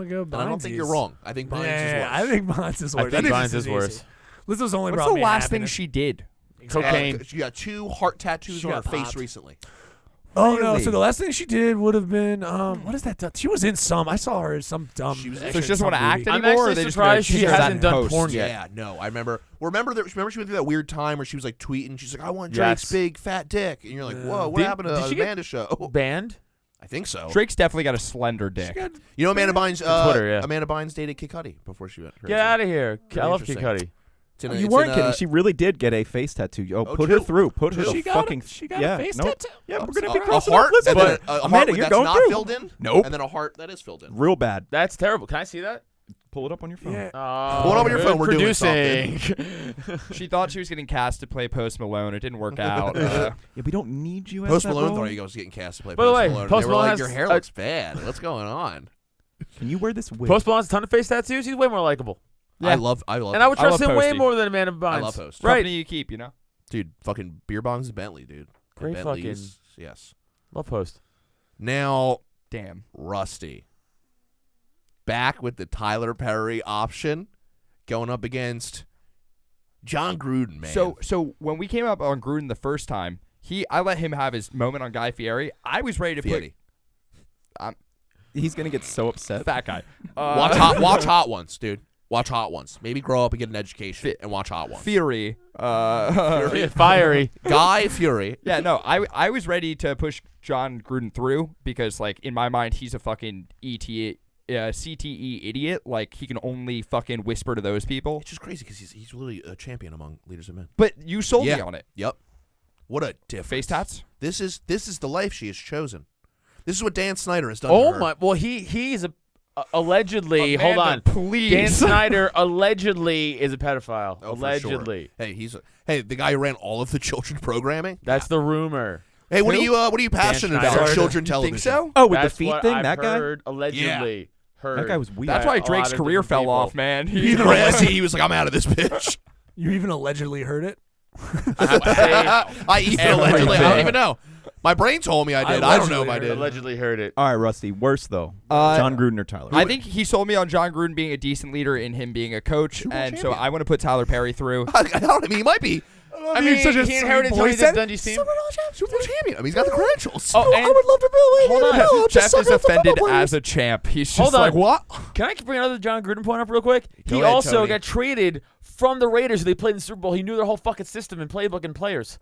S5: go.
S4: and I don't think you're wrong. I think Bynes is worse.
S5: I think Bynes is worse.
S6: I think
S5: this
S6: Bynes is
S5: easy.
S6: worse.
S5: Lizzo's only
S3: What's
S5: brought
S3: the
S5: me
S3: last thing
S5: happiness.
S3: she did?
S6: Cocaine.
S4: She got 2 heart tattoos
S5: She
S4: on her
S5: got
S4: face
S5: popped.
S4: recently.
S5: Oh no!
S7: Really?
S5: So the last thing she did would have been what is that? She was in some. I saw her in some dumb.
S4: She was-
S5: extra
S3: So she doesn't
S5: in
S3: want to
S5: some
S3: act
S5: movie.
S6: I'm
S3: anymore. Or
S6: actually
S3: they just
S6: surprised
S3: go,
S6: she
S3: "She's in
S6: hasn't done
S3: post."
S6: porn
S3: Yeah.
S6: yet.
S4: Yeah, no, I remember. Remember she went through that weird time where she was like tweeting. She's like, "I want Drake's
S6: Yes.
S4: big fat dick," and you're like, "Whoa, what
S6: Did-
S4: happened to
S6: did she get-
S4: Amanda's show?"
S6: Banned?
S4: I think so.
S3: Drake's definitely got a slender dick.
S4: You know, Amanda Bynes.
S6: Twitter, yeah.
S4: Amanda Bynes dated Kid Cudi before she went crazy.
S6: Get out of here.
S4: Pretty
S6: I love Kid
S4: interesting.
S6: Cudi.
S4: It's in
S7: You
S4: it's
S7: weren't
S4: in,
S7: kidding. She really did get a face tattoo. Oh,
S4: Oh,
S7: put her
S4: two.
S7: through. Put her
S4: Two.
S7: the
S5: She got
S7: fucking.
S5: a
S7: yeah,
S5: face
S7: nope.
S5: tattoo.
S7: Yeah,
S5: I'm
S7: we're gonna
S5: sorry.
S7: be
S4: a
S7: crossing
S4: heart,
S7: up.
S4: and
S7: Listen,
S4: then a
S7: Amanda,
S4: heart
S7: you're
S4: that's
S7: going
S4: not
S7: through.
S4: filled in.
S7: Nope.
S4: And then a heart that is filled in.
S7: Real bad.
S6: That's terrible. Can I see that?
S7: Pull it up on your phone.
S5: Yeah.
S6: Pull
S4: it up on your phone. We're doing
S6: producing.
S3: She thought she was getting cast to play Post Malone. It didn't work out.
S7: Yeah, we don't need you.
S4: Post
S7: as that
S4: Malone
S7: role.
S4: thought he was getting cast to play
S6: By the
S4: Post
S6: way,
S4: Malone.
S6: Post
S4: They were
S6: Malone
S4: like,
S6: has
S4: "Your hair
S6: a-
S4: looks bad. What's going on?"
S7: Can you wear this wig?
S6: Post Malone has a ton of face tattoos. He's way more likable.
S3: Yeah.
S4: I love.
S6: And I would
S3: I
S6: trust
S3: love
S6: him way
S3: Posty.
S6: more than Amanda Bynes.
S4: I love Post.
S6: Right.
S3: Company you keep, you know.
S4: Dude, fucking beer bongs and Bentley, dude.
S6: Great
S4: Bentleys, yes.
S6: Love Post.
S4: Now,
S3: Damn.
S4: Rusty. Back with the Tyler Perry option, going up against John Gruden, man.
S3: So when we came up on Gruden the first time, I let him have his moment on Guy Fieri. I was ready to
S4: Fieri.
S7: He's gonna get so upset.
S3: put that guy.
S4: Watch Hot Ones, dude. Watch Hot Ones. Maybe grow up and get an education and watch Hot Ones.
S3: Fieri.
S6: Fiery.
S4: Guy Fury.
S3: Yeah, no, I was ready to push John Gruden through because, like, in my mind, he's a fucking CTE idiot. Like, he can only fucking whisper to those people.
S4: It's just crazy because he's really a champion among leaders of men.
S3: But you sold
S4: Yeah.
S3: me on it.
S4: Yep. What a difference.
S3: Face tats?
S4: This is the life she has chosen. This is what Dan Snyder has done to
S6: Oh
S4: her.
S6: my! Well, he's allegedly.
S3: Amanda,
S6: Hold on.
S3: please.
S6: Dan Snyder allegedly is a pedophile.
S4: Oh, for
S6: allegedly.
S4: sure. Hey, the guy who ran all of the children's programming.
S6: That's the rumor.
S4: Hey, what are
S6: Who?
S4: you passionate
S6: Schneider.
S4: about?
S6: Sorry,
S4: Children
S3: You
S4: television.
S3: think so?
S7: Oh, with
S6: That's
S7: the feet
S6: what
S7: thing,
S6: I've
S7: that guy.
S6: heard, allegedly. Heard.
S7: That guy was weird.
S3: That's
S6: by
S3: why
S6: a
S3: Drake's
S6: lot of
S3: career
S6: different
S3: fell
S6: people.
S3: off, man.
S4: Even Razzie, he was like, "I'm out of this bitch."
S5: You even allegedly heard it.
S6: I have to say,
S4: I even allegedly. I don't even know. My brain told me I did. I don't know if I did.
S6: allegedly heard it.
S7: All right, Rusty. Worse though.
S3: Uh,
S7: John Gruden or Tyler?
S3: I think he sold me on John Gruden being a decent leader and him being a coach,
S4: Super Bowl
S3: and so
S4: champion.
S3: I want to put Tyler Perry through.
S4: I mean, he might be
S6: I mean, he inherited Tony Dungy's team.
S4: Super Bowl champion. I mean, he's got the credentials.
S6: Oh, and
S5: love to be
S6: hold on.
S3: Jeff is offended as a champ. He's just
S6: Hold on.
S3: like, what?
S6: Can I bring another John Gruden point up real quick?
S4: Go
S6: He
S4: ahead,
S6: also
S4: Tony.
S6: got traded from the Raiders who they played in the Super Bowl. He knew their whole fucking system and playbook and players.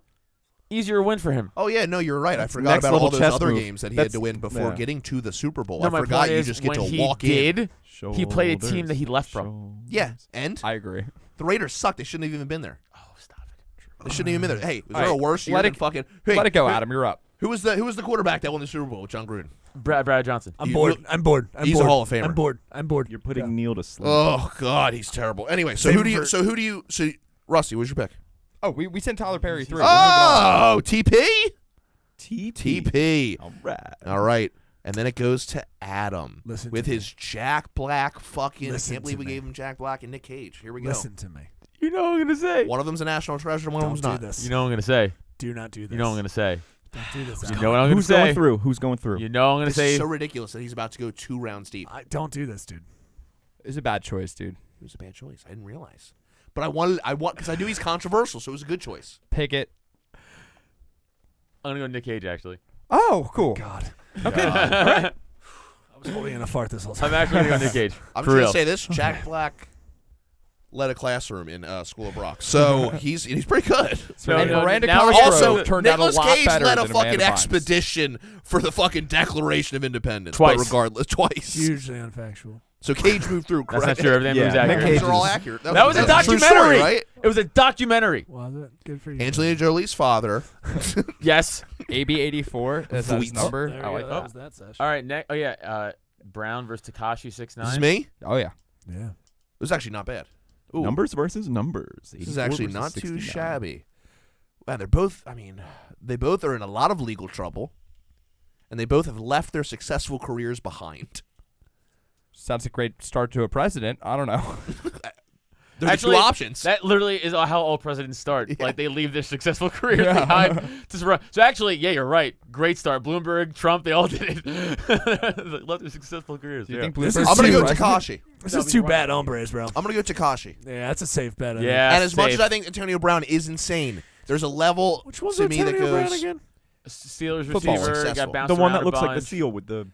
S6: Easier win for him.
S4: Oh yeah, no, you're right. I
S7: That's
S4: forgot
S7: next
S4: about all
S7: level
S4: those
S7: chess
S4: other
S7: move.
S4: games that he had
S7: That's-
S4: to win before
S7: yeah.
S4: getting to the Super Bowl.
S6: No,
S4: I
S6: my
S4: forgot
S6: point
S4: you
S6: is
S4: just get
S6: when
S4: to
S6: he
S4: walk in.
S6: did, he played a team that he left from.
S4: Yeah, and
S3: I agree.
S4: the Raiders sucked. They shouldn't have even been there.
S6: Oh, stop it.
S4: They shouldn't have even been there. Hey, was
S3: All
S4: there a
S3: right,
S4: worse year
S3: let
S4: than
S3: it-
S4: fucking? Hey,
S3: Let it go,
S4: who-
S3: Adam. You're up.
S4: Who was the quarterback that won the Super Bowl with John Gruden?
S6: Brad Johnson.
S5: I'm
S4: You-
S5: bored. I'm bored.
S4: He's a Hall of Famer.
S5: I'm bored. I'm bored.
S7: You're putting Neil to sleep.
S4: Oh God, he's terrible. Anyway, so
S5: Same
S4: who do you?
S5: for-
S4: So Rusty, what's your pick?
S3: Oh, we sent Tyler Perry through.
S4: Oh, TP.
S7: TP.
S4: TP.
S7: All right.
S4: All right. And then it goes to Adam
S5: Listen
S4: with
S5: to me.
S4: his Jack Black fucking. I
S5: Listen
S4: can't believe
S5: to
S4: we
S5: me.
S4: gave him Jack Black and Nick Cage. Here we go.
S5: Listen to me.
S6: You know what I'm going to say.
S4: One of them's a national treasure. One of
S5: Don't
S4: them's
S5: do
S4: not.
S5: this.
S6: You know what I'm going to say.
S5: Do not do this.
S6: You know what I'm going to say.
S5: Don't do this.
S6: You
S5: Adam.
S6: know what I'm going to
S7: Who's going
S6: say.
S7: through? Who's going through?
S6: You know what I'm going to
S4: This
S6: say.
S4: is so ridiculous that he's about to go 2 rounds deep.
S5: Don't do this, dude.
S3: It's a bad choice, dude.
S4: It was a bad choice. I didn't realize, but I want because I knew he's controversial, so it was a good choice.
S3: Pick it.
S6: I'm going to go Nick Cage, actually.
S3: Oh, cool.
S5: God.
S6: Okay.
S5: I was holding in a fart this whole time.
S6: I'm actually going to go Nick Cage.
S4: I'm
S6: For
S4: just
S6: real.
S4: gonna say this: Jack Black led a classroom in School of Rock, so he's pretty good.
S6: No,
S3: And
S6: no,
S3: Miranda
S6: now
S3: Cosgrove
S4: Also,
S3: turned out a
S4: Nicolas
S3: lot
S4: Cage
S3: better
S4: led a
S3: than
S4: fucking
S3: Amanda Bynes.
S4: expedition for the fucking Declaration of Independence.
S6: Twice.
S4: But regardless, twice.
S5: Hugely unfactual.
S4: So Cage moved through.
S6: That's
S4: Correct.
S6: not true. Everything was
S7: Yeah,
S6: accurate.
S7: Nick
S4: These are all
S7: Cage is-
S4: accurate.
S6: That was a
S4: that's true story,
S6: documentary.
S4: right?
S6: It was a documentary.
S5: Was it? Good for you.
S4: Angelina Jolie's father.
S6: Yes.
S3: AB84. That's his
S4: Sweet.
S3: number.
S5: There
S3: I
S5: we
S3: like
S5: go.
S3: that.
S5: That was that session.
S6: All right. Oh yeah. Brown versus Tekashi 6ix9ine.
S4: This is me.
S3: Oh yeah.
S5: Yeah.
S4: It was actually not bad. Ooh.
S7: Numbers versus numbers.
S4: This is
S7: 84
S4: actually
S7: versus
S4: not too
S7: 69.
S4: shabby. Wow, they're both. I mean, they both are in a lot of legal trouble, and they both have left their successful careers behind.
S3: Sounds a great start to a president. I don't know.
S4: There's
S6: Actually,
S4: two options.
S6: That literally is how all presidents start.
S4: Yeah.
S6: Like they leave their successful careers behind. So actually, yeah, you're right. Great start. Bloomberg, Trump, they all did it. They left their successful careers.
S3: Do you
S6: yeah.
S3: think
S5: This
S3: Bloomberg's
S5: is
S4: I'm gonna
S5: too
S4: go
S5: right.
S4: Takashi.
S5: This is two bad hombres, bro.
S4: I'm gonna go Takashi.
S5: Yeah, that's a safe bet. I think.
S6: Yeah.
S4: And as much
S6: safe.
S4: as I think Antonio Brown is insane, there's a level
S5: Which one's
S4: to me that
S5: Antonio Brown
S4: goes.
S5: again?
S6: Steelers
S4: Football
S6: receiver
S4: successful.
S6: got bounced
S7: The one
S6: around
S7: that
S6: a
S7: looks like the
S6: bunch.
S7: seal with the.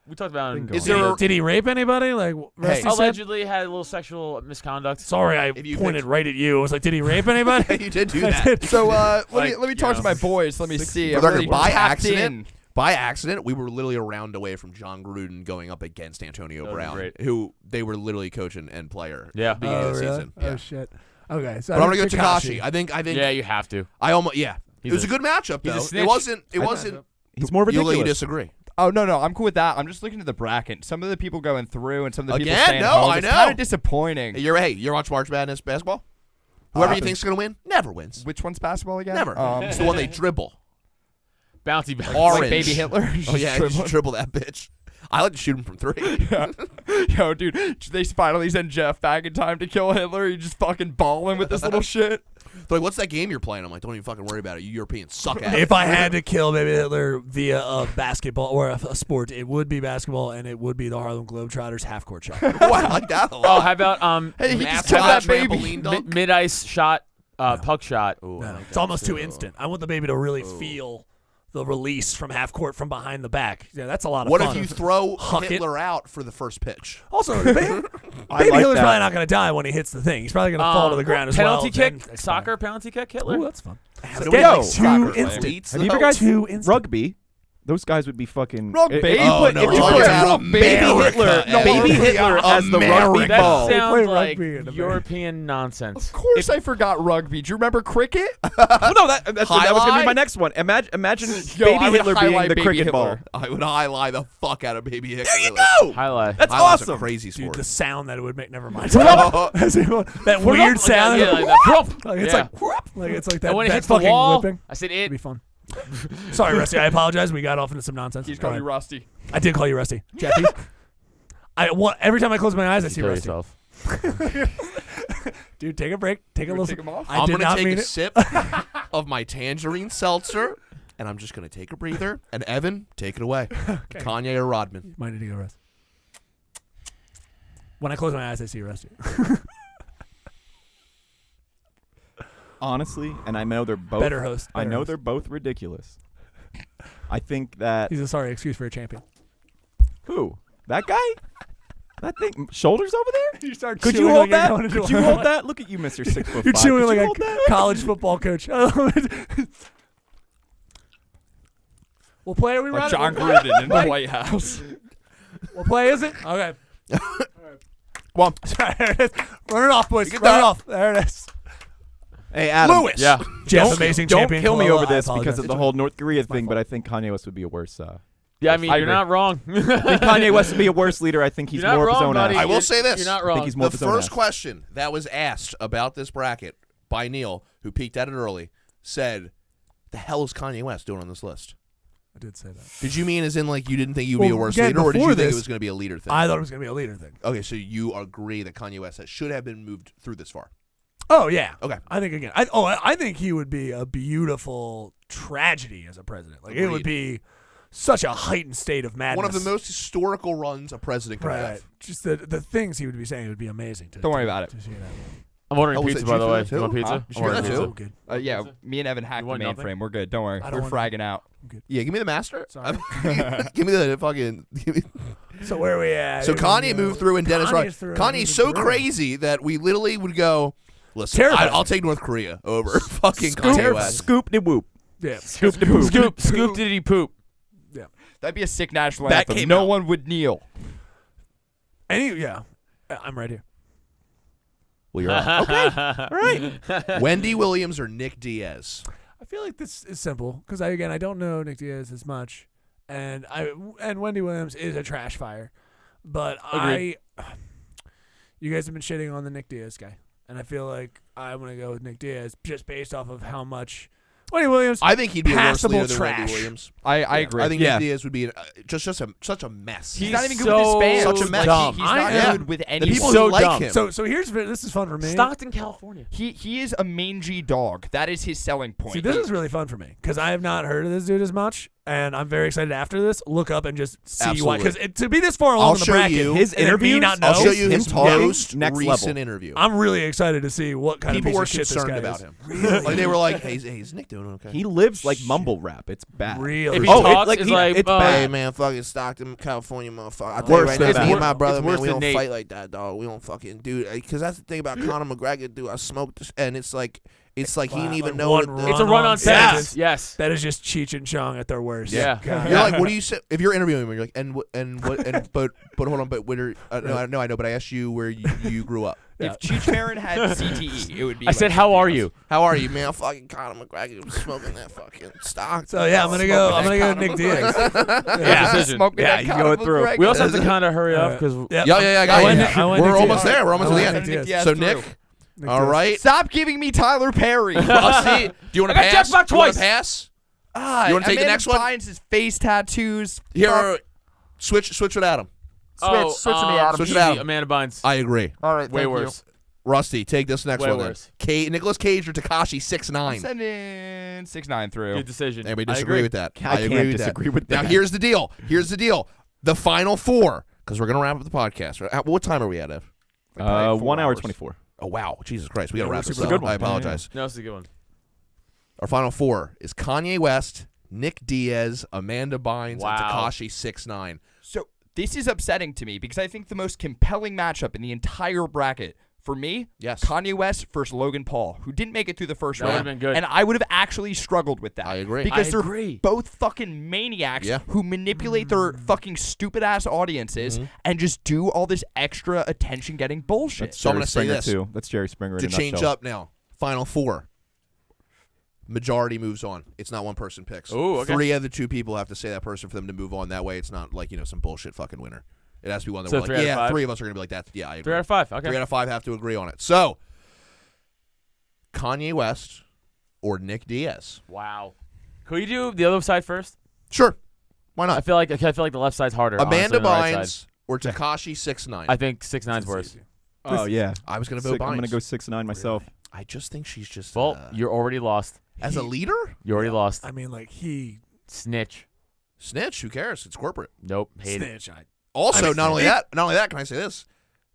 S6: We talked about him.
S7: Bingo.
S4: Is there a-
S5: Did he rape anybody? Like Rusty said?
S6: Allegedly had a little sexual misconduct.
S5: Sorry, I
S4: If you
S5: pointed
S4: think-
S5: right at you. I was like, did he rape anybody?
S4: You did do
S5: I
S4: that.
S5: did.
S3: So let
S6: Like,
S3: me talk
S6: you
S3: to
S6: know,
S3: my boys. Let me see.
S4: For
S3: I'm
S4: the record,
S3: really
S4: by
S3: tapped
S4: accident,
S3: in.
S4: by accident, we were literally a round away from John Gruden going up against Antonio
S6: That would be
S4: Brown,
S6: great.
S4: who they were literally coach and player.
S6: Yeah.
S4: at the beginning
S5: Oh,
S4: of the
S5: really?
S4: season.
S5: Oh
S4: Yeah.
S5: shit. Okay, so
S4: But I'm gonna go
S5: think
S4: Takashi. I think.
S6: Yeah, you have to.
S4: I almost. Yeah.
S6: He's
S4: It was
S6: a-
S4: a good matchup
S6: he's a
S4: though.
S6: snitch.
S4: It wasn't. It
S5: Good
S4: wasn't.
S5: matchup.
S7: He's more
S4: You
S7: ridiculous.
S4: disagree.
S3: Oh no, I'm cool with that. I'm just looking at the bracket. Some of the people going through and some of the people
S4: Again?
S3: staying
S4: No,
S3: home.
S4: I
S3: It's
S4: know.
S3: kind of disappointing.
S4: You're on March Madness basketball. Whoever you think's gonna win never wins.
S3: Which one's basketball again?
S4: Never. It's the one they dribble.
S6: Bouncy back.
S4: Orange.
S3: Like Baby Hitler.
S4: Oh yeah, just dribble that bitch. I like to shoot him from 3.
S3: Yeah. Yo, dude, they finally send Geoff back in time to kill Hitler. He just fucking balling with this little shit.
S4: They're like, what's that game you're playing? I'm like, don't even fucking worry about it. You Europeans suck at it.
S5: If I had to kill Baby Hitler via a basketball or a sport, it would be basketball, and it would be the Harlem Globetrotters half-court shot.
S4: Wow, I like that a
S6: Oh,
S4: lot.
S6: how about
S3: Hey, he
S4: Mass
S3: just killed
S4: shot,
S3: that baby.
S4: trampoline dunk.
S6: mid-ice shot, puck shot?
S4: Ooh, I
S5: No,
S4: like
S5: it's
S4: that
S5: almost too
S4: too.
S5: instant. I want the baby to really feel the release from half court from behind the back. Yeah, that's a lot of
S4: What
S5: fun.
S4: if you throw
S5: Huck it.
S4: Hitler out for the first pitch?
S5: Also, baby
S7: I
S5: Hitler's
S7: like
S5: probably
S7: that.
S5: not going to die when he hits the thing. He's probably going to fall to the ground as well.
S6: Penalty
S5: then
S6: kick,
S5: expire.
S6: soccer penalty kick, Hitler.
S5: Ooh, that's fun.
S4: So
S5: Get
S7: Yo,
S5: like
S3: soccer
S5: two instant.
S4: Elites,
S7: Have you ever
S4: though.
S7: guys
S5: Two instant.
S7: rugby? Those guys would be fucking.
S3: Rugby?
S7: If you
S3: Oh,
S7: put,
S4: no,
S7: if you
S4: we're
S7: put
S4: talking about
S7: Baby
S4: America.
S7: Hitler,
S4: No,
S7: Baby
S4: we're
S7: Hitler as the rugby
S4: America.
S6: That
S7: ball.
S5: They play
S6: sounds like
S5: rugby in America.
S6: European nonsense.
S3: Of course, I forgot rugby. Do you remember cricket?
S7: Well, no, that was going to be
S4: Highlight?
S7: my next one. Imagine
S3: Yo,
S7: Baby
S3: I would
S7: Hitler being
S3: highlight
S7: the
S3: Baby
S7: cricket
S3: Hitler.
S7: ball.
S4: I would highlight the fuck out of Baby Hitler.
S7: There you go.
S6: Highlight.
S7: That's
S4: Highlight's a
S7: awesome.
S4: crazy
S5: Dude,
S4: sport.
S5: the sound that it would make. Never mind.
S4: Oh,
S5: that weird sound.
S6: Yeah, like that.
S5: Like, it's
S6: Yeah.
S5: like it's like that.
S6: And when it
S5: that
S6: hits the
S5: fucking
S6: wall,
S5: whipping.
S6: I said
S5: It'd
S6: it.
S5: be fun. Sorry, Rusty. I apologize. We got off into some nonsense.
S3: He's
S5: Go
S3: called you
S5: ahead.
S3: Rusty.
S5: I did call you Rusty. Jeffy. Every time I close my eyes, I see
S6: Kill
S5: Rusty.
S6: yourself.
S5: Dude, take a break. Take a
S3: You wanna
S5: listen.
S3: take 'em off?
S5: I
S4: I'm
S5: did
S4: gonna
S5: not
S4: take
S5: mean
S4: a
S5: it.
S4: sip of my tangerine seltzer, and I'm just gonna take a breather. And Evan, take it away. Kanye or Rodman?
S5: Might need to go rest. When I close my eyes, I see Rusty.
S7: Honestly, and I know they're both.
S5: Better host.
S7: I
S5: better
S7: know
S5: host.
S7: they're both ridiculous. I think that
S5: He's a sorry excuse for a champion.
S7: who that guy, that thing, shoulders over there.
S5: You start
S7: Could you
S5: chewing
S7: hold
S5: like you're
S7: that?
S5: going into
S7: Could
S5: a
S7: you
S5: hole.
S7: hold that? Look at you, Mr. 6'5".
S5: You're
S7: Could
S5: chewing
S7: you
S5: like
S7: hold
S5: a
S7: that?
S5: college football coach. What play are we
S3: Like
S5: running?
S3: John Gruden in the White House.
S5: What play is it? Okay.
S4: Well,
S5: Sorry, there it is. Run it off, boys.
S4: Get
S5: Run it
S4: that.
S5: off. There it is.
S7: Hey, Adam.
S5: Lewis.
S6: Yeah.
S5: Jeff,
S7: Don't,
S5: amazing
S7: don't
S5: champion.
S7: kill me
S5: Hello,
S7: over
S5: I
S7: this because
S5: apologize.
S7: of the whole North Korea thing, but I think Kanye West would be a worse.
S6: Yeah, I mean,
S3: I
S6: you're
S3: agree.
S6: not wrong.
S7: I think Kanye West would be a worse leader. I think he's
S6: You're not
S7: more of his
S6: wrong,
S7: own
S6: buddy.
S7: ass.
S4: I will say this.
S6: You're not
S7: I
S6: wrong.
S7: think he's more
S4: The
S7: of his own
S4: first
S7: ass.
S4: question that was asked about this bracket by Neil, who peeked at it early, said, "The hell is Kanye West doing on this list?"
S5: I did say that.
S4: Did you mean as in like you didn't think you'd be a
S5: Well,
S4: worse
S5: again,
S4: leader, or did you
S5: before
S4: think it
S5: this,
S4: was going to be a leader thing?
S5: I thought it was going to be a leader thing.
S4: Okay, so you agree that Kanye West should have been moved through this far.
S5: Oh, yeah.
S4: Okay.
S5: I think, again, I think he would be a beautiful tragedy as a president. Like, it would be such a heightened state of madness.
S4: One of the most historical runs a president could
S5: Right.
S4: have.
S5: Just the things he would be saying would be amazing.
S3: Don't worry about it.
S5: To see that.
S6: I'm ordering
S4: Oh, was
S6: pizza,
S4: it
S6: by the
S4: you
S6: way.
S4: for that
S6: You want
S4: too?
S6: pizza?
S3: Huh?
S6: I'm
S4: You should
S6: ordering
S4: get that
S6: pizza.
S4: too.
S5: Good.
S3: Yeah, me and Evan hacked the
S6: want nothing?
S3: mainframe. We're good. Don't worry.
S5: I
S3: We're
S5: don't want
S3: fragging out.
S4: Yeah, give me the master.
S5: Sorry.
S4: Give me the fucking.
S5: So where are we at?
S4: So
S5: Here we
S4: Kanye
S5: go.
S4: moved through and Dennis
S5: Kanye's
S4: Rodman.
S5: through.
S4: Kanye's so
S5: Through.
S4: crazy that we literally would go, listen,
S5: Terrifying.
S4: I'll take North Korea over fucking
S7: Scoop,
S4: Kanye West.
S7: scoop de whoop.
S5: Yeah.
S7: Scoop de poop.
S6: Scoop diddy poop.
S5: Yeah.
S3: That'd be a sick national
S7: That
S3: anthem.
S7: came
S3: No
S7: out.
S3: one would kneel.
S5: I'm right here.
S4: Well, you're on. Okay. All right. Wendy Williams or Nick Diaz?
S5: I feel like this is simple because I don't know Nick Diaz as much, and Wendy Williams is a trash fire, but
S6: Agreed.
S5: You guys have been shitting on the Nick Diaz guy, and I feel like I'm gonna go with Nick Diaz just based off of how much Wendy Williams.
S4: I think he'd be a worse
S5: passable
S4: leader than
S5: trash.
S4: Wendy Williams.
S3: I agree.
S4: I think Nick Diaz would be such a mess.
S3: He's not even good with his fans.
S4: Such a mess.
S3: He's not good with
S4: The
S3: anyone.
S4: people
S6: so
S4: who like
S6: dumb.
S4: him.
S5: So this is fun for me.
S6: Stockton, California.
S3: He is a mangy dog. That is his selling point.
S5: See, this is really fun for me because I have not heard of this dude as much, and I'm very excited after this. Look up and just see why.
S4: Absolutely.
S5: Because to be this far along
S4: I'll
S5: in the
S4: show
S5: bracket,
S4: you
S7: his
S5: and me
S7: interviews.
S5: not know,
S4: I'll show you
S7: him
S4: his
S7: talking
S4: most
S7: next
S4: recent
S7: level.
S4: interview.
S5: I'm really excited to see what kind
S4: People
S5: of
S4: were
S5: piece of shit this
S4: concerned
S5: guy
S4: about
S5: is.
S4: him.
S5: Really?
S4: Like they were like, "Hey, is Nick doing okay?"
S7: He lives like mumble rap. It's bad.
S5: Really?
S6: If he
S7: Oh,
S6: talks,
S7: like
S6: it's
S7: he-
S6: like,
S7: it's
S6: uh,
S7: bad.
S4: Hey man, fucking Stockton, California, motherfucker. I tell you
S7: Worse
S4: right
S7: than
S4: now,
S7: that.
S4: me and my brother,
S6: It's
S4: man,
S6: worse
S4: we
S6: than
S4: don't
S6: Nate.
S4: fight like that, dog. We don't fucking do, because that's the thing about Conor McGregor, dude. I smoked, and it's like he didn't even
S5: like
S4: know
S5: one
S4: what
S6: It's a
S5: run-on
S6: run-on
S5: sentence.
S6: sentence. Yes.
S5: That is just Cheech and Chong at their worst.
S6: Yeah.
S5: God.
S4: You're like, what do you say if you're interviewing him? You're like, but hold on, but where? No, I know, but I asked you where you grew up.
S3: If Cheech Marin had CTE, it would be.
S6: I said, how are you?
S4: How are you, man? Fucking Conor McGregor was smoking that fucking stock.
S5: So yeah, I'm gonna go Nick Diaz.
S6: Yeah. Decision.
S7: Yeah, you go through.
S6: We also have to kind of hurry up because
S5: Yep.
S4: Yeah, I got
S5: went
S4: you.
S5: Nick- I went
S4: We're
S5: Nick
S4: almost
S5: Diaz.
S4: there. We're almost
S5: I
S4: at the
S5: went
S4: end.
S5: Nick Diaz.
S4: So Nick, all
S5: Diaz.
S4: right.
S3: Stop giving me Tyler Perry.
S4: Do you want to
S6: I got
S4: pass?
S6: Geoff back
S4: Do you want
S6: twice.
S4: to pass?
S3: You
S4: You wanna take the next one?
S3: His face tattoos.
S4: Here, switch with Adam.
S3: Switch with me, Adam.
S4: Switch
S6: easy,
S4: with Adam.
S6: Amanda Bynes.
S4: I agree.
S3: All right,
S6: Way
S3: thank
S6: worse.
S4: Rusty, take this next
S6: Way
S4: one.
S6: worse.
S4: Nicolas Cage or Tekashi
S3: You.
S4: 6ix9ine.
S3: Send in 6'9" through.
S6: Good decision.
S4: Anybody
S6: I
S4: disagree
S6: agree.
S4: with that?
S7: I
S4: agree
S7: can't
S4: with
S7: disagree with
S4: Now
S7: that.
S4: here's the deal. The final four, because we're gonna wrap up the podcast. Right? What time are we at, Ev?
S7: 1 hour 24.
S4: Oh wow, Jesus Christ, we gotta wrap this
S7: super
S4: up.
S7: good one.
S4: I apologize.
S6: No, it's a good one.
S4: Our final four is Kanye West, Nick Diaz, Amanda Bynes,
S6: Wow.
S4: and Tekashi 6ix9ine.
S3: So this is upsetting to me because I think the most compelling matchup in the entire bracket for me,
S4: Yes.
S3: Kanye West versus Logan Paul, who didn't make it through the first
S6: That
S3: round.
S6: would've been good.
S3: And I would have actually struggled with that.
S4: I agree.
S3: Because
S6: I
S3: they're
S6: agree.
S3: both fucking maniacs
S4: Yeah.
S3: who manipulate their fucking stupid ass audiences and just do all this extra attention getting bullshit.
S7: That's
S4: So I'm
S7: Jerry
S4: gonna say
S7: Springer
S4: this.
S7: too. That's Jerry Springer.
S4: To
S7: in a
S4: change
S7: nutshell.
S4: up now, final four. Majority moves on. It's not one person picks.
S6: Ooh, okay.
S4: 3 of the 2 people have to say that person for them to move on. That way, it's not like some bullshit fucking winner. It has to be one that
S6: So
S4: we're
S6: 3
S4: like,
S6: out of 5?
S4: 3 of us are gonna be like that. Yeah, I agree.
S6: 3 out of 5. Okay.
S4: 3 out of 5 have to agree on it. So, Kanye West or Nick Diaz?
S6: Wow. Could you do the other side first?
S4: Sure, why
S6: I
S4: not?
S6: feel like the left side's harder. honestly,
S4: Amanda
S6: than the right
S4: Bynes
S6: side.
S4: or Tekashi 6ix9ine?
S6: I think 6'9's worse.
S7: Oh yeah.
S4: I was gonna vote Bynes.
S7: I'm gonna go 6'9" myself.
S4: I just think she's just
S6: Well, you're already lost.
S4: as a leader.
S6: You already lost.
S5: I mean, like he
S6: Snitch.
S4: Snitch. Who cares? It's corporate.
S6: Nope. Hate it.
S5: snitch.
S4: Also,
S5: mean,
S4: not only that, can I say this?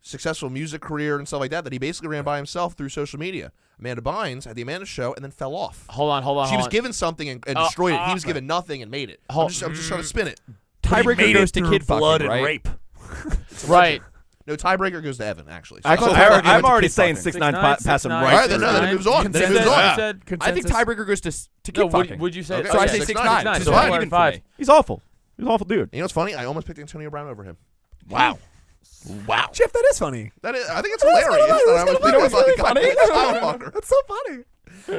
S4: Successful music career and stuff like that he basically ran by himself through social media. Amanda Bynes had the Amanda Show and then fell off.
S6: Hold on.
S4: She was given something and destroyed it. He was given nothing and made it. I'm just trying to spin it.
S3: Tiebreaker goes to kid
S5: blood
S3: fucking,
S5: and
S3: right?
S5: rape.
S6: Right.
S4: No, tiebreaker goes to Evan, actually.
S7: Actually, I'm already saying 6'9" pass him
S6: 6'9".
S4: All
S7: right.
S4: right, then it moves on. Then it moves
S6: Consensus?
S4: on.
S6: You said-
S3: I think tiebreaker goes to kid
S6: No,
S3: fucking.
S6: would you say?
S4: Okay,
S3: So I
S4: okay,
S3: say
S4: 6'9".
S3: 6'9".
S4: So
S3: So
S4: fine.
S3: even
S6: even
S3: for
S6: 5.
S3: me.
S7: He's awful. He's an awful dude.
S4: You know what's funny? I almost picked Antonio Brown over him. Wow. Wow.
S5: Jeff, that is funny.
S4: That is, I think it's hilarious. that I almost picked that fucking Skywalker.
S5: That's so funny.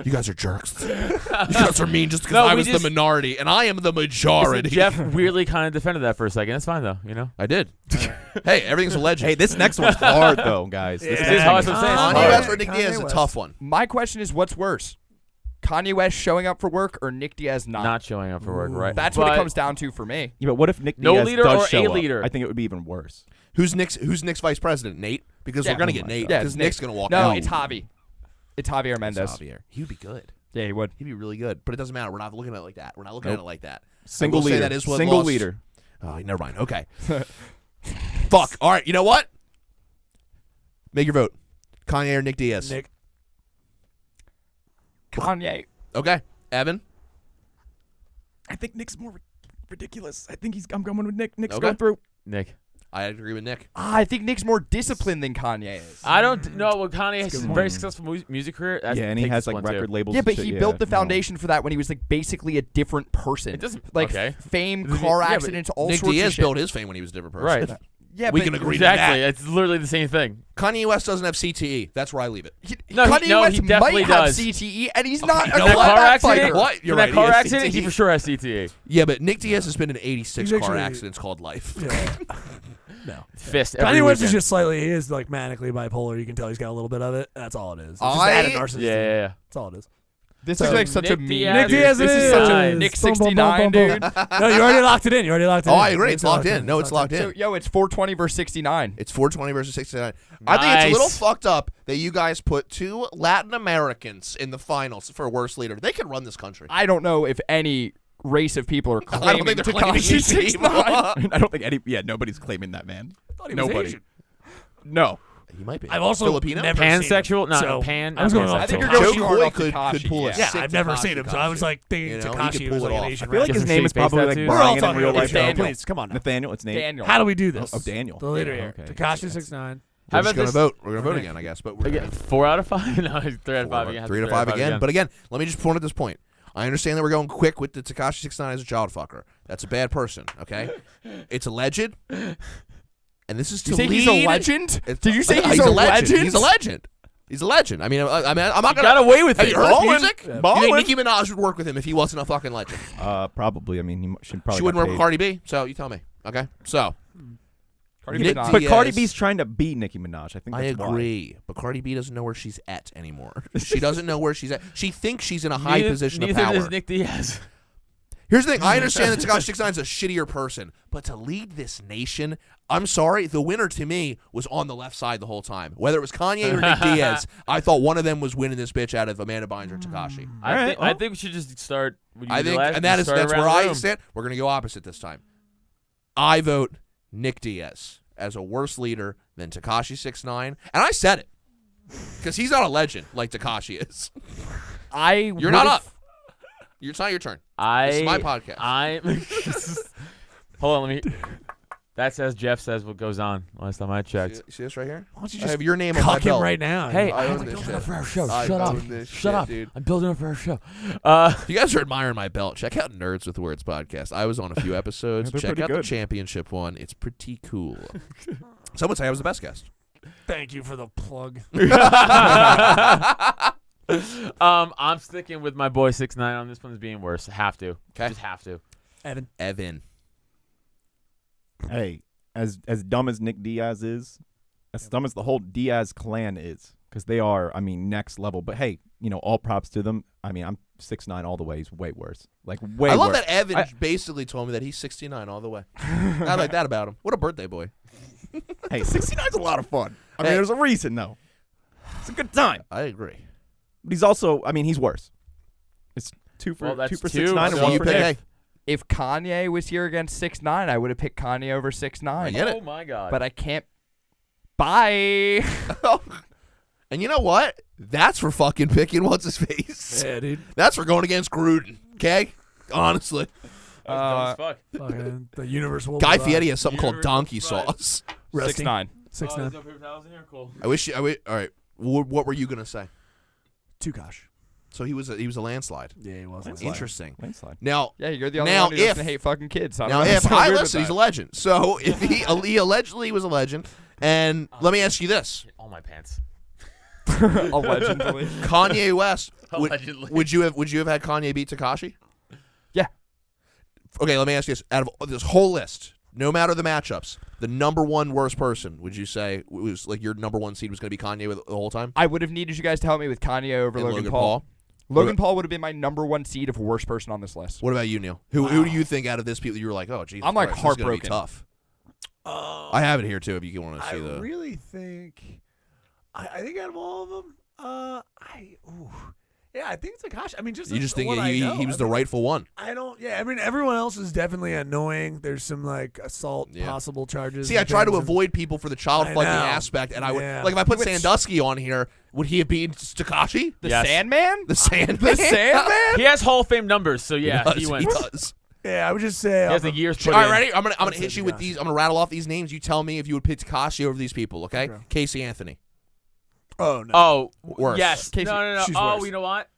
S4: You guys are jerks. You guys are mean just because
S6: No,
S4: I
S6: we
S4: was
S6: just-
S4: the minority, and I am the majority.
S6: Jeff weirdly kind of defended that for a second. That's fine though. You know.
S4: I did. Hey, everything's a legend.
S7: Hey, this next one's hard though, guys. This
S5: Yeah.
S7: is
S6: It is hard.
S7: hard.
S6: That's what I'm saying.
S4: Kanye
S6: It's hard.
S4: West or Nick
S5: Kanye
S4: Diaz is a
S5: West.
S4: tough one.
S3: My question is, what's worse? Kanye West showing up for work or Nick Diaz not?
S6: Not showing up for work, right?
S3: That's what it
S6: But
S3: comes down to for me.
S7: Yeah, but what if Nick
S6: No
S7: Diaz
S6: leader
S7: does
S6: or
S7: show
S6: a
S7: up?
S6: leader?
S7: I think it would be even worse.
S4: Who's Nick's vice president? Nate? Because
S3: Yeah.
S4: we're gonna
S3: Oh
S4: get
S3: my
S4: Nate.
S3: God.
S4: Because
S3: Yeah,
S4: Nick's
S3: Nick.
S4: gonna walk
S3: No,
S4: out.
S3: it's Javi. It's Javier Mendez.
S4: Javier. He would be good.
S3: Yeah, he would.
S4: He'd be really good. But it doesn't matter. We're not looking at it like that. We're not looking at it like that.
S7: Single
S4: I will say
S7: leader.
S4: that is what
S7: Single
S4: lost-
S7: leader.
S4: Oh, never mind. Okay. Fuck. All right. You know what? Make your vote. Kanye or Nick Diaz?
S5: Nick.
S3: Kanye.
S4: Okay. Evan?
S7: I think Nick's more ridiculous. I think I'm going with Nick. Nick's
S4: Okay.
S7: going through.
S6: Nick.
S4: I agree with Nick.
S3: I think Nick's more disciplined than Kanye is.
S6: I don't know. Well, Kanye has a
S7: one.
S6: very successful music career. That
S7: Yeah, and he
S6: takes
S7: has
S6: this
S7: like
S6: one, too.
S7: record labels.
S3: Yeah,
S7: and
S3: but
S7: shit,
S3: he
S7: yeah,
S3: built the
S7: no.
S3: foundation for that when he was like basically a different person.
S6: It doesn't.
S3: Like
S6: Okay.
S3: fame,
S6: Yeah,
S3: car
S6: but
S3: accidents, all
S4: Nick
S3: sorts
S4: Diaz
S3: of shit.
S4: built his fame when he was a different person.
S6: Right.
S3: Yeah,
S4: we
S3: but
S4: can agree
S6: Exactly.
S4: to
S6: It's literally the same thing.
S4: that. Kanye West doesn't have CTE. That's where I leave it.
S6: No,
S3: Kanye West
S6: he definitely
S3: might have
S6: does.
S3: CTE, and he's not a
S4: you know
S6: That
S4: what?
S6: car
S3: combat
S6: accident.
S3: fighter.
S4: What? You're
S6: That
S4: right,
S6: car
S4: he has
S6: accident. He
S4: CTE.
S6: for sure has CTE.
S4: Yeah, but Nick Diaz has been in 86
S5: He's
S4: car
S5: actually-
S4: accidents called life.
S5: Yeah. No.
S6: Fist. Every
S5: Kanye West is
S6: weekend.
S5: just slightly. He is like manically bipolar. You can tell he's got a little bit of it. That's all it is. It's just
S4: I-
S5: added narcissism.
S6: Yeah.
S5: That's all it is.
S3: This
S5: So
S3: is like such a
S6: Nick
S3: meme.
S6: Diaz
S5: Nick Diaz
S3: This
S5: is
S3: is such a
S6: Nick
S3: Nick
S5: Boom, boom,
S3: 69,
S5: boom, boom,
S3: dude.
S5: No, you already locked it in. You already locked it in.
S4: Oh, I agree. It's locked in. No, it's locked
S3: So,
S4: in.
S3: yo, it's 420 versus 69.
S4: It's 420 versus 69. I think it's a little
S6: Nice.
S4: fucked up that you guys put 2 Latin Americans in the finals for worst leader. They could run this country.
S3: I don't know if any race of people are claiming
S4: I don't think they're claiming
S3: Tekashi
S4: these
S3: 69.
S4: people.
S1: I don't think nobody's claiming that man.
S5: thought he was
S1: Nobody.
S5: Asian.
S1: No.
S4: He might be.
S5: I've also
S4: Filipino?
S5: never seen him.
S6: Pansexual? No,
S5: So,
S6: pan.
S5: I was going
S6: not
S5: off
S3: I think
S5: Tekashi.
S3: you're going
S4: Joe
S3: too hard
S4: Coy
S3: off
S4: could
S3: Tekashi,
S4: pull a
S3: yeah.
S5: Yeah,
S4: sick
S5: I've never
S4: Tekashi
S5: seen him, so I was like thinking
S4: You know, he could
S5: Tekashi
S4: pull
S5: was
S4: it
S5: like an
S4: off.
S5: Asian
S7: I feel like
S6: Get
S7: his
S6: some
S7: name is
S6: fake face
S7: probably like
S6: tattoos.
S5: We're all
S7: Brian in
S5: talking
S7: real
S5: about
S7: life.
S3: Daniel.
S7: though.
S5: Please, come on now.
S7: Nathaniel, it's Nate.
S3: Daniel.
S5: How do we do this?
S7: Oh, Daniel.
S5: The leader here.
S7: Okay.
S5: Tekashi 69.
S6: How
S4: We're
S6: about
S4: just going to
S6: this?
S4: vote. We're going to vote again, I guess. But we're
S6: Again, 4 out of 5? No, 3 out of 5 again.
S4: 3 to 5 again. But again, let me just point at this point. I understand that we're going quick with the Tekashi 69 as a child fucker. That's a bad person, okay? It's alleged. And this is to
S3: You say
S4: lead.
S3: he's a legend?
S4: It's-
S3: Did you say
S4: he's
S3: he's a legend?
S4: He's a legend. He's a legend. I mean, I'm not gonna.
S6: Got away with
S4: Have
S6: it.
S4: you heard his
S6: Ballin'.
S4: music?
S6: Yeah.
S4: You
S6: Ballin'.
S4: think Nicki Minaj would work with him if he wasn't a fucking legend?
S7: Probably. I mean, he should probably.
S4: She
S7: got
S4: wouldn't work with
S7: paid.
S4: Cardi B. So you tell me, okay? So
S3: Cardi
S4: Nick
S3: B's not.
S7: But
S4: Diaz-
S7: Cardi B's trying to beat Nicki Minaj. I think.
S4: I
S7: That's why.
S4: agree, but Cardi B doesn't know where she's at anymore. She doesn't know where she's at. She thinks she's in a high position of
S6: Neither
S4: power.
S6: does Nick Diaz.
S4: Here's the thing. I understand that Tekashi 69 is a shittier person, but to lead this nation, I'm sorry, the winner to me was on the left side the whole time. Whether it was Kanye or Nick Diaz, I thought one of them was winning this bitch out of Amanda Bynes or Tekashi.
S6: I think we should just start.
S4: I think, and that's where I stand. We're gonna go opposite this time. I vote Nick Diaz as a worse leader than Tekashi 69, and I said it because he's not a legend like Tekashi is. You're not up. It's not your turn. This is my podcast.
S6: Hold on, let me. That says Geoff says what goes on. Last time I checked.
S4: See this right here?
S5: Why don't you
S4: I
S5: just
S4: have your name on my
S5: cock him
S4: belt.
S5: right now?
S6: Hey,
S4: I
S6: I'm
S4: own this
S6: building
S4: shit.
S6: up for our show.
S4: I
S6: Shut up.
S4: own this
S6: Shut
S4: shit,
S6: up.
S4: dude.
S6: I'm building up for our show.
S4: If you guys are admiring my belt, check out Nerds with Words podcast. I was on a few episodes.
S7: They're
S4: Check
S7: pretty
S4: out the
S7: good.
S4: championship one. It's pretty cool. Some would say I was the best guest.
S5: Thank you for the plug.
S6: I'm sticking with my boy 6ix9ine on this one as being worse. Have to.
S4: 'Kay.
S6: Just have to.
S4: Evan.
S7: Hey, as dumb as Nick Diaz is, as dumb as the whole Diaz clan is, because they are, I mean, next level. But hey, all props to them. I mean, I'm 6ix9ine all the way. He's way worse. Like way.
S4: I love
S7: worse.
S4: that Evan basically told me that he's 69 all the way. I like that about him. What a birthday boy.
S7: Hey, 69's a lot of fun. I mean,
S4: Hey.
S7: there's a reason though. It's a good time.
S4: I agree.
S7: But he's also, I mean, he's worse. It's two for
S6: Well, that's
S7: 6ix9ine
S6: two.
S7: and
S6: So
S7: one
S4: you
S7: for
S4: pick
S7: Nick.
S4: A.
S3: If Kanye was here against 6ix9ine, I would have picked Kanye over 6ix9ine.
S4: I get it.
S6: Oh my god.
S3: But I can't. Bye.
S4: And you know what? That's for fucking picking what's his face.
S5: Yeah, dude.
S4: That's for going against Gruden. Okay? Honestly.
S6: That was dumb as fuck.
S5: Fucking the universe will
S4: Guy
S5: survive.
S4: Fieri has something called
S6: Universe
S4: donkey
S6: survive.
S4: sauce.
S5: Resting.
S3: 6ix9ine.
S6: Oh,
S5: 6ix9ine.
S6: there's no paper towels in here? Cool.
S4: All right. What were you going to say?
S5: Tukash.
S4: So he was a landslide.
S5: Yeah, he was.
S4: Interesting.
S7: Landslide.
S4: Now,
S3: Yeah, you're the only
S4: Now
S3: one who doesn't
S4: if-
S3: hate fucking kids. I don't
S4: Now,
S3: know
S4: if
S3: what's so
S4: I
S3: weird with
S4: listen, he's a
S3: that.
S4: legend. So if he allegedly was a legend, and let me ask you this:
S6: All my pants.
S3: Allegedly.
S4: Kanye West,
S6: Allegedly.
S4: would you have had Kanye beat Tekashi?
S3: Yeah.
S4: Okay, let me ask you this: out of this whole list, no matter the matchups, the number one worst person, would you say was like your number one seed was going to be Kanye the whole time?
S3: I would have needed you guys to help me with Kanye over
S4: And
S3: Logan Paul. Logan Paul would have been my number one seed of worst person on this list.
S4: What about you, Neil? Who do you think out of this people you were like, oh, Jesus
S3: I'm, like,
S4: Christ, this is gonna be
S3: heartbroken.
S4: tough. I have it here too. If you want to
S5: I
S4: see the.
S5: really think. I think out of all of them, yeah, I think it's Tekashi. I mean, just
S4: You just think
S5: what I know.
S4: he was
S5: I
S4: the
S5: mean,
S4: rightful one.
S5: I don't. Yeah, I mean, everyone else is definitely annoying. There's some like assault
S4: Yeah.
S5: possible charges.
S4: See, I
S5: and
S4: try to
S5: things, and-
S4: avoid people for the child
S5: I
S4: fucking
S5: know.
S4: aspect, and I would
S5: Yeah.
S4: like if I put
S3: Which-
S4: Sandusky on here, would he have beaten Tekashi?
S3: The
S6: Yes.
S3: Sandman?
S4: The Sandman?
S3: The Sandman?
S6: He has Hall of Fame numbers, so yeah,
S4: he
S6: he
S4: does.
S6: wins.
S4: He does.
S5: Yeah, I would just say.
S6: He has the years put
S4: All right,
S6: in.
S4: ready? I'm gonna
S5: I'd
S4: hit
S5: say
S4: you with
S5: Tekashi.
S4: these. I'm gonna rattle off these names. You tell me if you would pick Tekashi over these people. Okay?
S5: Okay.
S4: Casey Anthony.
S5: Oh no.
S6: Oh,
S4: Worse.
S6: yes.
S3: Casey,
S6: no.
S5: she's
S6: Oh,
S5: worse.
S6: you know what?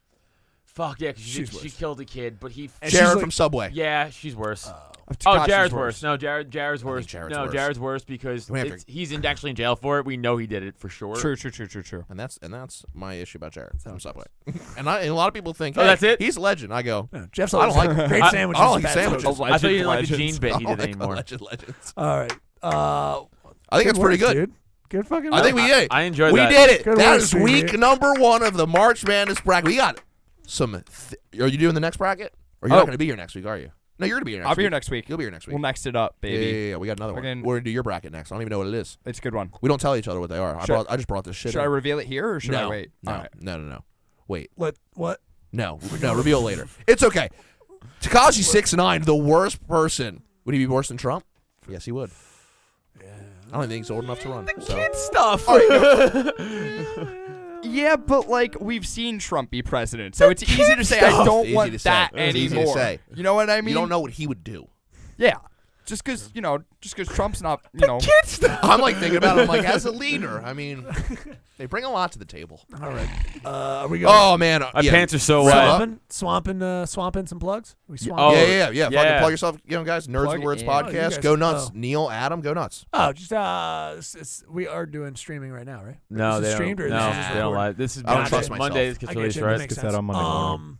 S6: Fuck yeah, 'cause
S5: She's
S6: she
S5: worse.
S6: killed a kid, but he.
S5: And
S4: Jared
S5: she's
S4: from Subway.
S6: Yeah, she's worse.
S3: Takashi's
S6: Jared's worse. No, Jared's worse.
S4: Jared's
S6: no,
S4: worse.
S6: Jared's worse because
S4: We have to-
S6: he's actually in jail for it. We know he did it for sure.
S3: True.
S4: And that's my issue about Jared from Subway. and a lot of people think,
S6: Oh,
S4: hey,
S6: that's it?
S4: he's a legend. I go,
S5: No, Jeff's
S4: I don't
S5: always
S4: like
S5: great
S6: I-
S5: sandwiches.
S4: I don't like
S5: bad
S4: sandwiches.
S5: sandwiches.
S6: I thought you didn't like the
S3: Legends.
S6: Gene bit he
S4: I
S6: did
S4: don't like
S6: anymore.
S4: legends.
S5: All right.
S4: I think it's pretty
S5: work,
S4: good.
S5: dude. Good fucking.
S4: I think
S5: work.
S4: we did.
S6: I enjoyed
S4: we
S6: that.
S4: did it.
S5: Good
S4: That
S5: work,
S4: is
S5: Stevie.
S4: week number 1 of the March Madness bracket. We got some. Are you doing the next bracket? Or you're not going to be here next week, are you? No, you're going to be here next week.
S3: I'll be here next week.
S4: You'll be here next week.
S3: We'll next it up, baby.
S4: Yeah. We got another one.
S3: Fucking-
S4: We're going to do your bracket next. I don't even know what it is.
S3: It's a good one.
S4: We don't tell each other what they are. I just brought this shit
S3: Should I
S4: in.
S3: reveal it here or should
S4: no,
S3: I wait?
S4: No,
S3: All right.
S4: no. Wait.
S5: What?
S4: No, reveal later. It's okay. Tekashi 6ix9ine, the worst person. Would he be worse than Trump? Yes, he would. Yeah. I don't think he's old enough to run. So.
S6: Stuff.
S3: Yeah, but like we've seen Trump be president, so it's easy to say I don't
S4: Easy to
S3: want
S4: say.
S3: that
S4: It's easy to
S3: anymore.
S4: say.
S3: You know what I mean?
S4: You don't know what he would do.
S3: Yeah, just because Trump's not,
S4: I'm like thinking about it. I'm like, as a leader, I mean, they bring a lot to the table.
S5: All right. Are we going?
S4: Oh man,
S6: My pants are so
S4: Wrap
S6: wet.
S4: up.
S5: swamping some plugs. We swamp.
S6: Oh,
S4: Yeah.
S6: yeah.
S4: Fucking plug yourself, guys. Nerds
S3: Plug
S4: and Words
S3: in.
S5: Oh, you
S4: podcast.
S5: guys-
S4: Go nuts.
S5: oh.
S4: Neil, Adam, go nuts.
S5: Oh, just we are doing streaming right now, right?
S6: No,
S5: Is
S6: they
S5: it
S6: don't.
S5: streamed or
S6: No,
S5: this is just
S6: they don't
S5: recorded?
S6: lie. This is
S4: I don't trust myself.
S6: Monday. This
S5: I
S6: gets
S5: get
S6: released,
S5: you. That
S6: right?
S5: makes
S7: Get
S5: sense.
S7: that on Monday morning.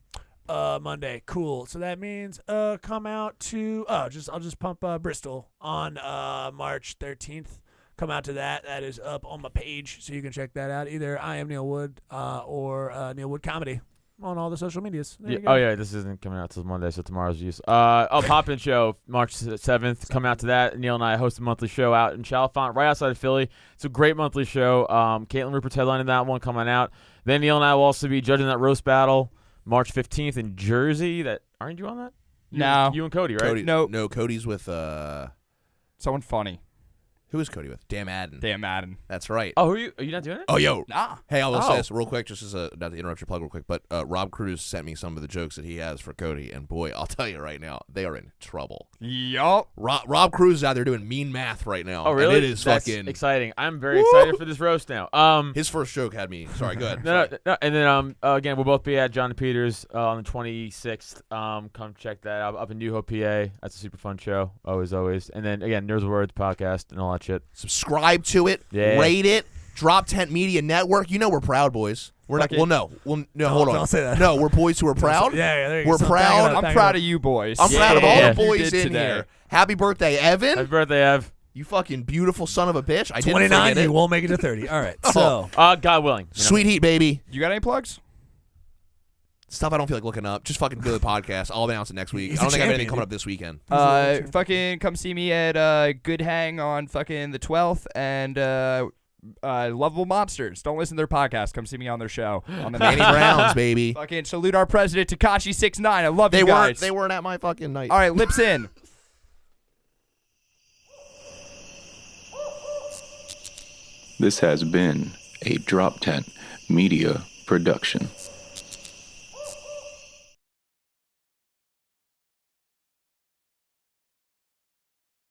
S5: Monday. Cool. So that means come out to I'll just pump Bristol on March 13th. Come out to that. That is up on my page, so you can check that out. Either I am Neil Wood or Neil Wood Comedy on all the social medias. There you go.
S6: Oh yeah, this isn't coming out till Monday, so tomorrow's use. Pop-In Show, March 7th. Come out to that. Neil and I host a monthly show out in Chalfont, right outside of Philly. It's a great monthly show. Caitlin Rupert's headlining that one, coming out. Then Neil and I will also be judging that roast battle March 15th in Jersey. Aren't you on that?
S3: No.
S6: You and Cody, right?
S4: Cody,
S3: No.
S4: Cody's with
S3: someone funny.
S4: who is Cody with? Dan Madden.
S3: Damn Madden.
S4: That's right.
S6: Oh, are you not doing it?
S4: Oh, yo.
S3: Nah.
S4: Hey, I'll
S6: Oh.
S4: say this real quick, just as not to interrupt your plug real quick, but Rob Cruz sent me some of the jokes that he has for Cody, and boy, I'll tell you right now, they are in trouble.
S3: Yup.
S4: Rob Cruz is out there doing mean math right now.
S6: Oh, really?
S4: And it is
S6: That's
S4: fucking
S6: exciting. I'm very excited for this roast now.
S4: His first joke had me. Sorry, go ahead.
S6: No,
S4: Sorry.
S6: no, and then again, we'll both be at John Peters on the 26th. Come check that out up in New Hope, PA. That's a super fun show, always. And then again, Nerds with Words podcast and all that shit.
S4: Subscribe to it.
S6: Yeah.
S4: Rate it. Drop Tent Media Network. You know we're proud boys. We're not.
S3: Okay.
S4: Well, no. Well, no. Hold on.
S5: don't say that.
S4: No, we're boys who are proud.
S5: Yeah, there you
S4: We're
S5: go.
S4: proud.
S3: I'm proud of you boys.
S4: I'm proud of all
S6: Yeah.
S4: the boys
S3: You did
S4: in
S3: today.
S4: here. Happy birthday, Evan.
S6: Happy birthday, Ev.
S4: You fucking beautiful son of a bitch. I didn't
S5: 29.
S4: forget
S5: You
S4: it.
S5: won't make it to 30. All right.
S4: Oh.
S5: So
S6: God willing. You know.
S4: Sweet heat, baby.
S3: You got any plugs?
S4: Stuff I don't feel like looking up. Just fucking do the podcast. I'll announce it next week.
S5: He's
S4: I don't
S5: a
S4: think I have anything
S5: champion,
S4: coming
S5: dude.
S4: up this weekend.
S3: Fucking come see me at Good Hang on fucking the 12th and Lovable Monsters. Don't listen to their podcast. Come see me on their show on the
S4: Danny Browns, baby.
S3: Fucking salute our president Tekashi 6ix9ine. I love
S4: They
S3: you
S4: weren't.
S3: guys.
S4: They weren't at my fucking night.
S3: All right, lips in.
S1: This has been a Drop Tent Media Production.